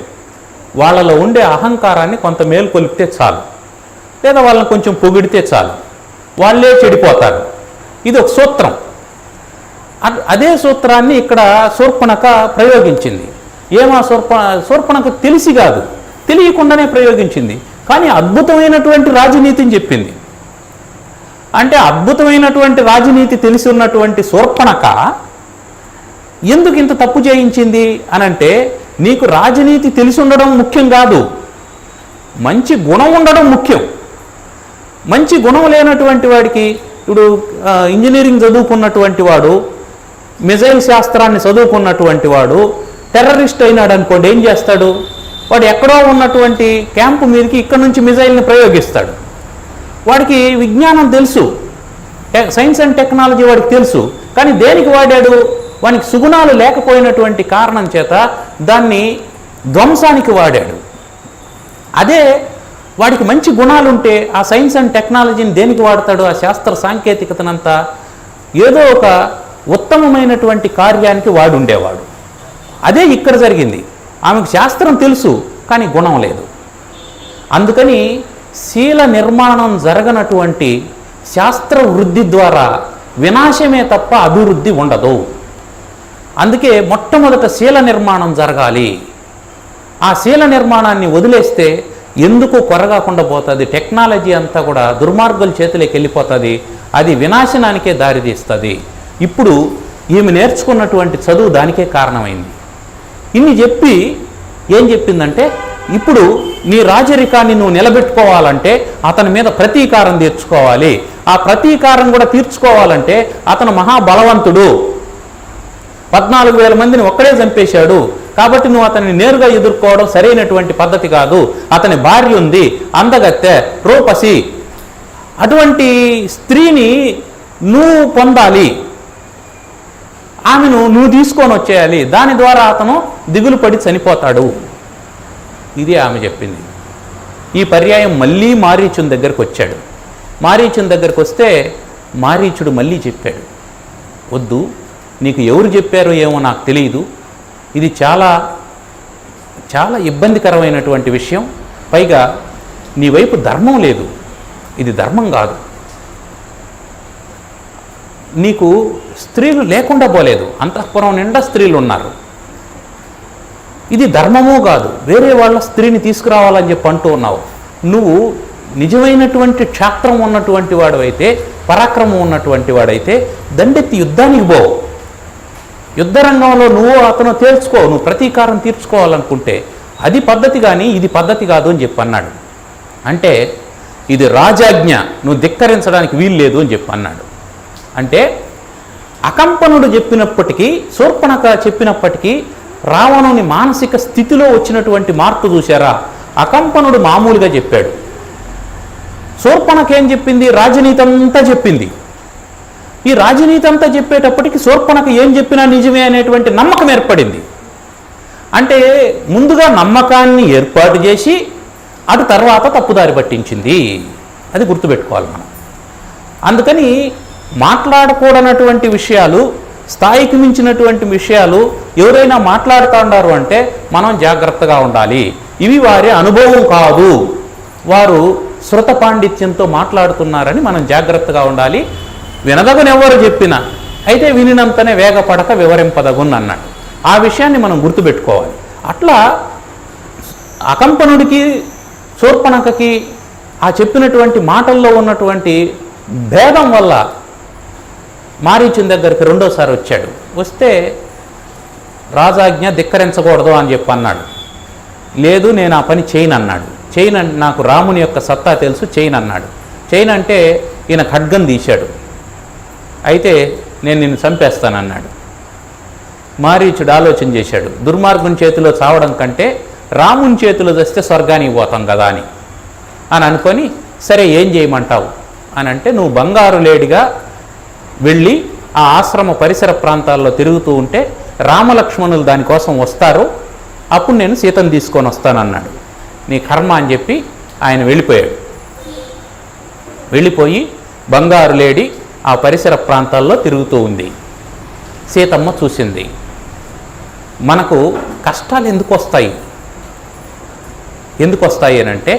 వాళ్ళలో ఉండే అహంకారాన్ని కొంత మేల్కొలిపితే చాలు, లేదా వాళ్ళని కొంచెం పొగిడితే చాలు, వాళ్ళే చెడిపోతారు. ఇది ఒక సూత్రం. అదే సూత్రాన్ని ఇక్కడ శూర్పణఖ ప్రయోగించింది. శూర్పణఖ తెలిసి కాదు, తెలియకుండానే ప్రయోగించింది. కానీ అద్భుతమైనటువంటి రాజనీతిని చెప్పింది. అంటే అద్భుతమైనటువంటి రాజనీతి తెలిసి ఉన్నటువంటి శూర్పణఖ ఎందుకు ఇంత తప్పు చేయించింది అనంటే, నీకు రాజనీతి తెలిసి ఉండడం ముఖ్యం కాదు, మంచి గుణం ఉండడం ముఖ్యం. మంచి గుణం లేనటువంటి వాడికి, ఇప్పుడు ఇంజనీరింగ్ చదువుకున్నటువంటి వాడు, మిజైల్ శాస్త్రాన్ని చదువుకున్నటువంటి వాడు టెర్రరిస్ట్ అయినాడు అనుకోండి, ఏం చేస్తాడు? వాడు ఎక్కడో ఉన్నటువంటి క్యాంపు మీదకి ఇక్కడ నుంచి మిజైల్ని ప్రయోగిస్తాడు. వాడికి విజ్ఞానం తెలుసు, సైన్స్ అండ్ టెక్నాలజీ వాడికి తెలుసు, కానీ దేనికి వాడాడు? వానికి సుగుణాలు లేకపోయినటువంటి కారణం చేత దాన్ని ధ్వంసానికి వాడాడు. అదే వాడికి మంచి గుణాలుంటే ఆ సైన్స్ అండ్ టెక్నాలజీని దేనికి వాడతాడు? ఆ శాస్త్ర సాంకేతికతనంతా ఏదో ఒక ఉత్తమమైనటువంటి కార్యానికి వాడుండేవాడు. అదే ఇక్కడ జరిగింది. ఆమెకు శాస్త్రం తెలుసు కానీ గుణం లేదు. అందుకని శీల నిర్మాణం జరగనటువంటి శాస్త్ర వృద్ధి ద్వారా వినాశమే తప్ప అభివృద్ధి ఉండదు. అందుకే మొట్టమొదట శీల నిర్మాణం జరగాలి. ఆ శీల నిర్మాణాన్ని వదిలేస్తే ఎందుకు కొరగాకుండా పోతుంది. టెక్నాలజీ అంతా కూడా దుర్మార్గుల చేతిలోకి వెళ్ళిపోతుంది. అది వినాశనానికే దారితీస్తుంది. ఇప్పుడు ఈమె నేర్చుకున్నటువంటి చదువు దానికే కారణమైంది. ఇన్ని చెప్పి ఏం చెప్పిందంటే, ఇప్పుడు నీ రాజరికాన్ని నువ్వు నిలబెట్టుకోవాలంటే అతని మీద ప్రతీకారం తీర్చుకోవాలి. ఆ ప్రతీకారం కూడా తీర్చుకోవాలంటే అతను మహాబలవంతుడు, 14,000 మందిని ఒక్కడే చంపేశాడు. కాబట్టి నువ్వు అతన్ని నేరుగా ఎదుర్కోవడం సరైనటువంటి పద్ధతి కాదు. అతని భార్య ఉంది, అందగత్తె, రూపసి. అటువంటి స్త్రీని నువ్వు పొందాలి, ఆమెను నువ్వు తీసుకొని వచ్చేయాలి. దాని ద్వారా అతను దిగులు పడి చనిపోతాడు. ఇది ఆమె చెప్పింది. ఈ పర్యాయం మళ్ళీ మారీచుని దగ్గరకు వచ్చాడు. మారీచుని దగ్గరకు వస్తే మారీచుడు మళ్ళీ చెప్పాడు, వద్దు, నీకు ఎవరు చెప్పారో ఏమో నాకు తెలియదు. ఇది చాలా చాలా ఇబ్బందికరమైనటువంటి విషయం. పైగా నీ వైపు ధర్మం లేదు. ఇది ధర్మం కాదు. నీకు స్త్రీలు లేకుండా పోలేదు, అంతఃపురం నిండా స్త్రీలు ఉన్నారు. ఇది ధర్మము కాదు. వేరే వాళ్ళ స్త్రీని తీసుకురావాలని చెప్పి అంటూ ఉన్నావు. నువ్వు నిజమైనటువంటి క్షాత్రం ఉన్నటువంటి వాడైతే, పరాక్రమం ఉన్నటువంటి వాడైతే దండెత్తి యుద్ధానికి పో. యుద్ధ రంగంలో నువ్వు అతను తేల్చుకో. నువ్వు ప్రతీకారం తీర్చుకోవాలనుకుంటే అది పద్ధతి, కానీ ఇది పద్ధతి కాదు అని చెప్పి అన్నాడు. అంటే ఇది రాజాజ్ఞ, నువ్వు ధిక్కరించడానికి వీలు లేదు అని చెప్పి అన్నాడు. అంటే అకంపనుడు చెప్పినప్పటికీ, శూర్పణఖ చెప్పినప్పటికీ రావణుని మానసిక స్థితిలో వచ్చినటువంటి మార్పు చూశారా? అకంపనుడు మామూలుగా చెప్పాడు, శూర్పణఖ ఏం చెప్పింది? రాజనీతి అంతా చెప్పింది. ఈ రాజనీతి అంతా చెప్పేటప్పటికి శూర్పణఖ ఏం చెప్పినా నిజమే అనేటువంటి నమ్మకం ఏర్పడింది. అంటే ముందుగా నమ్మకాన్ని ఏర్పాటు చేసి అటు తర్వాత తప్పుదారి పట్టించింది. అది గుర్తుపెట్టుకోవాలి మనం. అందుకని మాట్లాడకూడనటువంటి విషయాలు, స్థాయికి మించినటువంటి విషయాలు ఎవరైనా మాట్లాడుతున్నారు అంటే మనం జాగ్రత్తగా ఉండాలి. ఇవి వారి అనుభవం కాదు, వారు శృత పాండిత్యంతో మాట్లాడుతున్నారని మనం జాగ్రత్తగా ఉండాలి. వినదగునెవ్వరు చెప్పినా అయితే వినినంతనే వేగపడక వివరింపదగున్ అన్నాడు. ఆ విషయాన్ని మనం గుర్తుపెట్టుకోవాలి. అట్లా అకంపనుడికి శూర్పణఖకి ఆ చెప్పినటువంటి మాటల్లో ఉన్నటువంటి భేదం వల్ల మారీచుని దగ్గరికి రెండోసారి వచ్చాడు. వస్తే రాజాజ్ఞ ధిక్కరించకూడదు అని చెప్పి అన్నాడు. లేదు, నేను ఆ పని చేయను అన్నాడు. చేయను, నాకు రాముని యొక్క సత్తా తెలుసు, చేయను అన్నాడు. చేయను అంటే ఈయన ఖడ్గం తీశాడు. అయితే నేను నిన్ను చంపేస్తానన్నాడు. మారీచుడు ఆలోచన చేశాడు, దుర్మార్గుని చేతిలో చావడం కంటే రాముని చేతిలో చస్తే స్వర్గానికి పోతాం కదా అని అనుకొని, సరే ఏం చేయమంటావు అని అంటే, నువ్వు బంగారు లేడిగా వెళ్ళి ఆ ఆశ్రమ పరిసర ప్రాంతాల్లో తిరుగుతూ ఉంటే రామలక్ష్మణులు దానికోసం వస్తారు, అప్పుడు నేను సీతను తీసుకొని వస్తానన్నాడు. నీ కర్మ అని చెప్పి ఆయన వెళ్ళిపోయాడు. వెళ్ళిపోయి బంగారు లేడి ఆ పరిసర ప్రాంతాల్లో తిరుగుతూ ఉంది. సీతమ్మ చూసింది. మనకు కష్టాలు ఎందుకు వస్తాయి అని అంటే,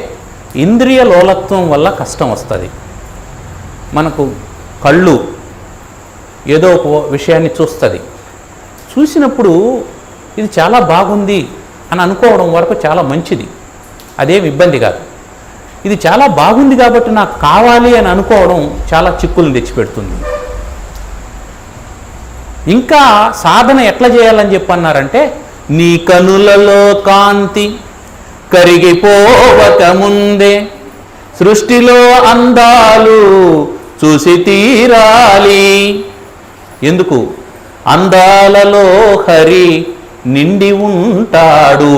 ఇంద్రియ లోలత్వం వల్ల కష్టం వస్తుంది. మనకు కళ్ళు ఏదో ఒక విషయాన్ని చూస్తుంది. చూసినప్పుడు ఇది చాలా బాగుంది అని అనుకోవడం వరకు చాలా మంచిది, అదేం ఇబ్బంది కాదు. ఇది చాలా బాగుంది కాబట్టి నాకు కావాలి అని అనుకోవడం చాలా చిక్కులను తెచ్చిపెడుతుంది. ఇంకా సాధన ఎట్లా చేయాలని చెప్పన్నారంటే, నీ కనులలో కాంతి కరిగిపోవక ముందే సృష్టిలో అందాలు చూసి తీరాలి. ఎందుకు? అందాలలో హరి నిండి ఉంటాడు,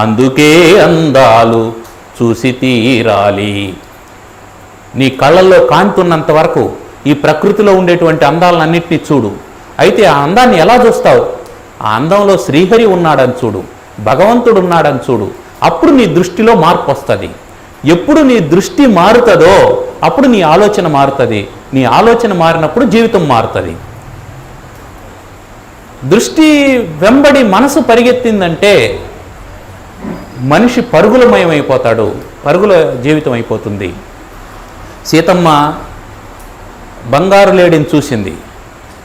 అందుకే అందాలు చూసి తీరాలి. నీ కళ్ళల్లో కాంతి ఉన్నంత వరకు ఈ ప్రకృతిలో ఉండేటువంటి అందాలన్నింటినీ చూడు. అయితే ఆ అందాన్ని ఎలా చూస్తావు? ఆ అందంలో శ్రీహరి ఉన్నాడని చూడు, భగవంతుడు ఉన్నాడని చూడు. అప్పుడు నీ దృష్టిలో మార్పు వస్తుంది. ఎప్పుడు నీ దృష్టి మారుతుందో అప్పుడు నీ ఆలోచన మారుతుంది. నీ ఆలోచన మారినప్పుడు జీవితం మారుతుంది. దృష్టి వెంబడి మనసు పరిగెత్తిందంటే మనిషి పరుగులమయమైపోతాడు, పరుగుల జీవితం అయిపోతుంది. సీతమ్మ బంగారు లేడిని చూసింది.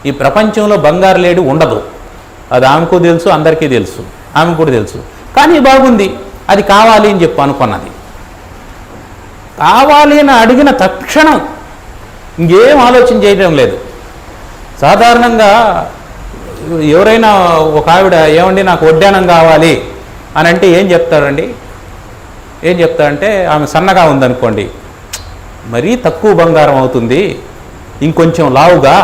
ఈ ప్రపంచంలో బంగారు లేడి ఉండదు, అది ఆమెకు తెలుసు, అందరికీ తెలుసు, ఆమెకు కూడా తెలుసు. కానీ బాగుంది, అది కావాలి అని చెప్పి అనుకున్నది. కావాలి అని అడిగిన తక్షణం ఇంకేం ఆలోచన చేయడం లేదు. సాధారణంగా ఎవరైనా ఒక ఆవిడ ఏమండి నాకు వడ్డానం కావాలి అని అంటే ఏం చెప్తారండి? ఏం చెప్తారంటే ఆమె సన్నగా ఉందనుకోండి, మరీ తక్కువ బంగారం అవుతుంది, ఇంకొంచెం లావుగా,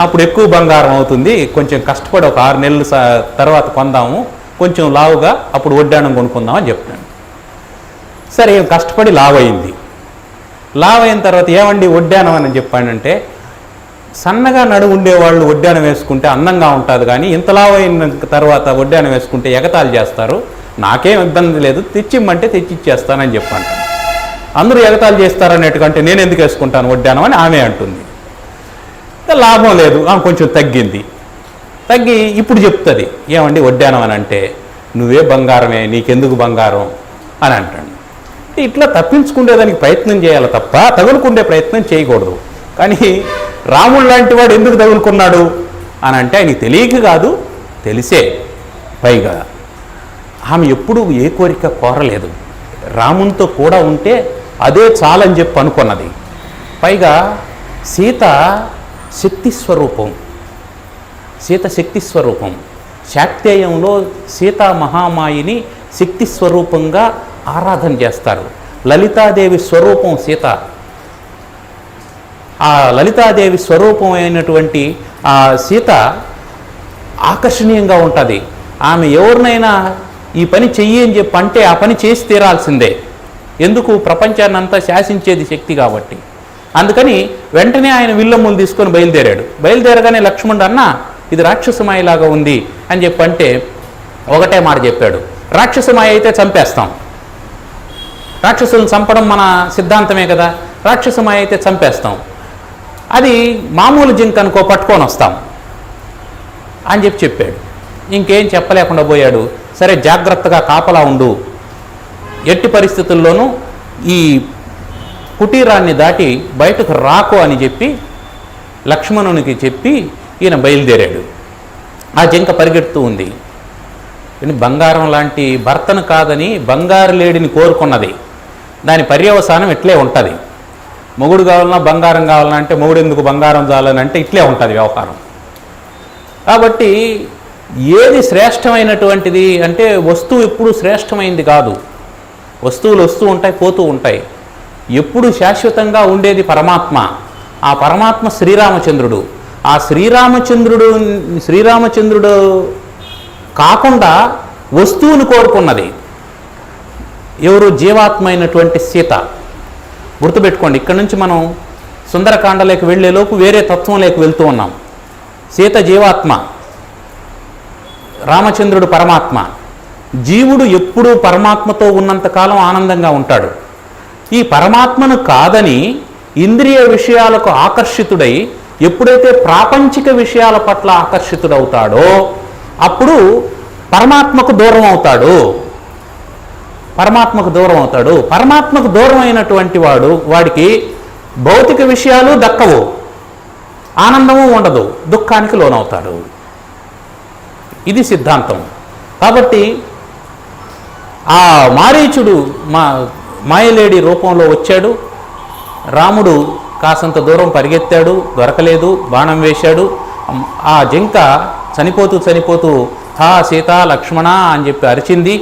అప్పుడు ఎక్కువ బంగారం అవుతుంది, కొంచెం కష్టపడి ఒక 6 నెలల తర్వాత కొందాము, కొంచెం లావుగా అప్పుడు వడ్డానం కొనుక్కుందాం అని చెప్తాను. సరే కష్టపడి లావైంది. లావైన తర్వాత ఏమండి వడ్డానం అని చెప్పానంటే, సన్నగా నడుము ఉండేవాళ్ళు వడ్డానం వేసుకుంటే అందంగా ఉంటుంది, కానీ ఇంత లావైన తర్వాత వడ్డానం వేసుకుంటే ఎగతాళి చేస్తారు, నాకేం ఇబ్బంది లేదు, తెచ్చిమ్మంటే తెచ్చిచ్చేస్తానని చెప్పంట. అందరూ ఎగతాళి చేస్తారనేట్టుకంటే నేను ఎందుకు వేసుకుంటాను వడ్డానం అని ఆమె అంటుంది. లాభం లేదు, ఆమె కొంచెం తగ్గి ఇప్పుడు చెప్తుంది ఏమండి వడ్డానం అని అంటే, నువ్వే బంగారమే, నీకెందుకు బంగారం అని అంటాడు. ఇట్లా తప్పించుకునేదానికి ప్రయత్నం చేయాలి తప్ప తగులుకునే ప్రయత్నం చేయకూడదు. కానీ రాముడు లాంటి వాడు ఎందుకు తగులుకున్నాడు అని అంటే ఆయనకి తెలియక కాదు, తెలిసే. పైగా ఆమె ఎప్పుడూ ఏ కోరిక కోరలేదు, రామునితో కూడా ఉంటే అదే చాలని చెప్పి అనుకున్నది. పైగా సీత శక్తి స్వరూపం, సీత శక్తి స్వరూపం. శాక్తేయంలో సీతా మహామాయిని శక్తి స్వరూపంగా ఆరాధన చేస్తారు. లలితాదేవి స్వరూపం సీత. ఆ లలితాదేవి స్వరూపం అయినటువంటి ఆ సీత ఆకర్షణీయంగా ఉంటుంది. ఆమె ఎవరినైనా ఈ పని చెయ్యి అని చెప్పి అంటే ఆ పని చేసి తీరాల్సిందే. ఎందుకు? ప్రపంచాన్ని అంతా శాసించేది శక్తి కాబట్టి. అందుకని వెంటనే ఆయన విల్లమ్ములు తీసుకొని బయలుదేరాడు. బయలుదేరగానే లక్ష్మణుడు అన్న ఇది రాక్షసమాయలాగా ఉంది అని చెప్పంటే ఒకటే మాట చెప్పాడు, రాక్షసమాయ అయితే చంపేస్తాం, రాక్షసులను చంపడం మన సిద్ధాంతమే కదా, రాక్షసమాయ అయితే చంపేస్తాం, అది మామూలు జింక అనుకో పట్టుకొని వస్తాం అని చెప్పాడు. ఇంకేం చెప్పలేకుండా పోయాడు. సరే జాగ్రత్తగా కాపలా ఉండు, ఎట్టి పరిస్థితుల్లోనూ ఈ కుటీరాన్ని దాటి బయటకు రాకు అని చెప్పి లక్ష్మణునికి చెప్పి ఈయన బయలుదేరాడు. ఆ జింక పరిగెడుతూ ఉంది. బంగారం లాంటి భర్తను కాదని బంగారు లేడిని కోరుకున్నది. దాని పర్యవసానం ఇట్లే ఉంటుంది. మొగుడు కావాలన్నా బంగారం కావాలన్నా అంటే మొగుడు ఎందుకు బంగారం చాలని అంటే ఇట్లే ఉంటుంది వ్యవహారం. కాబట్టి ఏది శ్రేష్టమైనటువంటిది అంటే వస్తువు ఎప్పుడు శ్రేష్టమైంది కాదు. వస్తువులు వస్తూ ఉంటాయి, పోతూ ఉంటాయి. ఎప్పుడు శాశ్వతంగా ఉండేది పరమాత్మ. ఆ పరమాత్మ శ్రీరామచంద్రుడు. ఆ శ్రీరామచంద్రుడు కాకుండా వస్తువుని కోరుకున్నది ఎవరు? జీవాత్మ అయినటువంటి సీత. గుర్తుపెట్టుకోండి, ఇక్కడ నుంచి మనం సుందరకాండలోకి వెళ్ళేలోపు వేరే తత్వంలోకి వెళ్తూ ఉన్నాం. సీత జీవాత్మ, రామచంద్రుడు పరమాత్మ. జీవుడు ఎప్పుడూ పరమాత్మతో ఉన్నంతకాలం ఆనందంగా ఉంటాడు. ఈ పరమాత్మను కాదని ఇంద్రియ విషయాలకు ఆకర్షితుడై ఎప్పుడైతే ప్రాపంచిక విషయాల పట్ల ఆకర్షితుడవుతాడో అప్పుడు పరమాత్మకు దూరం అవుతాడు. పరమాత్మకు దూరం అయినటువంటి వాడికి భౌతిక విషయాలు దక్కవు, ఆనందము ఉండదు, దుఃఖానికి లోనవుతాడు. ఇది సిద్ధాంతం. కాబట్టి ఆ మారీచుడు మాయలేడి రూపంలో వచ్చాడు. రాముడు కాసంత దూరం పరిగెత్తాడు, దొరకలేదు, బాణం వేశాడు. ఆ జింక చనిపోతూ హా సీత లక్ష్మణ అని చెప్పి అరిచింది.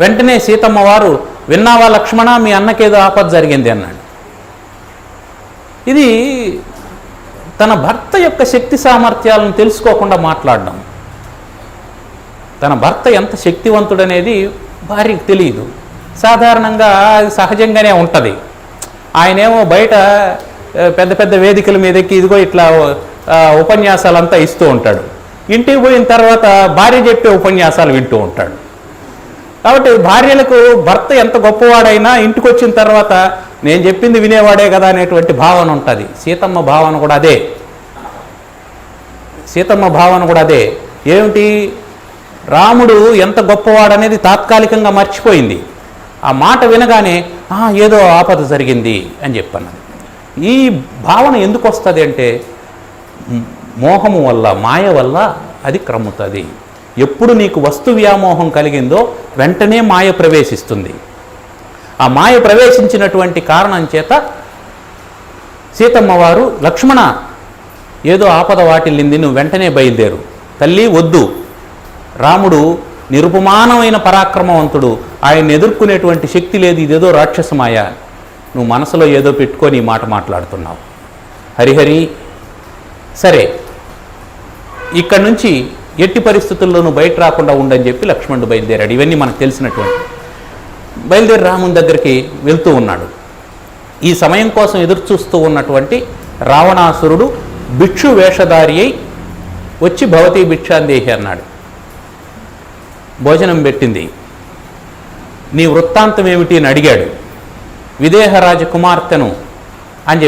వెంటనే సీతమ్మ వారు, విన్నావా లక్ష్మణ, మీ అన్నకేదో ఆపద జరిగింది అన్నాడు. ఇది తన భర్త యొక్క శక్తి సామర్థ్యాలను తెలుసుకోకుండా మాట్లాడడం. తన భర్త ఎంత శక్తివంతుడనేది భార్యకు తెలియదు. సాధారణంగా అది సహజంగానే ఉంటుంది. ఆయనేమో బయట పెద్ద పెద్ద వేదికల మీదకి ఇదిగో ఇట్లా ఉపన్యాసాలంతా ఇస్తూ ఉంటాడు. ఇంటికి పోయిన తర్వాత భార్య చెప్పే ఉపన్యాసాలు వింటూ ఉంటాడు. కాబట్టి భార్యలకు భర్త ఎంత గొప్పవాడైనా ఇంటికి వచ్చిన తర్వాత నేను చెప్పింది వినేవాడే కదా అనేటువంటి భావన ఉంటుంది. సీతమ్మ భావన కూడా అదే. ఏమిటి, రాముడు ఎంత గొప్పవాడనేది తాత్కాలికంగా మర్చిపోయింది. ఆ మాట వినగానే ఏదో ఆపద జరిగింది అని చెప్పన్నది. ఈ భావన ఎందుకు వస్తుంది అంటే మోహము వల్ల, మాయ వల్ల అది క్రమ్ముతుంది. ఎప్పుడు నీకు వస్తు వ్యామోహం కలిగిందో వెంటనే మాయ ప్రవేశిస్తుంది. ఆ మాయ ప్రవేశించినటువంటి కారణం చేత సీతమ్మ వారు, లక్ష్మణ ఏదో ఆపద వాటిల్లింది, నువ్వు వెంటనే బయలుదేరు. తల్లి వద్దు, రాముడు నిరుపమానమైన పరాక్రమవంతుడు, ఆయన ఎదుర్కొనేటువంటి శక్తి లేదు, ఇదేదో రాక్షసమాయ, నువ్వు మనసులో ఏదో పెట్టుకొని ఈ మాట మాట్లాడుతున్నావు. హరిహరి సరే, ఇక్కడి నుంచి ఎట్టి పరిస్థితుల్లోనూ బయట రాకుండా ఉండని చెప్పి లక్ష్మణుడు బయలుదేరాడు. ఇవన్నీ మనకు తెలిసినటువంటి. బయలుదేరి రాముని దగ్గరికి వెళ్తూ ఉన్నాడు. ఈ సమయం కోసం ఎదురు చూస్తూ ఉన్నటువంటి రావణాసురుడు భిక్షు వేషధారి అయి వచ్చి భవతీ భిక్షాందేహి అన్నాడు. భోజనం పెట్టింది. నీ వృత్తాంతం ఏమిటి అని అడిగాడు. విదేహ రాజకుమార్తెను అని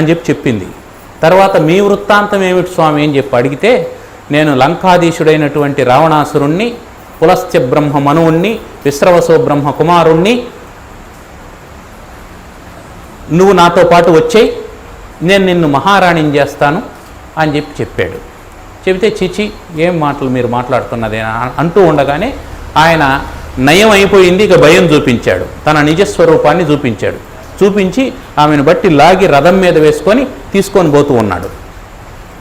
చెప్పి చెప్పింది. తర్వాత మీ వృత్తాంతం ఏమిటి స్వామి అని చెప్పి అడిగితే, నేను లంకాధీశుడైనటువంటి రావణాసురుణ్ణి, పులస్త్య బ్రహ్మ మనువుణ్ణి, విశ్రవసో బ్రహ్మ కుమారుణ్ణి, నువ్వు నాతో పాటు వచ్చేయి, నేను నిన్ను మహారాణిని చేస్తాను అని చెప్పాడు. చెబితే చిచి ఏం మాటలు మీరు మాట్లాడుతున్నది అంటూ ఉండగానే ఆయన నయం అయిపోయింది, ఇక భయం చూపించాడు. తన నిజస్వరూపాన్ని చూపించి ఆమెను బట్టి లాగి రథం మీద వేసుకొని తీసుకొని పోతూ ఉన్నాడు.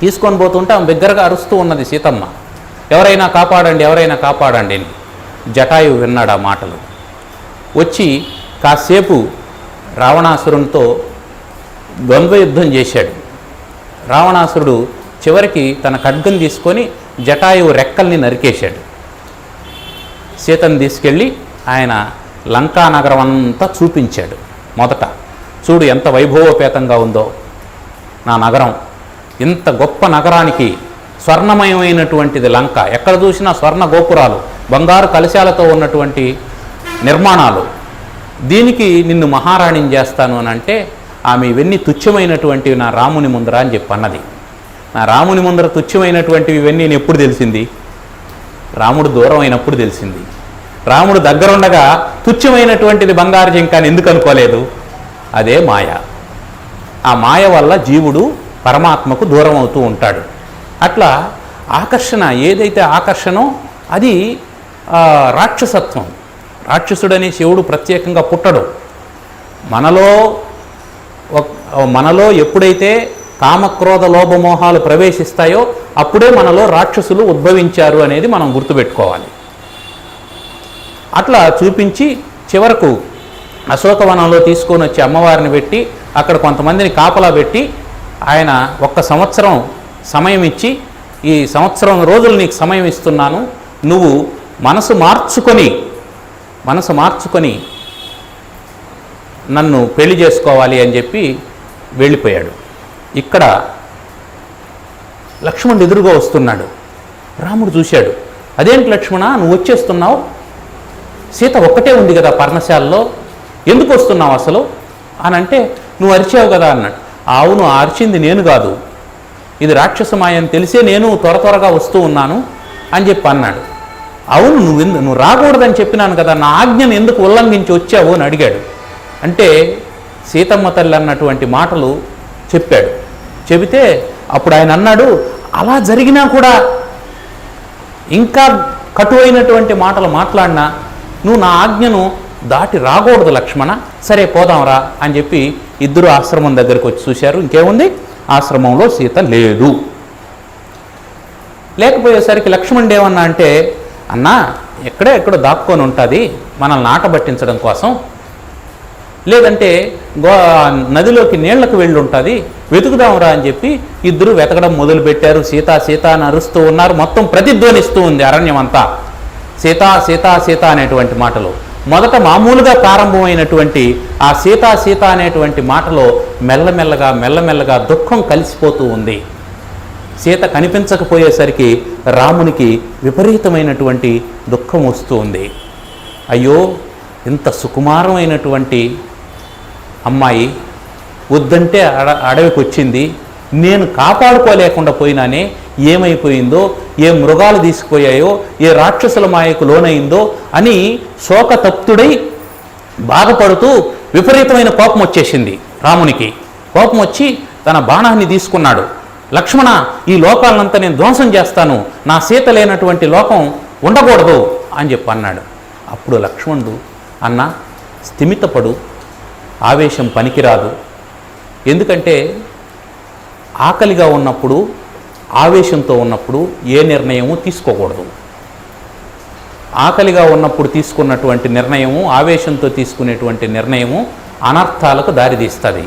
తీసుకొని పోతుంటే ఆమె బిగ్గరగా అరుస్తూ ఉన్నది సీతమ్మ, ఎవరైనా కాపాడండి అని. జటాయువు విన్నాడు ఆ మాటలు. వచ్చి కాసేపు రావణాసురునితో ద్వంద్వ యుద్ధం చేశాడు. రావణాసురుడు చివరికి తన ఖడ్గం తీసుకొని జటాయువు రెక్కల్ని నరికేశాడు. సీతను తీసుకెళ్ళి ఆయన లంకా నగరం అంతా చూపించాడు. మొదట చూడు ఎంత వైభవోపేతంగా ఉందో నా నగరం, ఇంత గొప్ప నగరానికి స్వర్ణమయమైనటువంటిది లంక, ఎక్కడ చూసినా స్వర్ణ గోపురాలు, బంగారు కలశాలతో ఉన్నటువంటి నిర్మాణాలు, దీనికి నిన్ను మహారాణిని చేస్తాను అని అంటే ఆమె ఇవన్నీ తుచ్చమైనటువంటివి నా రాముని ముందర అని చెప్పి అన్నది. నా రాముని ముందర తుచ్చమైనటువంటివి ఇవన్నీ నేను ఎప్పుడు తెలిసింది? రాముడు దూరం అయినప్పుడు తెలిసింది. రాముడు దగ్గరుండగా తుచ్చమైనటువంటిది బంగారు జింక అని ఎందుకు అనుకోలేదు? అదే మాయ. ఆ మాయ వల్ల జీవుడు పరమాత్మకు దూరం అవుతూ ఉంటాడు. అట్లా ఆకర్షణ, ఏదైతే ఆకర్షణో అది రాక్షసత్వం. రాక్షసుడని శివుడు ప్రత్యేకంగా పుట్టడు. మనలో ఎప్పుడైతే కామక్రోధ లోభమోహాలు ప్రవేశిస్తాయో అప్పుడే మనలో రాక్షసులు ఉద్భవించారు అనేది మనం గుర్తుపెట్టుకోవాలి. అట్లా చూపించి చివరకు అశోకవనంలో తీసుకొని వచ్చి అమ్మవారిని పెట్టి అక్కడ కొంతమందిని కాపలా పెట్టి ఆయన 1 సంవత్సరం సమయం ఇచ్చి, ఈ సంవత్సరం రోజులు నీకు సమయం ఇస్తున్నాను, నువ్వు మనసు మార్చుకొని నన్ను పెళ్లి చేసుకోవాలి అని చెప్పి వెళ్ళిపోయాడు. ఇక్కడ లక్ష్మణుడు ఎదురుగా వస్తున్నాడు. రాముడు చూశాడు. అదేంటి లక్ష్మణ, నువ్వు వచ్చేస్తున్నావు? సీత ఒక్కటే ఉంది కదా పర్ణశాలలో, ఎందుకు వస్తున్నావు అసలు అని అంటే, నువ్వు అరిచావు కదా అన్నాడు. అవును, అరిచింది నేను కాదు, ఇది రాక్షసమాయని తెలిసే నేను త్వరగా వస్తూ ఉన్నాను అని చెప్పి అన్నాడు. అవును, నువ్వు రాకూడదని చెప్పినాను కదా, నా ఆజ్ఞను ఎందుకు ఉల్లంఘించి వచ్చావు అని అడిగాడు. అంటే సీతమ్మ తల్లి అన్నటువంటి మాటలు చెప్పాడు. చెబితే అప్పుడు ఆయన అన్నాడు, అలా జరిగినా కూడా ఇంకా కటువైనటువంటి మాటలు మాట్లాడినా నువ్వు నా ఆజ్ఞను దాటి రాకూడదు లక్ష్మణ, సరే పోదాంరా అని చెప్పి ఇద్దరు ఆశ్రమం దగ్గరికి వచ్చి చూశారు. ఇంకేముంది, ఆశ్రమంలో సీత లేదు. లేకపోయేసరికి లక్ష్మణుడు ఏమన్నా అంటే, అన్నా ఎక్కడో దాక్కొని ఉంటుంది మనల్ని ఆటబట్టించడం కోసం, లేదంటే నదిలోకి నీళ్లకు వెళ్ళి ఉంటుంది, వెతుకుదాంరా అని చెప్పి ఇద్దరు వెతకడం మొదలుపెట్టారు. సీత అని అరుస్తూ ఉన్నారు. మొత్తం ప్రతిధ్వనిస్తూ ఉంది అరణ్యం అంతా సీత అనేటువంటి మాటలు. మొదట మామూలుగా ప్రారంభమైనటువంటి ఆ సీత అనేటువంటి మాటలో మెల్లమెల్లగా దుఃఖం కలిసిపోతూ ఉంది. సీత కనిపించకపోయేసరికి రామునికి విపరీతమైనటువంటి దుఃఖం వస్తుంది. అయ్యో, ఇంత సుకుమారమైనటువంటి అమ్మాయి వద్దంటే అడవికి వచ్చింది, నేను కాపాడుకోలేకుండా పోయినానే, ఏమైపోయిందో, ఏ మృగాలు తీసుకుపోయాయో, ఏ రాక్షసుల మాయకు లోనైందో అని శోకతప్తుడై బాధపడుతూ విపరీతమైన కోపం వచ్చేసింది రామునికి. కోపం వచ్చి తన బాణాన్ని తీసుకున్నాడు. లక్ష్మణ, ఈ లోకాలంతా నేను ధ్వంసం చేస్తాను, నా సీత లేనటువంటి లోకం ఉండకూడదు అని చెప్పి అన్నాడు. అప్పుడు లక్ష్మణుడు, అన్న స్థిమితపడు, ఆవేశం పనికిరాదు. ఎందుకంటే ఆకలిగా ఉన్నప్పుడు, ఆవేశంతో ఉన్నప్పుడు ఏ నిర్ణయము తీసుకోకూడదు. ఆకలిగా ఉన్నప్పుడు తీసుకున్నటువంటి నిర్ణయము, ఆవేశంతో తీసుకునేటువంటి నిర్ణయము అనర్థాలకు దారితీస్తుంది.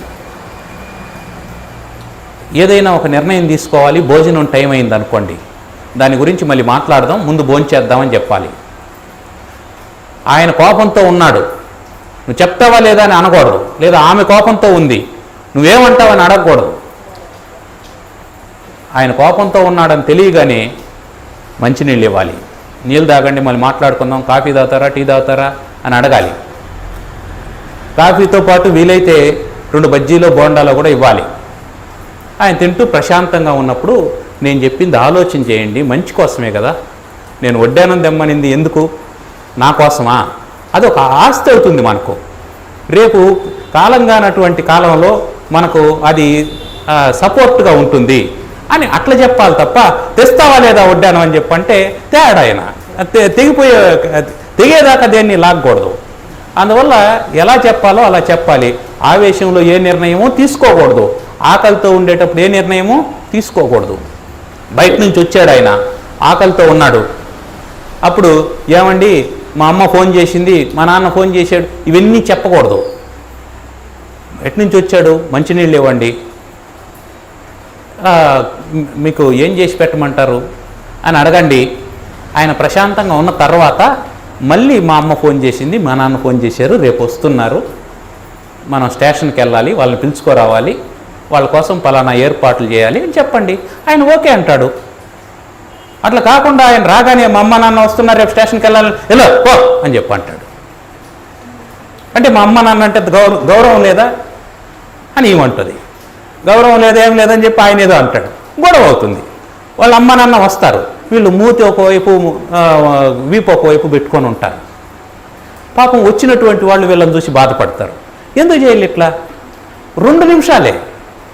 ఏదైనా ఒక నిర్ణయం తీసుకోవాలి, భోజనం టైం అయింది అనుకోండి, దాని గురించి మళ్ళీ మాట్లాడదాం, ముందు భోంచేద్దామని చెప్పాలి. ఆయన కోపంతో ఉన్నాడు, నువ్వు చెప్తావా లేదా అని అనకూడదు. లేదా ఆమె కోపంతో ఉంది, నువ్వేమంటావని అడగకూడదు. ఆయన కోపంతో ఉన్నాడని తెలియగానే మంచినీళ్ళు ఇవ్వాలి. నీళ్ళు తాగండి, మళ్ళీ మాట్లాడుకుందాం, కాఫీ తాగుతారా, టీ తాగుతారా అని అడగాలి. కాఫీతో పాటు వీలైతే 2 బజ్జీలో బోండాలో కూడా ఇవ్వాలి. ఆయన తింటూ ప్రశాంతంగా ఉన్నప్పుడు నేను చెప్పింది ఆలోచన చేయండి, మంచి కోసమే కదా, నేను వడ్డానం తెమ్మనింది ఎందుకు, నా కోసమా? అదొక ఆస్తి అవుతుంది మనకు. రేపు కాలంగానటువంటి కాలంలో మనకు అది సపోర్ట్గా ఉంటుంది అని అట్లా చెప్పాలి తప్ప, తెస్తావా లేదా వడ్డానం అని చెప్పంటే తేడా. ఆయన తెగేదాకా దేన్ని లాగకూడదు. అందువల్ల ఎలా చెప్పాలో అలా చెప్పాలి. ఆవేశంలో ఏ నిర్ణయమో తీసుకోకూడదు. ఆకలితో ఉండేటప్పుడు ఏ నిర్ణయమో తీసుకోకూడదు. బయట నుంచి వచ్చాడు ఆయన, ఆకలితో ఉన్నాడు. అప్పుడు ఏమండి, మా అమ్మ ఫోన్ చేసింది, మా నాన్న ఫోన్ చేశాడు, ఇవన్నీ చెప్పకూడదు. ఎటు నుంచి వచ్చాడు, మంచినీళ్ళు ఇవ్వండి, మీకు ఏం చేసి పెట్టమంటారు అని అడగండి. ఆయన ప్రశాంతంగా ఉన్న తర్వాత మళ్ళీ మా అమ్మ ఫోన్ చేసింది, మా నాన్న ఫోన్ చేశారు, రేపు వస్తున్నారు, మనం స్టేషన్కి వెళ్ళాలి, వాళ్ళని పిలుచుకోరావాలి, వాళ్ళ కోసం పలానా ఏర్పాట్లు చేయాలి అని చెప్పండి. ఆయన ఓకే అంటాడు. అట్లా కాకుండా ఆయన రాగానే మా అమ్మ నాన్న వస్తున్నారు, రేపు స్టేషన్కి వెళ్ళాలి, ఎలా పో అని చెప్పి అంటాడు. అంటే మా అమ్మ నాన్న అంటే గౌరవం లేదా అని ఏమంటుంది. గౌరవం లేదా, ఏం లేదని చెప్పి ఆయన ఏదో అంటాడు, గొడవ అవుతుంది. వాళ్ళ అమ్మ నాన్న వస్తారు, వీళ్ళు మూతి ఒకవైపు వీపు ఒకవైపు పెట్టుకొని ఉంటారు. పాపం వచ్చినటువంటి వాళ్ళు వీళ్ళని చూసి బాధపడతారు. ఎందుకు చేయాలి ఇట్లా? 2 నిమిషాలే,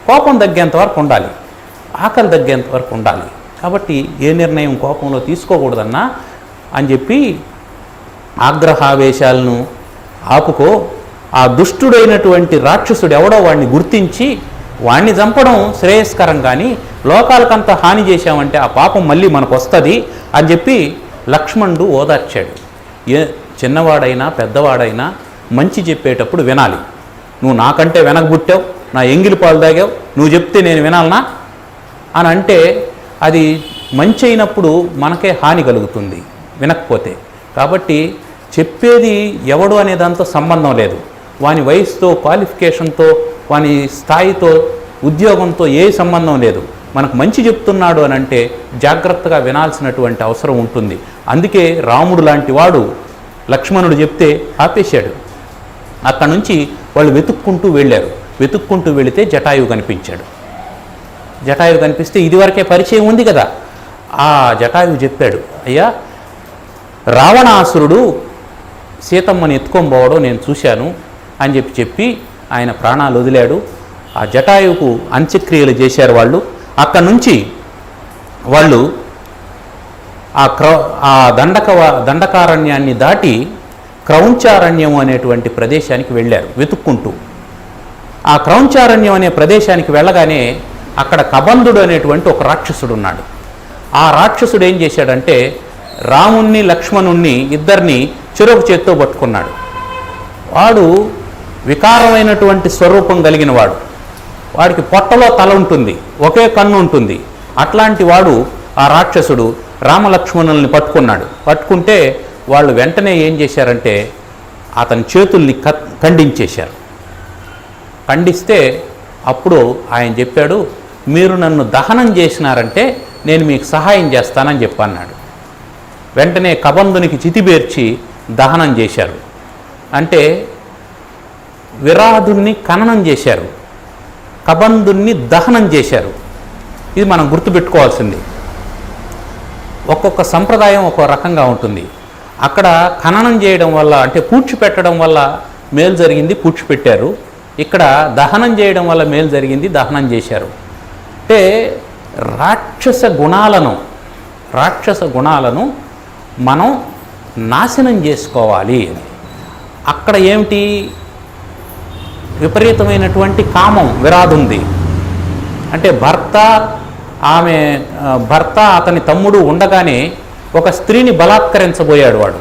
కోపం తగ్గేంత వరకు ఉండాలి, ఆకలి తగ్గేంత వరకు ఉండాలి. కాబట్టి ఏ నిర్ణయం కోపంలో తీసుకోకూడదన్నా అని చెప్పి ఆగ్రహావేశాలను ఆపుకో. ఆ దుష్టుడైనటువంటి రాక్షసుడు ఎవడో వాడిని గుర్తించి వాడిని చంపడం శ్రేయస్కరం, కానీ లోకాలకంత హాని చేశామంటే ఆ పాపం మళ్ళీ మనకు వస్తుంది అని చెప్పి లక్ష్మణుడు ఓదార్చాడు. చిన్నవాడైనా పెద్దవాడైనా మంచి చెప్పేటప్పుడు వినాలి. నువ్వు నాకంటే వెనకబుట్టావు, నా ఎంగిలి పాలు తాగావు, నువ్వు చెప్తే నేను వినాలనా అని అంటే అది మంచి అయినప్పుడు మనకే హాని కలుగుతుంది వినకపోతే. కాబట్టి చెప్పేది ఎవడు అనే దాంతో సంబంధం లేదు. వాని వయసుతో, క్వాలిఫికేషన్తో, వాని స్థాయితో, ఉద్యోగంతో ఏ సంబంధం లేదు. మనకు మంచి చెప్తున్నాడు అని అంటే జాగ్రత్తగా వినాల్సినటువంటి అవసరం ఉంటుంది. అందుకే రాముడు లాంటి వాడు లక్ష్మణుడు చెప్తే ఆపేశాడు. అక్కడి నుంచి వాళ్ళు వెతుక్కుంటూ వెళ్ళారు. వెతుక్కుంటూ వెళితే జటాయువు కనిపించాడు. జటాయువు కనిపిస్తే ఇదివరకే పరిచయం ఉంది కదా, ఆ జటాయువు చెప్పాడు, అయ్యా రావణాసురుడు సీతమ్మని ఎత్తుకొని పోవడం నేను చూశాను అని చెప్పి ఆయన ప్రాణాలు వదిలాడు. ఆ జటాయువుకు అంత్యక్రియలు చేశారు వాళ్ళు. అక్కడి నుంచి వాళ్ళు ఆ దండకారణ్యాన్ని దాటి క్రౌంచారణ్యం అనేటువంటి ప్రదేశానికి వెళ్ళారు వెతుక్కుంటూ. ఆ క్రౌంచారణ్యం అనే ప్రదేశానికి వెళ్ళగానే అక్కడ కబంధుడు అనేటువంటి ఒక రాక్షసుడు ఉన్నాడు. ఆ రాక్షసుడు ఏం చేశాడంటే రాముణ్ణి లక్ష్మణుణ్ణి ఇద్దరిని చెరొక చేత్తో పట్టుకున్నాడు. వాడు వికారమైనటువంటి స్వరూపం కలిగిన వాడు. వాడికి పొట్టలో తల ఉంటుంది, ఒకే కన్ను ఉంటుంది. అట్లాంటి వాడు ఆ రాక్షసుడు రామలక్ష్మణుల్ని పట్టుకున్నాడు. పట్టుకుంటే వాళ్ళు వెంటనే ఏం చేశారంటే అతని చేతుల్ని ఖండించేశారు. ఖండిస్తే అప్పుడు ఆయన చెప్పాడు, మీరు నన్ను దహనం చేసినారంటే నేను మీకు సహాయం చేస్తానని చెప్పన్నాడు. వెంటనే కబంధునికి చితిబేర్చి దహనం చేశారు. అంటే విరాధుణ్ణి ఖననం చేశారు, కబంధుణ్ణి దహనం చేశారు. ఇది మనం గుర్తుపెట్టుకోవాల్సింది. ఒక్కొక్క సంప్రదాయం ఒక్కో రకంగా ఉంటుంది. అక్కడ ఖననం చేయడం వల్ల అంటే పూడ్చిపెట్టడం వల్ల మేలు జరిగింది, పూడ్చిపెట్టారు. ఇక్కడ దహనం చేయడం వల్ల మేలు జరిగింది, దహనం చేశారు. అంటే రాక్షస గుణాలను మనం నాశనం చేసుకోవాలి. అక్కడ ఏమిటి, విపరీతమైనటువంటి కామం విరాదుంది. అంటే భర్త అతని తమ్ముడు ఉండగానే ఒక స్త్రీని బలాత్కరించబోయాడు వాడు.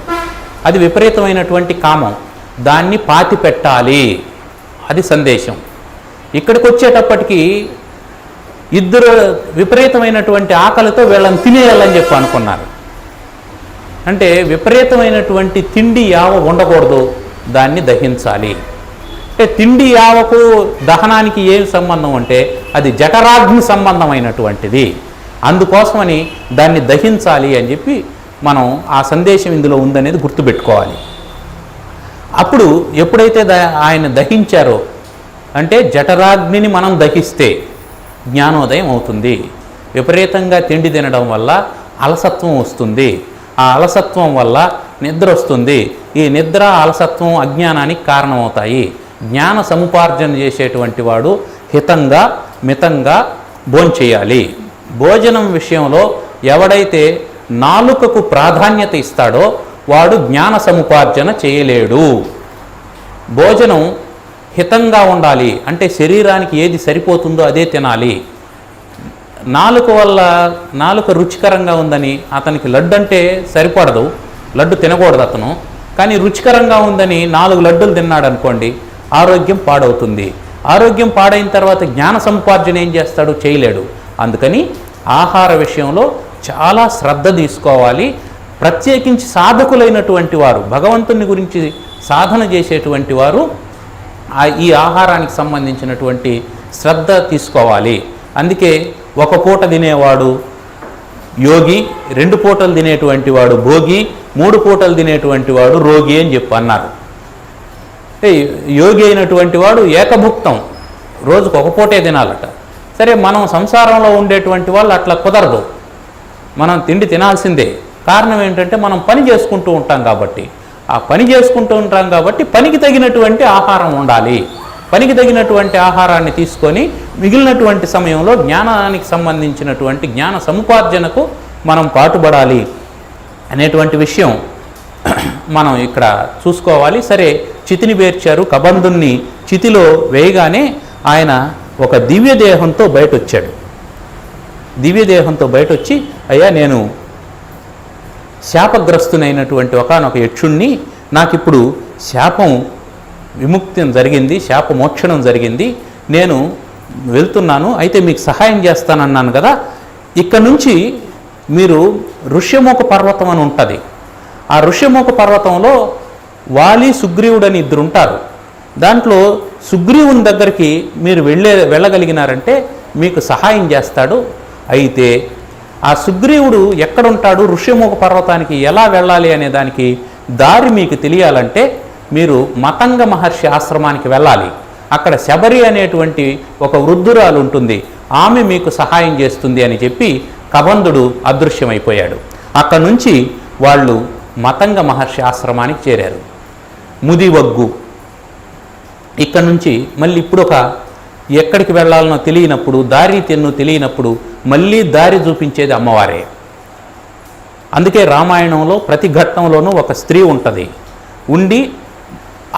అది విపరీతమైనటువంటి కామం, దాన్ని పాతి పెట్టాలి, అది సందేశం. ఇక్కడికి వచ్చేటప్పటికి ఇద్దరు విపరీతమైనటువంటి ఆకలితో వీళ్ళని తినేయాలని చెప్పి అనుకున్నారు. అంటే విపరీతమైనటువంటి తిండి యావ ఉండకూడదు, దాన్ని దహించాలి. అంటే తిండి యావకు దహనానికి ఏం సంబంధం అంటే అది జఠరాగ్ని సంబంధమైనటువంటిది. అందుకోసమని దాన్ని దహించాలి అని చెప్పి మనం ఆ సందేశం ఇందులో ఉందనేది గుర్తుపెట్టుకోవాలి. అప్పుడు ఎప్పుడైతే ఆయన దహించారో అంటే జఠరాగ్నిని మనం దహిస్తే జ్ఞానోదయం అవుతుంది. విపరీతంగా తిండి తినడం వల్ల అలసత్వం వస్తుంది, ఆ అలసత్వం వల్ల నిద్ర వస్తుంది. ఈ నిద్ర అలసత్వం అజ్ఞానానికి కారణమవుతాయి. జ్ఞాన సముపార్జన చేసేటువంటి వాడు హితంగా మితంగా భోంచేయాలి. భోజనం విషయంలో ఎవడైతే నాలుకకు ప్రాధాన్యత ఇస్తాడో వాడు జ్ఞాన సముపార్జన చేయలేడు. భోజనం హితంగా ఉండాలి, అంటే శరీరానికి ఏది సరిపోతుందో అదే తినాలి. నాలుక రుచికరంగా ఉందని అతనికి లడ్డు అంటే సరిపడదు, లడ్డు తినకూడదు అతను. కానీ రుచికరంగా ఉందని 4 లడ్డులు తిన్నాడు అనుకోండి, ఆరోగ్యం పాడవుతుంది. ఆరోగ్యం పాడైన తర్వాత జ్ఞాన సముపార్జన ఏం చేస్తాడు, చేయలేడు. అందుకని ఆహార విషయంలో చాలా శ్రద్ధ తీసుకోవాలి. ప్రత్యేకించి సాధకులైనటువంటి వారు, భగవంతుని గురించి సాధన చేసేటువంటి వారు ఈ ఆహారానికి సంబంధించినటువంటి శ్రద్ధ తీసుకోవాలి. అందుకే ఒక పూట తినేవాడు యోగి, 2 పూటలు తినేటువంటి వాడు భోగి, 3 పూటలు తినేటువంటి వాడు రోగి అని చెప్పి అన్నారు. యోగి అయినటువంటి వాడు ఏకభుక్తం, రోజుకు ఒక పూటే తినాలట. సరే, మనం సంసారంలో ఉండేటువంటి వాళ్ళు అట్లా కుదరదు, మనం తిండి తినాల్సిందే. కారణం ఏంటంటే మనం పని చేసుకుంటూ ఉంటాం కాబట్టి, ఆ పని చేసుకుంటూ ఉంటాం కాబట్టి పనికి తగినటువంటి ఆహారం ఉండాలి. పనికి తగినటువంటి ఆహారాన్ని తీసుకొని మిగిలినటువంటి సమయంలో జ్ఞానానికి సంబంధించినటువంటి జ్ఞాన సముపార్జనకు మనం పాటుపడాలి అనేటువంటి విషయం మనం ఇక్కడ చూసుకోవాలి. సరే, చితిని పేర్చారు, కబంధుణ్ణి చితిలో వేయగానే ఆయన ఒక దివ్యదేహంతో బయటొచ్చాడు. దివ్యదేహంతో బయటొచ్చి, అయ్యా నేను శాపగ్రస్తునైనటువంటి ఒకానొక యక్షుణ్ణి, నాకిప్పుడు శాపం విముక్తి జరిగింది, శాపమోక్షణం జరిగింది, నేను వెళ్తున్నాను, అయితే మీకు సహాయం చేస్తానన్నాను కదా, ఇక్కడ నుంచి మీరు ఋష్యముఖ పర్వతం అని ఉంటుంది. ఆ ఋష్యముఖ పర్వతంలో వాలి సుగ్రీవుడని 2 ఉంటారు. దాంట్లో సుగ్రీవుని దగ్గరికి మీరు వెళ్ళగలిగినారంటే మీకు సహాయం చేస్తాడు. అయితే ఆ సుగ్రీవుడు ఎక్కడుంటాడు, ఋష్యముఖ పర్వతానికి ఎలా వెళ్ళాలి అనే దానికి దారి మీకు తెలియాలంటే మీరు మతంగ మహర్షి ఆశ్రమానికి వెళ్ళాలి. అక్కడ శబరి అనేటువంటి ఒక వృద్ధురాలు ఉంటుంది, ఆమె మీకు సహాయం చేస్తుంది అని చెప్పి కబంధుడు అదృశ్యమైపోయాడు. అక్కడి నుంచి వాళ్ళు మతంగ మహర్షి ఆశ్రమానికి చేరారు. ముదివగ్గు. ఇక్కడ నుంచి మళ్ళీ ఇప్పుడు ఎక్కడికి వెళ్ళాలనో తెలియనప్పుడు, దారి తెలియనప్పుడు మళ్ళీ దారి చూపించేది అమ్మవారే. అందుకే రామాయణంలో ప్రతి ఘట్టంలోనూ ఒక స్త్రీ ఉంటుంది, ఉండి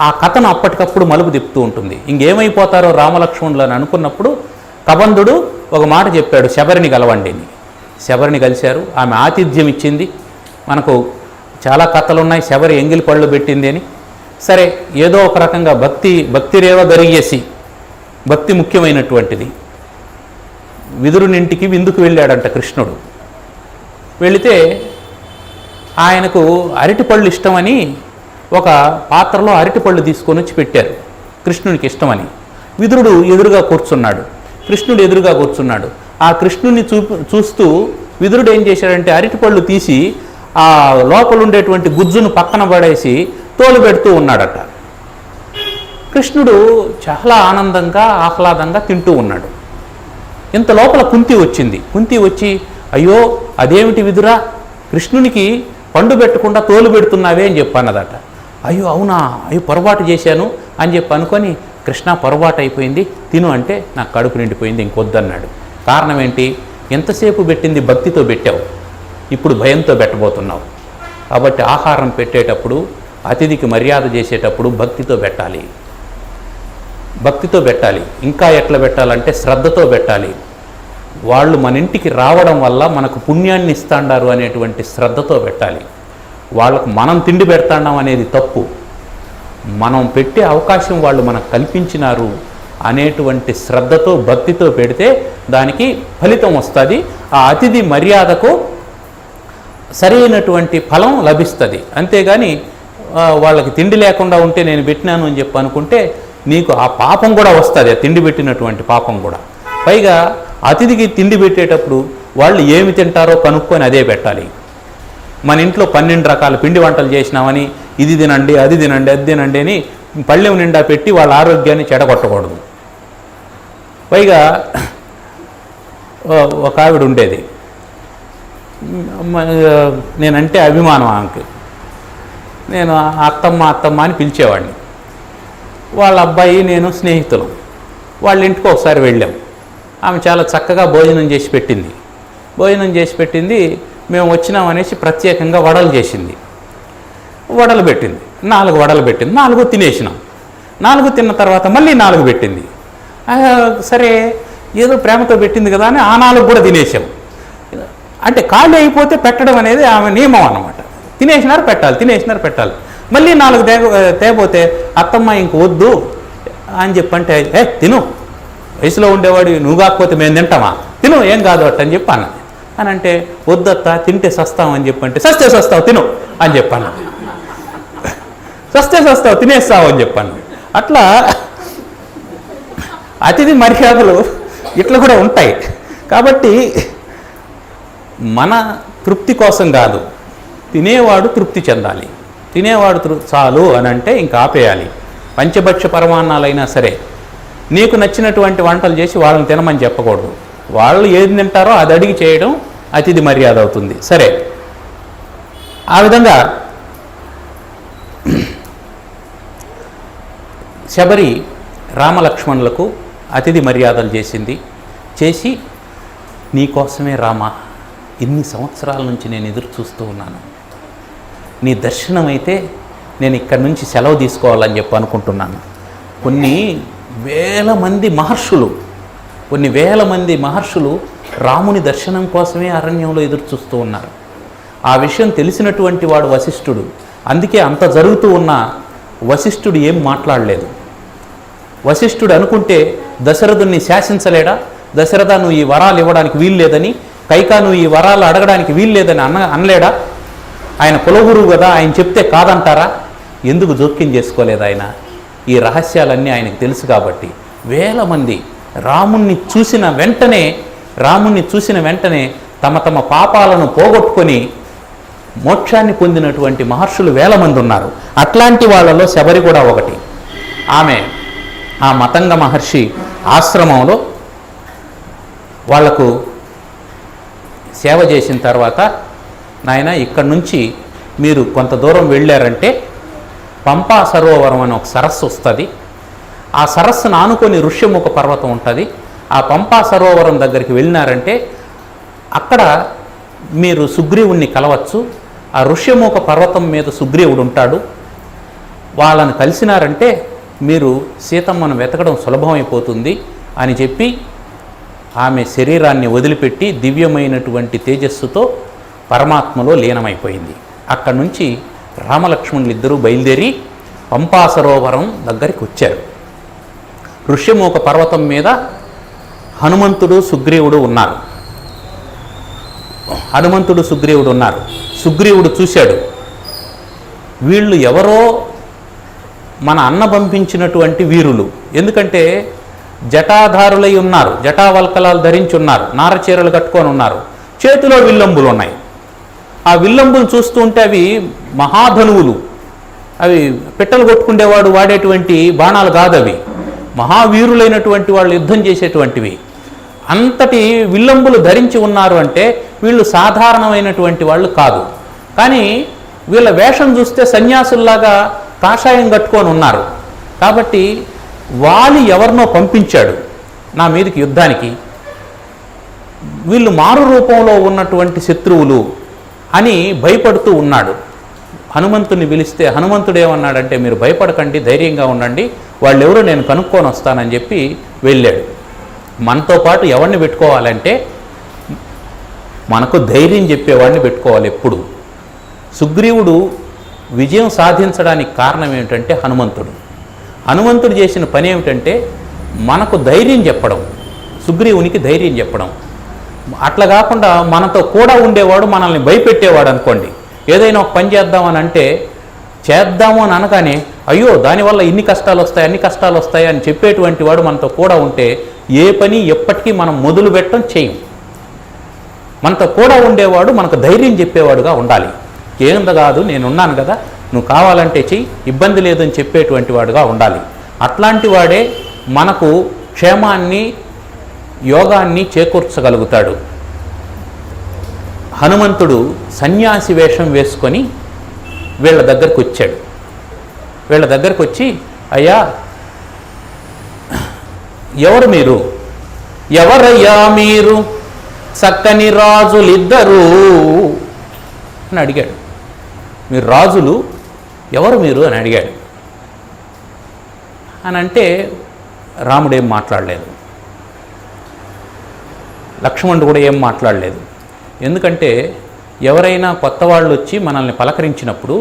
ఆ కథను అప్పటికప్పుడు మలుపు తిప్పుతూ ఉంటుంది. ఇంకేమైపోతారో రామలక్ష్మణులు అని అనుకున్నప్పుడు కబంధుడు ఒక మాట చెప్పాడు, శబరిని కలవండి అని. శబరిని కలిశారు, ఆమె ఆతిథ్యం ఇచ్చింది. మనకు చాలా కథలు ఉన్నాయి, శబరి ఎంగిలి పళ్ళు పెట్టింది అని. సరే, ఏదో ఒక రకంగా భక్తిరేవ గరిగేసి, భక్తి ముఖ్యమైనటువంటిది. విదురునింటికి విందుకు వెళ్ళాడంట కృష్ణుడు. వెళితే ఆయనకు అరటిపళ్ళు ఇష్టమని ఒక పాత్రలో అరటిపళ్ళు తీసుకొని వచ్చి పెట్టారు, కృష్ణునికి ఇష్టమని. విదురుడు ఎదురుగా కూర్చున్నాడు. కృష్ణుడు ఎదురుగా కూర్చున్నాడు. ఆ కృష్ణుడిని చూస్తూ విదురుడు ఏం చేశాడంటే అరటిపళ్ళు తీసి ఆ లోపల ఉండేటువంటి గుజ్జును పక్కన పడేసి తోలు పెడుతూ ఉన్నాడట. కృష్ణుడు చాలా ఆనందంగా ఆహ్లాదంగా తింటూ ఉన్నాడు. ఇంత లోపల కుంతి వచ్చింది. కుంతి వచ్చి, అయ్యో అదేమిటి విదురా, కృష్ణునికి పండు పెట్టకుండా తోలు పెడుతున్నావే అని చెప్పన్నదట. అయ్యో అవునా, అయ్యో పొరపాటు చేశాను అని చెప్పి అనుకొని, కృష్ణ పొరపాటు అయిపోయింది, తిను అంటే నాకు కడుపు నిండిపోయింది, ఇంకొద్దన్నాడు. కారణం ఏంటి? ఎంతసేపు పెట్టింది భక్తితో పెట్టావు, ఇప్పుడు భయంతో పెట్టబోతున్నావు. కాబట్టి ఆహారం పెట్టేటప్పుడు, అతిథికి మర్యాద చేసేటప్పుడు భక్తితో పెట్టాలి. భక్తితో పెట్టాలి. ఇంకా ఎట్లా పెట్టాలంటే శ్రద్ధతో పెట్టాలి. వాళ్ళు మన ఇంటికి రావడం వల్ల మనకు పుణ్యాన్ని ఇస్తాండారు అనేటువంటి శ్రద్ధతో పెట్టాలి. వాళ్ళకు మనం తిండి పెడతాం అనేది తప్పు. మనం పెట్టే అవకాశం వాళ్ళు మనకు కల్పించినారు అనేటువంటి శ్రద్ధతో భక్తితో పెడితే దానికి ఫలితం వస్తుంది. ఆ అతిథి మర్యాదకు సరైనటువంటి ఫలం లభిస్తుంది. అంతేగాని వాళ్ళకి తిండి లేకుండా ఉంటే నేను పెట్టినాను అని చెప్పి అనుకుంటే నీకు ఆ పాపం కూడా వస్తుంది, ఆ తిండి పెట్టినటువంటి పాపం కూడా. పైగా అతిథికి తిండి పెట్టేటప్పుడు వాళ్ళు ఏమి తింటారో కనుక్కొని అదే పెట్టాలి. మన ఇంట్లో 12 రకాల పిండి వంటలు చేసినామని ఇది తినండి, అది తినండి, అది తినండి అని పళ్ళెం నిండా పెట్టి వాళ్ళ ఆరోగ్యాన్ని చెడగొట్టకూడదు. పైగా ఒక ఆవిడ ఉండేది, నేనంటే అభిమానం ఆమెకి. నేను అత్తమ్మ అని పిలిచేవాడిని. వాళ్ళ అబ్బాయి నేను స్నేహితులం. వాళ్ళ ఇంటికి ఒకసారి వెళ్ళాం. ఆమె చాలా చక్కగా భోజనం చేసి పెట్టింది. మేము వచ్చినామనేసి ప్రత్యేకంగా వడలు చేసింది. వడలు పెట్టింది, 4 వడలు పెట్టింది. 4 తినేసినాం. 4 తిన్న తర్వాత మళ్ళీ 4 పెట్టింది. సరే ఏదో ప్రేమతో పెట్టింది కదా అని ఆ 4 కూడా తినేసాం. అంటే ఖాళీ అయిపోతే పెట్టడం అనేది ఆమె నియమం అన్నమాట. తినేసినారు పెట్టాలి. మళ్ళీ 4 తేపోతే అత్తమ్మ ఇంక వద్దు అని చెప్పంటే, తిను, వయసులో ఉండేవాడు నువ్వు కాకపోతే మేము తింటామా, తిను, ఏం కాదు అని చెప్పి అన్నది. అని అంటే వద్దత్తా, తింటే సస్తామని చెప్పంటే, సస్తే సస్తావు తిను అని చెప్పాను. సస్తే సస్తావు తినేస్తావు అని చెప్పాను. అట్లా అతిథి మర్యాదలు ఇట్లా కూడా ఉంటాయి. కాబట్టి మన తృప్తి కోసం కాదు, తినేవాడు తృప్తి చెందాలి. తినేవాడు చాలు అని అంటే ఇంకా ఆపేయాలి. పంచభక్ష పరమాన్నాలైనా సరే నీకు నచ్చినటువంటి వంటలు చేసి వాళ్ళని తినమని చెప్పకూడదు. వాళ్ళు ఏది తింటారో అది అడిగి చేయడం అతిథి మర్యాద అవుతుంది. సరే, ఆ విధంగా శబరి రామలక్ష్మణులకు అతిథి మర్యాదలు చేసి నీకోసమే రామ, ఇన్ని సంవత్సరాల నుంచి నేను ఎదురు చూస్తూ ఉన్నాను, నీ దర్శనం అయితే నేను ఇక్కడి నుంచి సెలవు తీసుకోవాలని చెప్పి అనుకుంటున్నాను. కొన్ని వేల మంది మహర్షులు రాముని దర్శనం కోసమే అరణ్యంలో ఎదురు చూస్తూ ఉన్నారు. ఆ విషయం తెలిసినటువంటి వాడు వశిష్ఠుడు. అందుకే అంత జరుగుతూ ఉన్న వశిష్ఠుడు ఏం మాట్లాడలేదు. వశిష్ఠుడు అనుకుంటే దశరథుని శాసించలేడా? దశరథ నువ్వు ఈ వరాలు ఇవ్వడానికి వీలు లేదని, కైకా నువ్వు ఈ వరాలు అడగడానికి వీలు లేదని అనలేడా? ఆయన కులగురువు కదా, ఆయన చెప్తే కాదంటారా? ఎందుకు జోక్యం చేసుకోలేదు ఆయన? ఈ రహస్యాలన్నీ ఆయనకు తెలుసు కాబట్టి వేల మంది రాముణ్ణి చూసిన వెంటనే తమ పాపాలను పోగొట్టుకొని మోక్షాన్ని పొందినటువంటి మహర్షులు వేల మంది ఉన్నారు. అట్లాంటి వాళ్ళలో శబరి కూడా ఒకటి. ఆమె ఆ మతంగ మహర్షి ఆశ్రమంలో వాళ్లకు సేవ చేసిన తర్వాత, నాయన ఇక్కడి నుంచి మీరు కొంత దూరం వెళ్ళారంటే పంపా సరోవరం అని ఒక సరస్సు వస్తుంది. ఆ సరస్సును ఆనుకొని ఋష్యముఖ పర్వతం ఉంటుంది. ఆ పంపా సరోవరం దగ్గరికి వెళ్ళినారంటే అక్కడ మీరు సుగ్రీవుణ్ణి కలవచ్చు. ఆ ఋష్యముఖ పర్వతం మీద సుగ్రీవుడు ఉంటాడు. వాళ్ళని కలిసినారంటే మీరు సీతమ్మను వెతకడం సులభమైపోతుంది అని చెప్పి ఆమె శరీరాన్ని వదిలిపెట్టి దివ్యమైనటువంటి తేజస్సుతో పరమాత్మలో లీనమైపోయింది. అక్కడి నుంచి రామలక్ష్మణులు ఇద్దరూ బయలుదేరి పంపా సరోవరం దగ్గరికి వచ్చారు. ఋష్యముఖ పర్వతం మీద హనుమంతుడు సుగ్రీవుడు ఉన్నారు. సుగ్రీవుడు చూశాడు, వీళ్ళు ఎవరో మన అన్న పంపించినటువంటి వీరులు. ఎందుకంటే జటాధారులై ఉన్నారు, జటావల్కలాలు ధరించి ఉన్నారు, నారచీరలు కట్టుకొని ఉన్నారు, చేతిలో విల్లంబులు ఉన్నాయి. ఆ విల్లంబులు చూస్తూ ఉంటే అవి మహాధనువులు, అవి పిట్టలు కొట్టుకునేవాడు వాడేటువంటి బాణాలు కాదు, అవి మహావీరులైనటువంటి వాళ్ళు యుద్ధం చేసేటువంటివి. అంతటి విల్లంబులు ధరించి ఉన్నారు అంటే వీళ్ళు సాధారణమైనటువంటి వాళ్ళు కాదు. కానీ వీళ్ళ వేషం చూస్తే సన్యాసుల్లాగా కాషాయం కట్టుకొని ఉన్నారు. కాబట్టి వాలి ఎవరినో పంపించాడు నా మీదకి యుద్ధానికి, వీళ్ళు మారు రూపంలో ఉన్నటువంటి శత్రువులు అని భయపడుతూ ఉన్నాడు. హనుమంతుడిని పిలిస్తే హనుమంతుడు ఏమన్నాడంటే, మీరు భయపడకండి, ధైర్యంగా ఉండండి, వాళ్ళెవరో నేను కనుక్కొని వస్తానని చెప్పి వెళ్ళాడు. మనతో పాటు ఎవరిని పెట్టుకోవాలంటే మనకు ధైర్యం చెప్పేవాడిని పెట్టుకోవాలి ఎప్పుడు. సుగ్రీవుడు విజయం సాధించడానికి కారణం ఏమిటంటే హనుమంతుడు చేసిన పని ఏమిటంటే మనకు ధైర్యం చెప్పడం, సుగ్రీవునికి ధైర్యం చెప్పడం. అట్లా కాకుండా మనతో కూడా ఉండేవాడు మనల్ని భయపెట్టేవాడు అనుకోండి, ఏదైనా ఒక పని చేద్దామని అంటే చేద్దాము అని అనగానే అయ్యో దానివల్ల ఇన్ని కష్టాలు వస్తాయి అన్ని కష్టాలు వస్తాయి అని చెప్పేటువంటి వాడు మనతో కూడా ఉంటే ఏ పని ఎప్పటికీ మనం మొదలు పెట్టడం చేయం. మనతో కూడా ఉండేవాడు మనకు ధైర్యం చెప్పేవాడుగా ఉండాలి. ఏంద కాదు, నేనున్నాను కదా, నువ్వు కావాలంటే చెయ్యి, ఇబ్బంది లేదని చెప్పేటువంటి వాడుగా ఉండాలి. అట్లాంటి వాడే మనకు క్షేమాన్ని యోగాన్ని చేకూర్చగలుగుతాడు. హనుమంతుడు సన్యాసి వేషం వేసుకొని వీళ్ళ దగ్గరకు వచ్చాడు. వీళ్ళ దగ్గరకు వచ్చి, అయ్యా ఎవరు మీరు, ఎవరయ్యా మీరు, చక్కని రాజులిద్దరూ అని అడిగాడు. మీరు రాజులు, ఎవరు మీరు అని అడిగాడు. అని అంటే రాముడేం మాట్లాడలేదు, లక్ష్మణుడు కూడా ఏం మాట్లాడలేదు. ఎందుకంటే ఎవరైనా కొత్త వాళ్ళు వచ్చి మనల్ని పలకరించినప్పుడు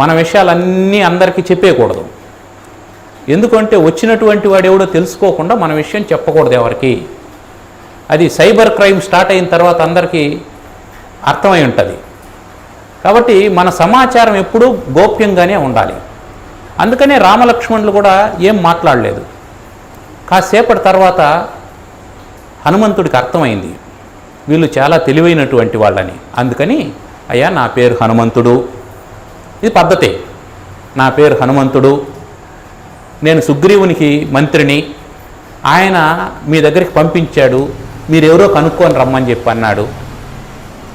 మన విషయాలన్నీ అందరికీ చెప్పేయకూడదు. ఎందుకంటే వచ్చినటువంటి వాడు ఎవడో తెలుసుకోకుండా మన విషయం చెప్పకూడదు ఎవరికి. అది సైబర్ క్రైమ్ స్టార్ట్ అయిన తర్వాత అందరికీ అర్థమై ఉంటుంది. కాబట్టి మన సమాచారం ఎప్పుడూ గోప్యంగానే ఉండాలి. అందుకనే రామలక్ష్మణులు కూడా ఏం మాట్లాడలేదు. కాసేపటి తర్వాత హనుమంతుడికి అర్థమైంది వీళ్ళు చాలా తెలివైనటువంటి వాళ్ళని. అందుకని అయ్యా నా పేరు హనుమంతుడు, ఇది పద్ధతి, నా పేరు హనుమంతుడు, నేను సుగ్రీవునికి మంత్రిని, ఆయన మీ దగ్గరికి పంపించాడు, మీరెవరో కనుక్కొని రమ్మని చెప్పి అన్నాడు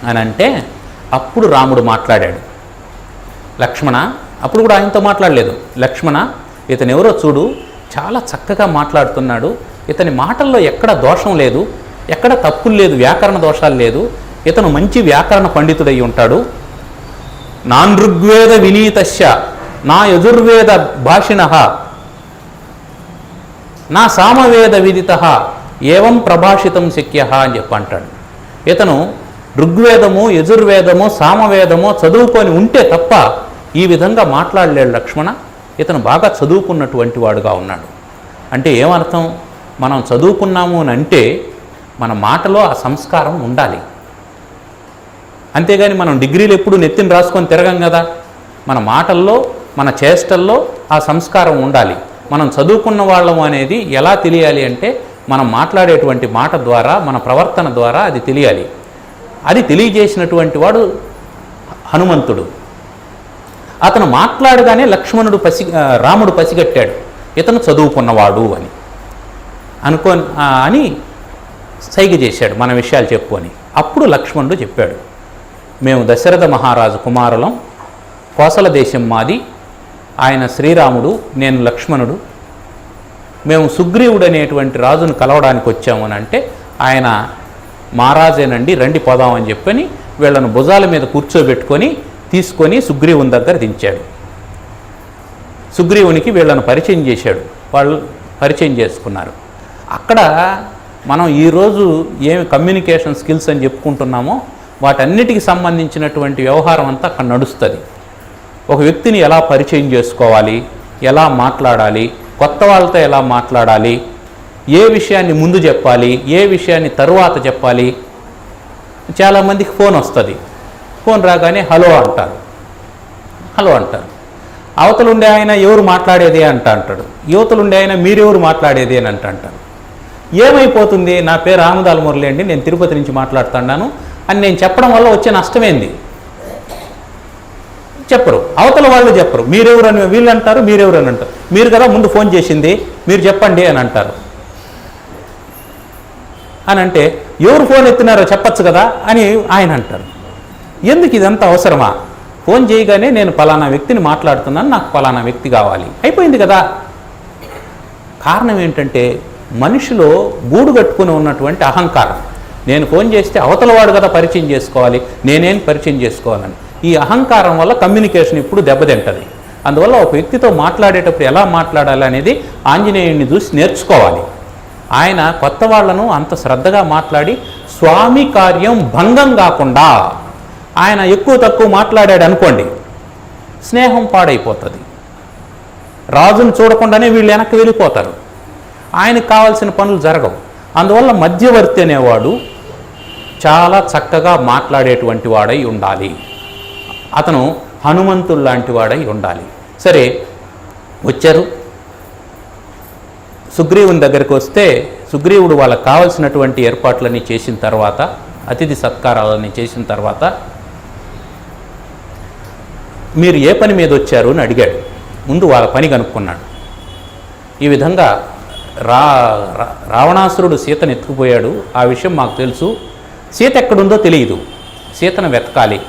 అని అంటే అప్పుడు రాముడు మాట్లాడాడు. లక్ష్మణ, అప్పుడు కూడా ఆయనతో మాట్లాడలేదు. లక్ష్మణ, ఇతను ఎవరో చూడు, చాలా చక్కగా మాట్లాడుతున్నాడు, ఇతని మాటల్లో ఎక్కడ దోషం లేదు, ఎక్కడ తప్పులు లేదు, వ్యాకరణ దోషాలు లేదు, ఇతను మంచి వ్యాకరణ పండితుడై ఉంటాడు. నానృగ్వేద వినీతస్య నా యజుర్వేద భాషిణః నా సామవేద విదితః ఏవం ప్రభాషితం శక్యః అని చెప్పి అంటాడు. ఇతను ఋగ్వేదము, యజుర్వేదము, సామవేదము చదువుకొని ఉంటే తప్ప ఈ విధంగా మాట్లాడలేడు లక్ష్మణ. ఇతను బాగా చదువుకున్నటువంటి వాడుగా ఉన్నాడు. అంటే ఏమర్థం, మనం చదువుకున్నాము అని అంటే మన మాటలో ఆ సంస్కారం ఉండాలి. అంతేగాని మనం డిగ్రీలు ఎప్పుడు నెత్తిని రాసుకొని తిరగం కదా. మన మాటల్లో మన చేష్టల్లో ఆ సంస్కారం ఉండాలి. మనం చదువుకున్న వాళ్ళము అనేది ఎలా తెలియాలి అంటే మనం మాట్లాడేటువంటి మాట ద్వారా, మన ప్రవర్తన ద్వారా అది తెలియాలి. అది తెలియజేసినటువంటి వాడు హనుమంతుడు. అతను మాట్లాడగానే రాముడు పసిగట్టాడు ఇతను చదువుకున్నవాడు అని అని సైగ చేశాడు మన విషయాలు చెప్పు అని. అప్పుడు లక్ష్మణుడు చెప్పాడు, మేము దశరథ మహారాజు కుమారులం, కోసల దేశం మాది, ఆయన శ్రీరాముడు, నేను లక్ష్మణుడు, మేము సుగ్రీవుడు అనేటువంటి రాజును కలవడానికి వచ్చాము అని అంటే ఆయన మహారాజేనండి, రండి పోదామని చెప్పని వీళ్ళను భుజాల మీద కూర్చోబెట్టుకొని తీసుకొని సుగ్రీవుని దగ్గర దించాడు. సుగ్రీవునికి వీళ్ళను పరిచయం చేశాడు, వాళ్ళు పరిచయం చేసుకున్నారు. అక్కడ మనం ఈరోజు ఏమి కమ్యూనికేషన్ స్కిల్స్ అని చెప్పుకుంటున్నామో వాటన్నిటికి సంబంధించినటువంటి వ్యవహారం అంతా అక్కడ నడుస్తుంది. ఒక వ్యక్తిని ఎలా పరిచయం చేసుకోవాలి, ఎలా మాట్లాడాలి, కొత్త వాళ్ళతో ఎలా మాట్లాడాలి, ఏ విషయాన్ని ముందు చెప్పాలి, ఏ విషయాన్ని తరువాత చెప్పాలి. చాలామందికి ఫోన్ వస్తుంది, ఫోన్ రాగానే హలో అంటారు. అవతలుండే ఆయన ఎవరు మాట్లాడేది అంటాడు, యువతలుండే ఆయన మీరెవరు మాట్లాడేది అని అంటారు. ఏమైపోతుంది, నా పేరు ఆముదాల మురళి అండి, నేను తిరుపతి నుంచి మాట్లాడుతున్నాను అని నేను చెప్పడం వల్ల వచ్చే నష్టమేంది? చెప్పరు, అవతల వాళ్ళు చెప్పరు. మీరెవరు అని వీళ్ళు అంటారు, మీరెవరు అని అంటారు. మీరు కదా ముందు ఫోన్ చేసింది, మీరు చెప్పండి అని అంటారు. అని అంటే ఎవరు ఫోన్ ఎత్తినారో చెప్పచ్చు కదా అని ఆయన అంటారు. ఎందుకు ఇదంతా అవసరమా? ఫోన్ చేయగానే నేను పలానా వ్యక్తిని మాట్లాడుతున్నాను, నాకు పలానా వ్యక్తి కావాలి, అయిపోయింది కదా. కారణం ఏంటంటే మనిషిలో గూడు కట్టుకుని ఉన్నటువంటి అహంకారం. నేను ఫోన్ చేస్తే అవతల వాడు కదా పరిచయం చేసుకోవాలి, నేనేం పరిచయం చేసుకోవాలని. ఈ అహంకారం వల్ల కమ్యూనికేషన్ ఇప్పుడు దెబ్బతింటది. అందువల్ల ఒక వ్యక్తితో మాట్లాడేటప్పుడు ఎలా మాట్లాడాలి అనేది ఆంజనేయుడిని చూసి నేర్చుకోవాలి. ఆయన కొత్త వాళ్లను అంత శ్రద్ధగా మాట్లాడి స్వామి కార్యం భంగం కాకుండా, ఆయన ఎక్కువ తక్కువ మాట్లాడాడు అనుకోండి, స్నేహం పాడైపోతుంది. రాజును చూడకుండానే వీళ్ళు వెనక్కి వెళ్ళిపోతారు, ఆయనకు కావాల్సిన పనులు జరగవు. అందువల్ల మధ్యవర్తి అనేవాడు చాలా చక్కగా మాట్లాడేటువంటి వాడై ఉండాలి. అతను హనుమంతుడు లాంటి వాడై ఉండాలి. సరే, వచ్చారు. సుగ్రీవుని దగ్గరికి వస్తే సుగ్రీవుడు వాళ్ళకి కావలసినటువంటి ఏర్పాట్లన్నీ చేసిన తర్వాత, అతిథి సత్కారాలన్నీ చేసిన తర్వాత, మీరు ఏ పని మీద వచ్చారు అని అడిగాడు. ముందు వాళ్ళ పని కనుక్కున్నాడు. ఈ విధంగా రావణాసురుడు సీతను ఎత్తుకుపోయాడు, ఆ విషయం మాకు తెలుసు. సీత ఎక్కడుందో తెలియదు, సీతను వెతకాలి.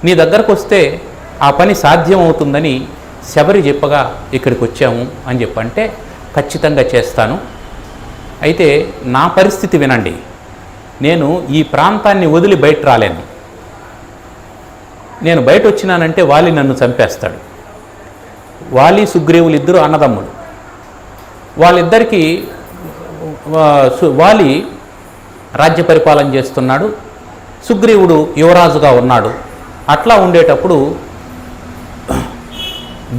నీ దగ్గరకు వస్తే ఆ పని సాధ్యం అవుతుందని శబరి చెప్పగా ఇక్కడికి వచ్చాము అని చెప్పంటే, ఖచ్చితంగా చేస్తాను. అయితే నా పరిస్థితి వినండి, నేను ఈ ప్రాంతాన్ని వదిలి బయట రాలేను. నేను బయట వచ్చినానంటే వాలి నన్ను చంపేస్తాడు. వాలి సుగ్రీవులు ఇద్దరు అన్నదమ్ములు. వాళ్ళిద్దరికీ వాలి రాజ్య పరిపాలన చేస్తున్నాడు, సుగ్రీవుడు యువరాజుగా ఉన్నాడు. అట్లా ఉండేటప్పుడు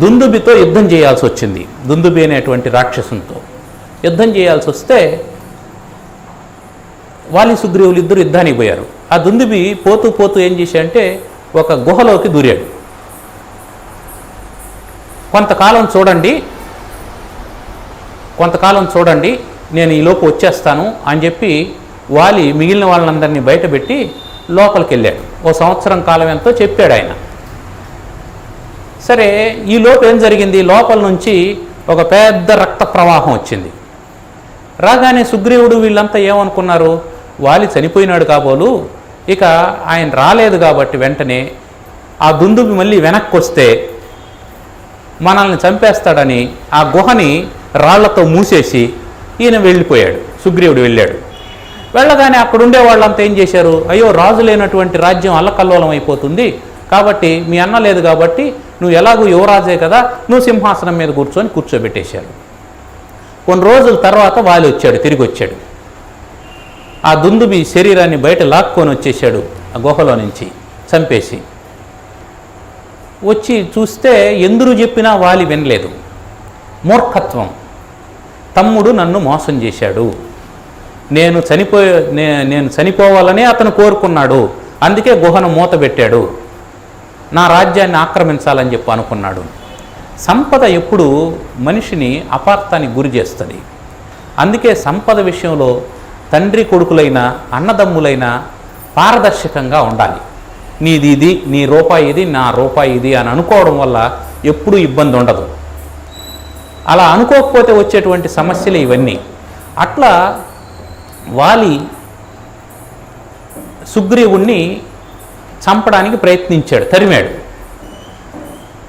దుందుబితో యుద్ధం చేయాల్సి వచ్చింది. దుందుబి అనేటువంటి రాక్షసునితో యుద్ధం చేయాల్సి వస్తే వాలి సుగ్రీవులు ఇద్దరు యుద్ధానికి పోయారు. ఆ దుందుబి పోతూ పోతూ ఏం చేశాడంటే ఒక గుహలోకి దూరాడు. కొంతకాలం చూడండి, నేను ఈలోపు వచ్చేస్తాను అని చెప్పి వాలి మిగిలిన వాళ్ళందరినీ బయటపెట్టి లోపలికి వెళ్ళాడు. 1 సంవత్సరం కాలం ఎంతో చెప్పాడు ఆయన. సరే, ఈ లోపు ఏం జరిగింది, లోపల నుంచి ఒక పెద్ద రక్త ప్రవాహం వచ్చింది. రాగానే సుగ్రీవుడు వీళ్ళంతా ఏమనుకున్నారు, వాలి చనిపోయినాడు కాబోలు, ఇక ఆయన రాలేదు కాబట్టి వెంటనే ఆ దుందుబి మళ్ళీ వెనక్కి వస్తే మనల్ని చంపేస్తాడని ఆ గుహని రాళ్లతో మూసేసి ఈయన వెళ్ళిపోయాడు. సుగ్రీవుడు వెళ్ళాడు. వెళ్ళగానే అక్కడుండే వాళ్ళంతా ఏం చేశారు, అయ్యో రాజు లేనటువంటి రాజ్యం అల్లకల్లోలం అయిపోతుంది, కాబట్టి మీ అన్న లేదు కాబట్టి నువ్వు ఎలాగూ యువరాజే కదా, నువ్వు సింహాసనం మీద కూర్చోబెట్టేశారు. కొన్ని రోజుల తర్వాత వాలి వచ్చాడు, తిరిగి వచ్చాడు. ఆ దుందుబి శరీరాన్ని బయట లాక్కొని వచ్చేసాడు ఆ గుహలో నుంచి, చంపేసి. వచ్చి చూస్తే ఎందురు చెప్పినా వాలి వినలేదు. మూర్ఖత్వం, తమ్ముడు నన్ను మోసం చేశాడు, నేను చనిపోవాలనే అతను కోరుకున్నాడు, అందుకే గుహను మూతబెట్టాడు, నా రాజ్యాన్ని ఆక్రమించాలని చెప్పి అనుకున్నాడు. సంపద ఎప్పుడు మనిషిని అపార్థానికి గురి చేస్తుంది. అందుకే సంపద విషయంలో తండ్రి కొడుకులైన అన్నదమ్ములైన పారదర్శకంగా ఉండాలి. నీది ఇది, నీ రూపాయి ఇది, నా రూపాయి ఇది అని అనుకోవడం వల్ల ఎప్పుడూ ఇబ్బంది ఉండదు. అలా అనుకోకపోతే వచ్చేటువంటి సమస్యలు ఇవన్నీ. అట్లా వాలి సుగ్రీవుణ్ణి చంపడానికి ప్రయత్నించాడు, తరిమాడు.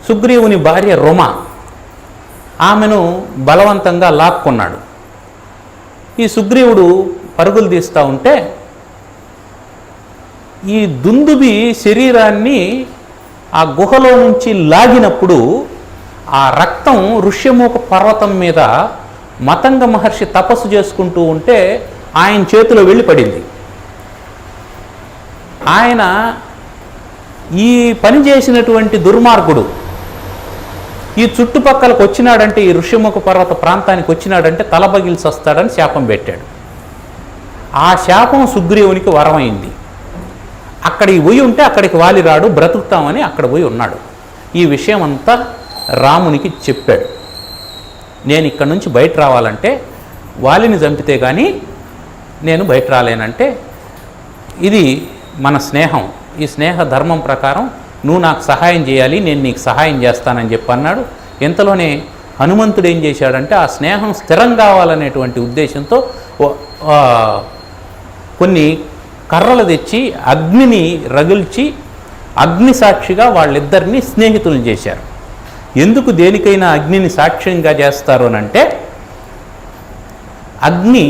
సుగ్రీవుని భార్య రుమ, ఆమెను బలవంతంగా లాక్కున్నాడు. ఈ సుగ్రీవుడు పరుగులు తీస్తూ ఉంటే ఈ దుందుబి శరీరాన్ని ఆ గుహలో నుంచి లాగినప్పుడు ఆ రక్తం ఋష్యమూక పర్వతం మీద మతంగ మహర్షి తపస్సు చేసుకుంటూ ఉంటే ఆయన చేతిలో వెళ్ళి పడింది. ఆయన ఈ పని చేసినటువంటి దుర్మార్గుడు ఈ చుట్టుపక్కలకు వచ్చినాడంటే, ఈ ఋష్యముఖ పర్వత ప్రాంతానికి వచ్చినాడంటే తలబగిలిసి వస్తాడని శాపం పెట్టాడు. ఆ శాపం సుగ్రీవునికి వరమైంది. అక్కడికి పోయి ఉంటే అక్కడికి వాలి రాడు, బ్రతుకుతామని అక్కడ పోయి ఉన్నాడు. ఈ విషయం అంతా రామునికి చెప్పాడు, నేను ఇక్కడి నుంచి బయట రావాలంటే వాలిని చంపితే కానీ నేను బయట రాలేనంటే, ఇది మన స్నేహం, ఈ స్నేహ ధర్మం ప్రకారం నువ్వు నాకు సహాయం చేయాలి, నేను నీకు సహాయం చేస్తానని చెప్పి అన్నాడు. ఇంతలోనే హనుమంతుడు ఏం చేశాడంటే ఆ స్నేహం స్థిరం కావాలనేటువంటి ఉద్దేశంతో కొన్ని కర్రలు తెచ్చి అగ్నిని రగిల్చి అగ్ని సాక్షిగా వాళ్ళిద్దరినీ స్నేహితులను చేశారు. ఎందుకు దేనికైనా అగ్నిని సాక్ష్యంగా చేస్తారు అనంటే, అగ్ని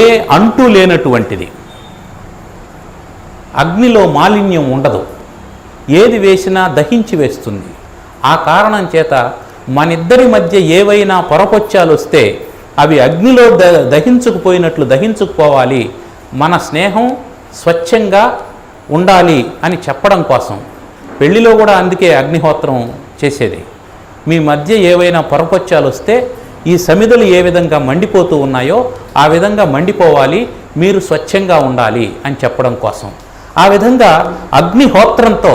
ఏ అంటూ లేనటువంటిది, అగ్నిలో మాలిన్యం ఉండదు, ఏది వేసినా దహించి వేస్తుంది. ఆ కారణం చేత మనిద్దరి మధ్య ఏవైనా పొరపొచ్చాలు వస్తే అవి అగ్నిలో దహించుకుపోయినట్లు దహించుకుపోవాలి, మన స్నేహం స్వచ్ఛంగా ఉండాలి అని చెప్పడం కోసం పెళ్లిలో కూడా అందుకే అగ్నిహోత్రం చేసేది. మీ మధ్య ఏవైనా పొరపొచ్చాలు వస్తే ఈ సమిధలు ఏ విధంగా మండిపోతూ ఉన్నాయో ఆ విధంగా మండిపోవాలి, మీరు స్వచ్ఛంగా ఉండాలి అని చెప్పడం కోసం. ఆ విధంగా అగ్నిహోత్రంతో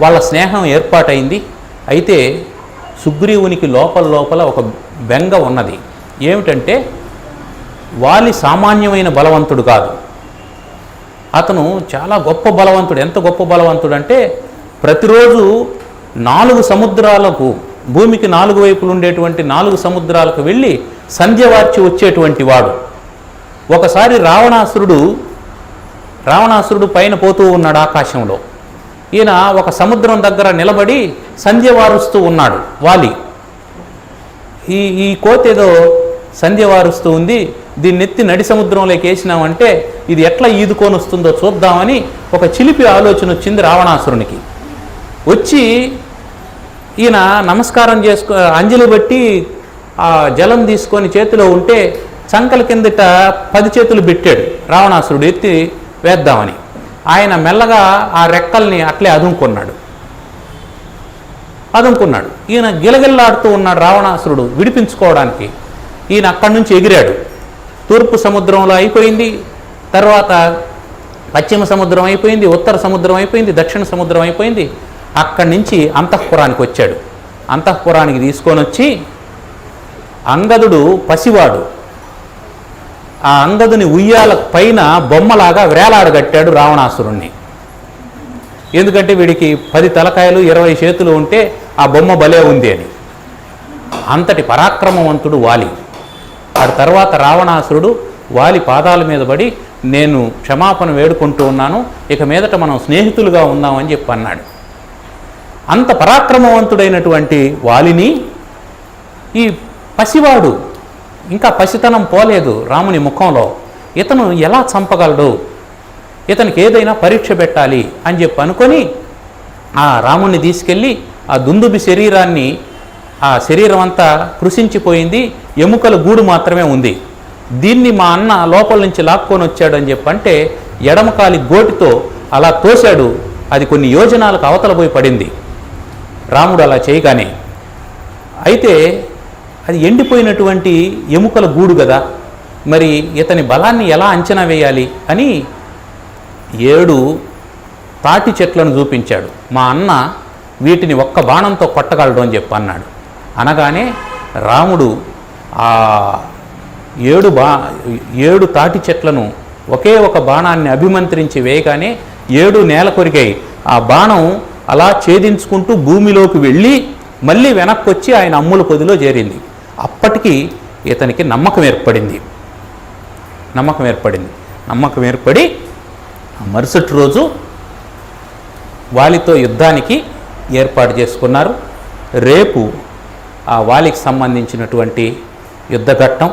వాళ్ళ స్నేహం ఏర్పాటైంది. అయితే సుగ్రీవునికి లోపల ఒక బెంగ ఉన్నది. ఏమిటంటే, వాలి సామాన్యమైన బలవంతుడు కాదు, అతను చాలా గొప్ప బలవంతుడు. ఎంత గొప్ప బలవంతుడు అంటే, ప్రతిరోజు 4 సముద్రాలకు, భూమికి 4 వైపులు ఉండేటువంటి 4 సముద్రాలకు వెళ్ళి సంధ్య వార్చి వచ్చేటువంటి వాడు. ఒకసారి రావణాసురుడు పైన పోతూ ఉన్నాడు ఆకాశంలో. ఈయన ఒక సముద్రం దగ్గర నిలబడి సంధ్య వారుస్తూ ఉన్నాడు వాలి. ఈ కోతి ఏదో సంధ్య వారుస్తూ ఉంది, దీన్ని ఎత్తి నడి సముద్రంలోకి వేసినామంటే ఇది ఎట్లా ఈదుకొని వస్తుందో చూద్దామని ఒక చిలిపి ఆలోచన వచ్చింది రావణాసురునికి. వచ్చి ఈయన నమస్కారం అంజలి బట్టి ఆ జలం తీసుకొని చేతిలో ఉంటే చంకల కిందట 10 చేతులు పెట్టాడు రావణాసురుడు ఎత్తి వేద్దామని. ఆయన మెల్లగా ఆ రెక్కల్ని అట్లే అదుముకున్నాడు. ఈయన గిలగిల్లాడుతూ ఉన్నాడు రావణాసురుడు విడిపించుకోవడానికి. ఈయన అక్కడి నుంచి ఎగిరాడు. తూర్పు సముద్రంలో అయిపోయింది, తర్వాత పశ్చిమ సముద్రం అయిపోయింది, ఉత్తర సముద్రం అయిపోయింది, దక్షిణ సముద్రం అయిపోయింది. అక్కడి నుంచి అంతఃపురానికి వచ్చాడు. అంతఃపురానికి తీసుకొని వచ్చి అంగదుడు పసివాడు, ఆ అంగదుని ఉయ్యాల పైన బొమ్మలాగా వేలాడగట్టాడు రావణాసురుణ్ణి. ఎందుకంటే వీడికి 10 తలకాయలు 20 చేతులు ఉంటే ఆ బొమ్మ భలే ఉంది అని. అంతటి పరాక్రమవంతుడు వాలి. ఆ తర్వాత రావణాసురుడు వాలి పాదాల మీద పడి, నేను క్షమాపణ వేడుకుంటూ ఉన్నాను, ఇక మీదట మనం స్నేహితులుగా ఉందామని చెప్పి అన్నాడు. అంత పరాక్రమవంతుడైనటువంటి వాలిని ఈ పసివాడు, ఇంకా పసితనం పోలేదు రాముని ముఖంలో, ఇతను ఎలా చంపగలడు, ఇతనికి ఏదైనా పరీక్ష పెట్టాలి అని చెప్పి అనుకొని ఆ రాముణ్ణి తీసుకెళ్ళి ఆ దుందుబి శరీరాన్ని, ఆ శరీరం అంతా కృషించిపోయింది, ఎముకల గూడు మాత్రమే ఉంది, దీన్ని మా అన్న లోపల నుంచి లాక్కొని వచ్చాడు అని చెప్పంటే ఎడమకాలి గోటితో అలా తోశాడు. అది కొన్ని యోజనాలకు అవతల పోయి పడింది రాముడు అలా చేయగానే. అయితే అది ఎండిపోయినటువంటి ఎముకల గూడు కదా, మరి ఇతని బలాన్ని ఎలా అంచనా వేయాలి అని 7 తాటి చెట్లను చూపించాడు. మా అన్న వీటిని ఒక్క బాణంతో కొట్టగలడు అని చెప్పి అన్నాడు. అనగానే రాముడు ఆ 7 తాటి చెట్లను ఒకే ఒక బాణాన్ని అభిమంత్రించి వేయగానే 7 నేల కొరిగాయి. ఆ బాణం అలా ఛేదించుకుంటూ భూమిలోకి వెళ్ళి మళ్ళీ వెనక్కి వచ్చి ఆయన అమ్ముల పొదిలో చేరింది. అప్పటికి ఇతనికి నమ్మకం ఏర్పడి మరుసటి రోజు వాలితో యుద్ధానికి ఏర్పాటు చేసుకున్నారు. రేపు ఆ వాలికి సంబంధించినటువంటి యుద్ధఘట్టం,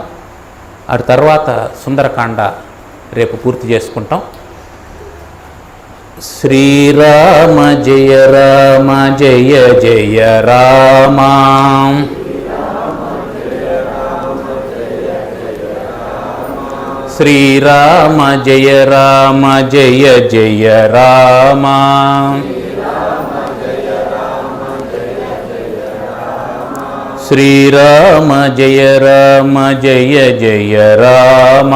ఆ తర్వాత సుందరకాండ రేపు పూర్తి చేసుకుంటాం. శ్రీరామ జయ రామ జయ జయ రామ, శ్రీరామ జయ రామ జయ జయ రామ, శ్రీరామ జయ రామ జయ జయ రామ,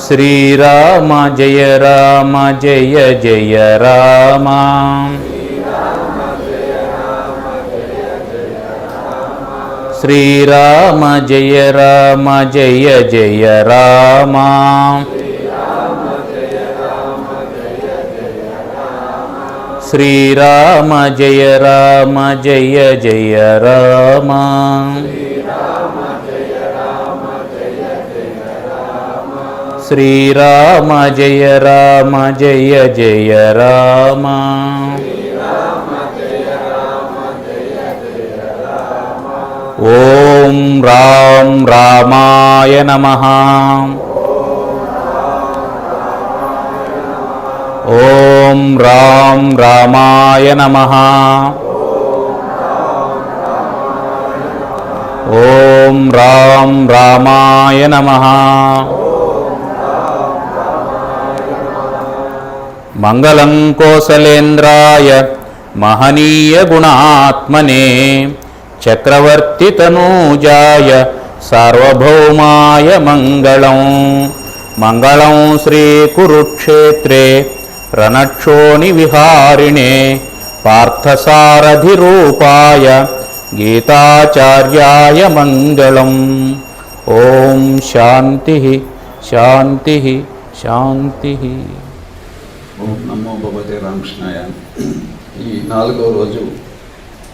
శ్రీరామ జయ రామ జయ జయ రామ. శ్రీరామ జయ రామ జయ జయ రామ. శ్రీరామ జయ రామ జయ జయ రామ. శ్రీరామ జయ రామ జయ జయ రామ. ఓం రాం రామాయ నమః. ఓం రాం రామాయ నమః. ఓం రాం రామాయ నమః. మంగళం కోసలేంద్రాయ మహనీయ గుణాత్మనే చక్రవర్తి తనూజాయ సార్వభౌమాయ మంగళం. మంగళం శ్రీ కురుక్షేత్రే రణక్షోణి విహారిణే పార్థసారథి రూపాయ గీతాచార్యాయ మంగళం. ఓం శాంతి శాంతి శాంతి. ఓం నమో భగవతే రామకృష్ణాయ. ఈ 4వ రోజు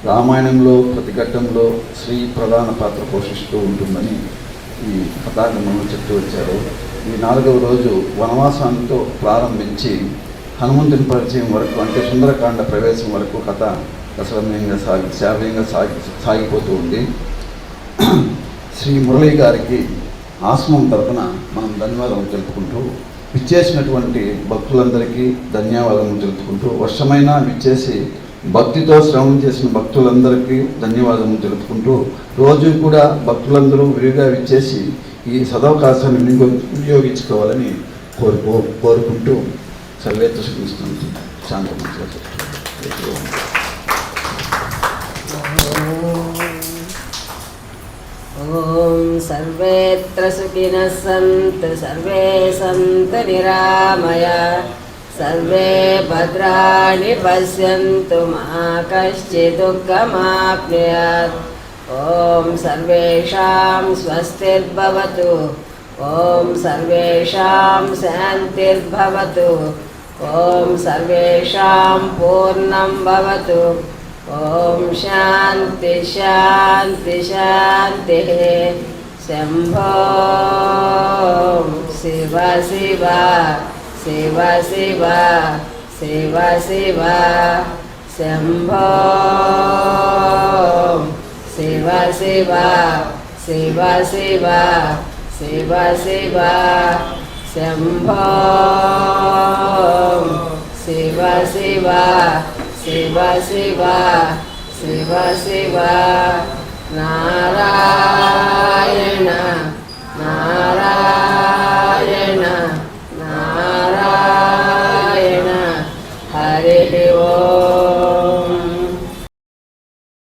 రామాయణంలో ప్రతి ఘట్టంలో శ్రీ ప్రధాన పాత్ర పోషిస్తూ ఉంటుందని ఈ కథాగమనం చెప్తూ వచ్చారు. ఈ 4వ రోజు వనవాసాంతో ప్రారంభించి హనుమంతుని పరిచయం వరకు, అంటే సుందరకాండ ప్రవేశం వరకు కథ రసరమ్యంగా శ్రావ్యంగా సాగిపోతూ ఉంది. శ్రీ మురళీ గారికి ఆశ్రమం తరపున మనం ధన్యవాదాలు తెలుపుకుంటూ, విచ్చేసినటువంటి భక్తులందరికీ ధన్యవాదాలు తెలుపుకుంటూ, వర్షమైనా విచ్చేసి భక్తితో శ్రవణం చేసిన భక్తులందరికీ ధన్యవాదాలు తెలుపుకుంటూ, రోజు కూడా భక్తులందరూ విరిగా విచ్చేసి ఈ సదవకాశాన్ని వినియోగించుకోవాలని కోరుకుంటూ సర్వేత్ర శ్రీకృష్ణుడు శాంతమంగా. ఓం సర్వేత్ర సుఖినః సంతు సర్వే సంతు నిరామయా సర్వే భద్రాణి పశ్యంతు మా కశ్చిద్ దుఃఖమాప్నుయాత్. ఓం సర్వేషాం స్వస్తిర్భవతు. ఓం సర్వేషాం శాంతిర్భవతు. ఓం సర్వేషాం పూర్ణం భవతు. ఓం శాంతి శాంతి శాంతి. శంభో శివ శివ శివ శివ శివ శివ. శంభో శివ శివ శివ శివ శివ శివ. శంభో శివ శివ శివ శివ శివ శివ. నారాయణ నారాయణ నారాయణ. హరి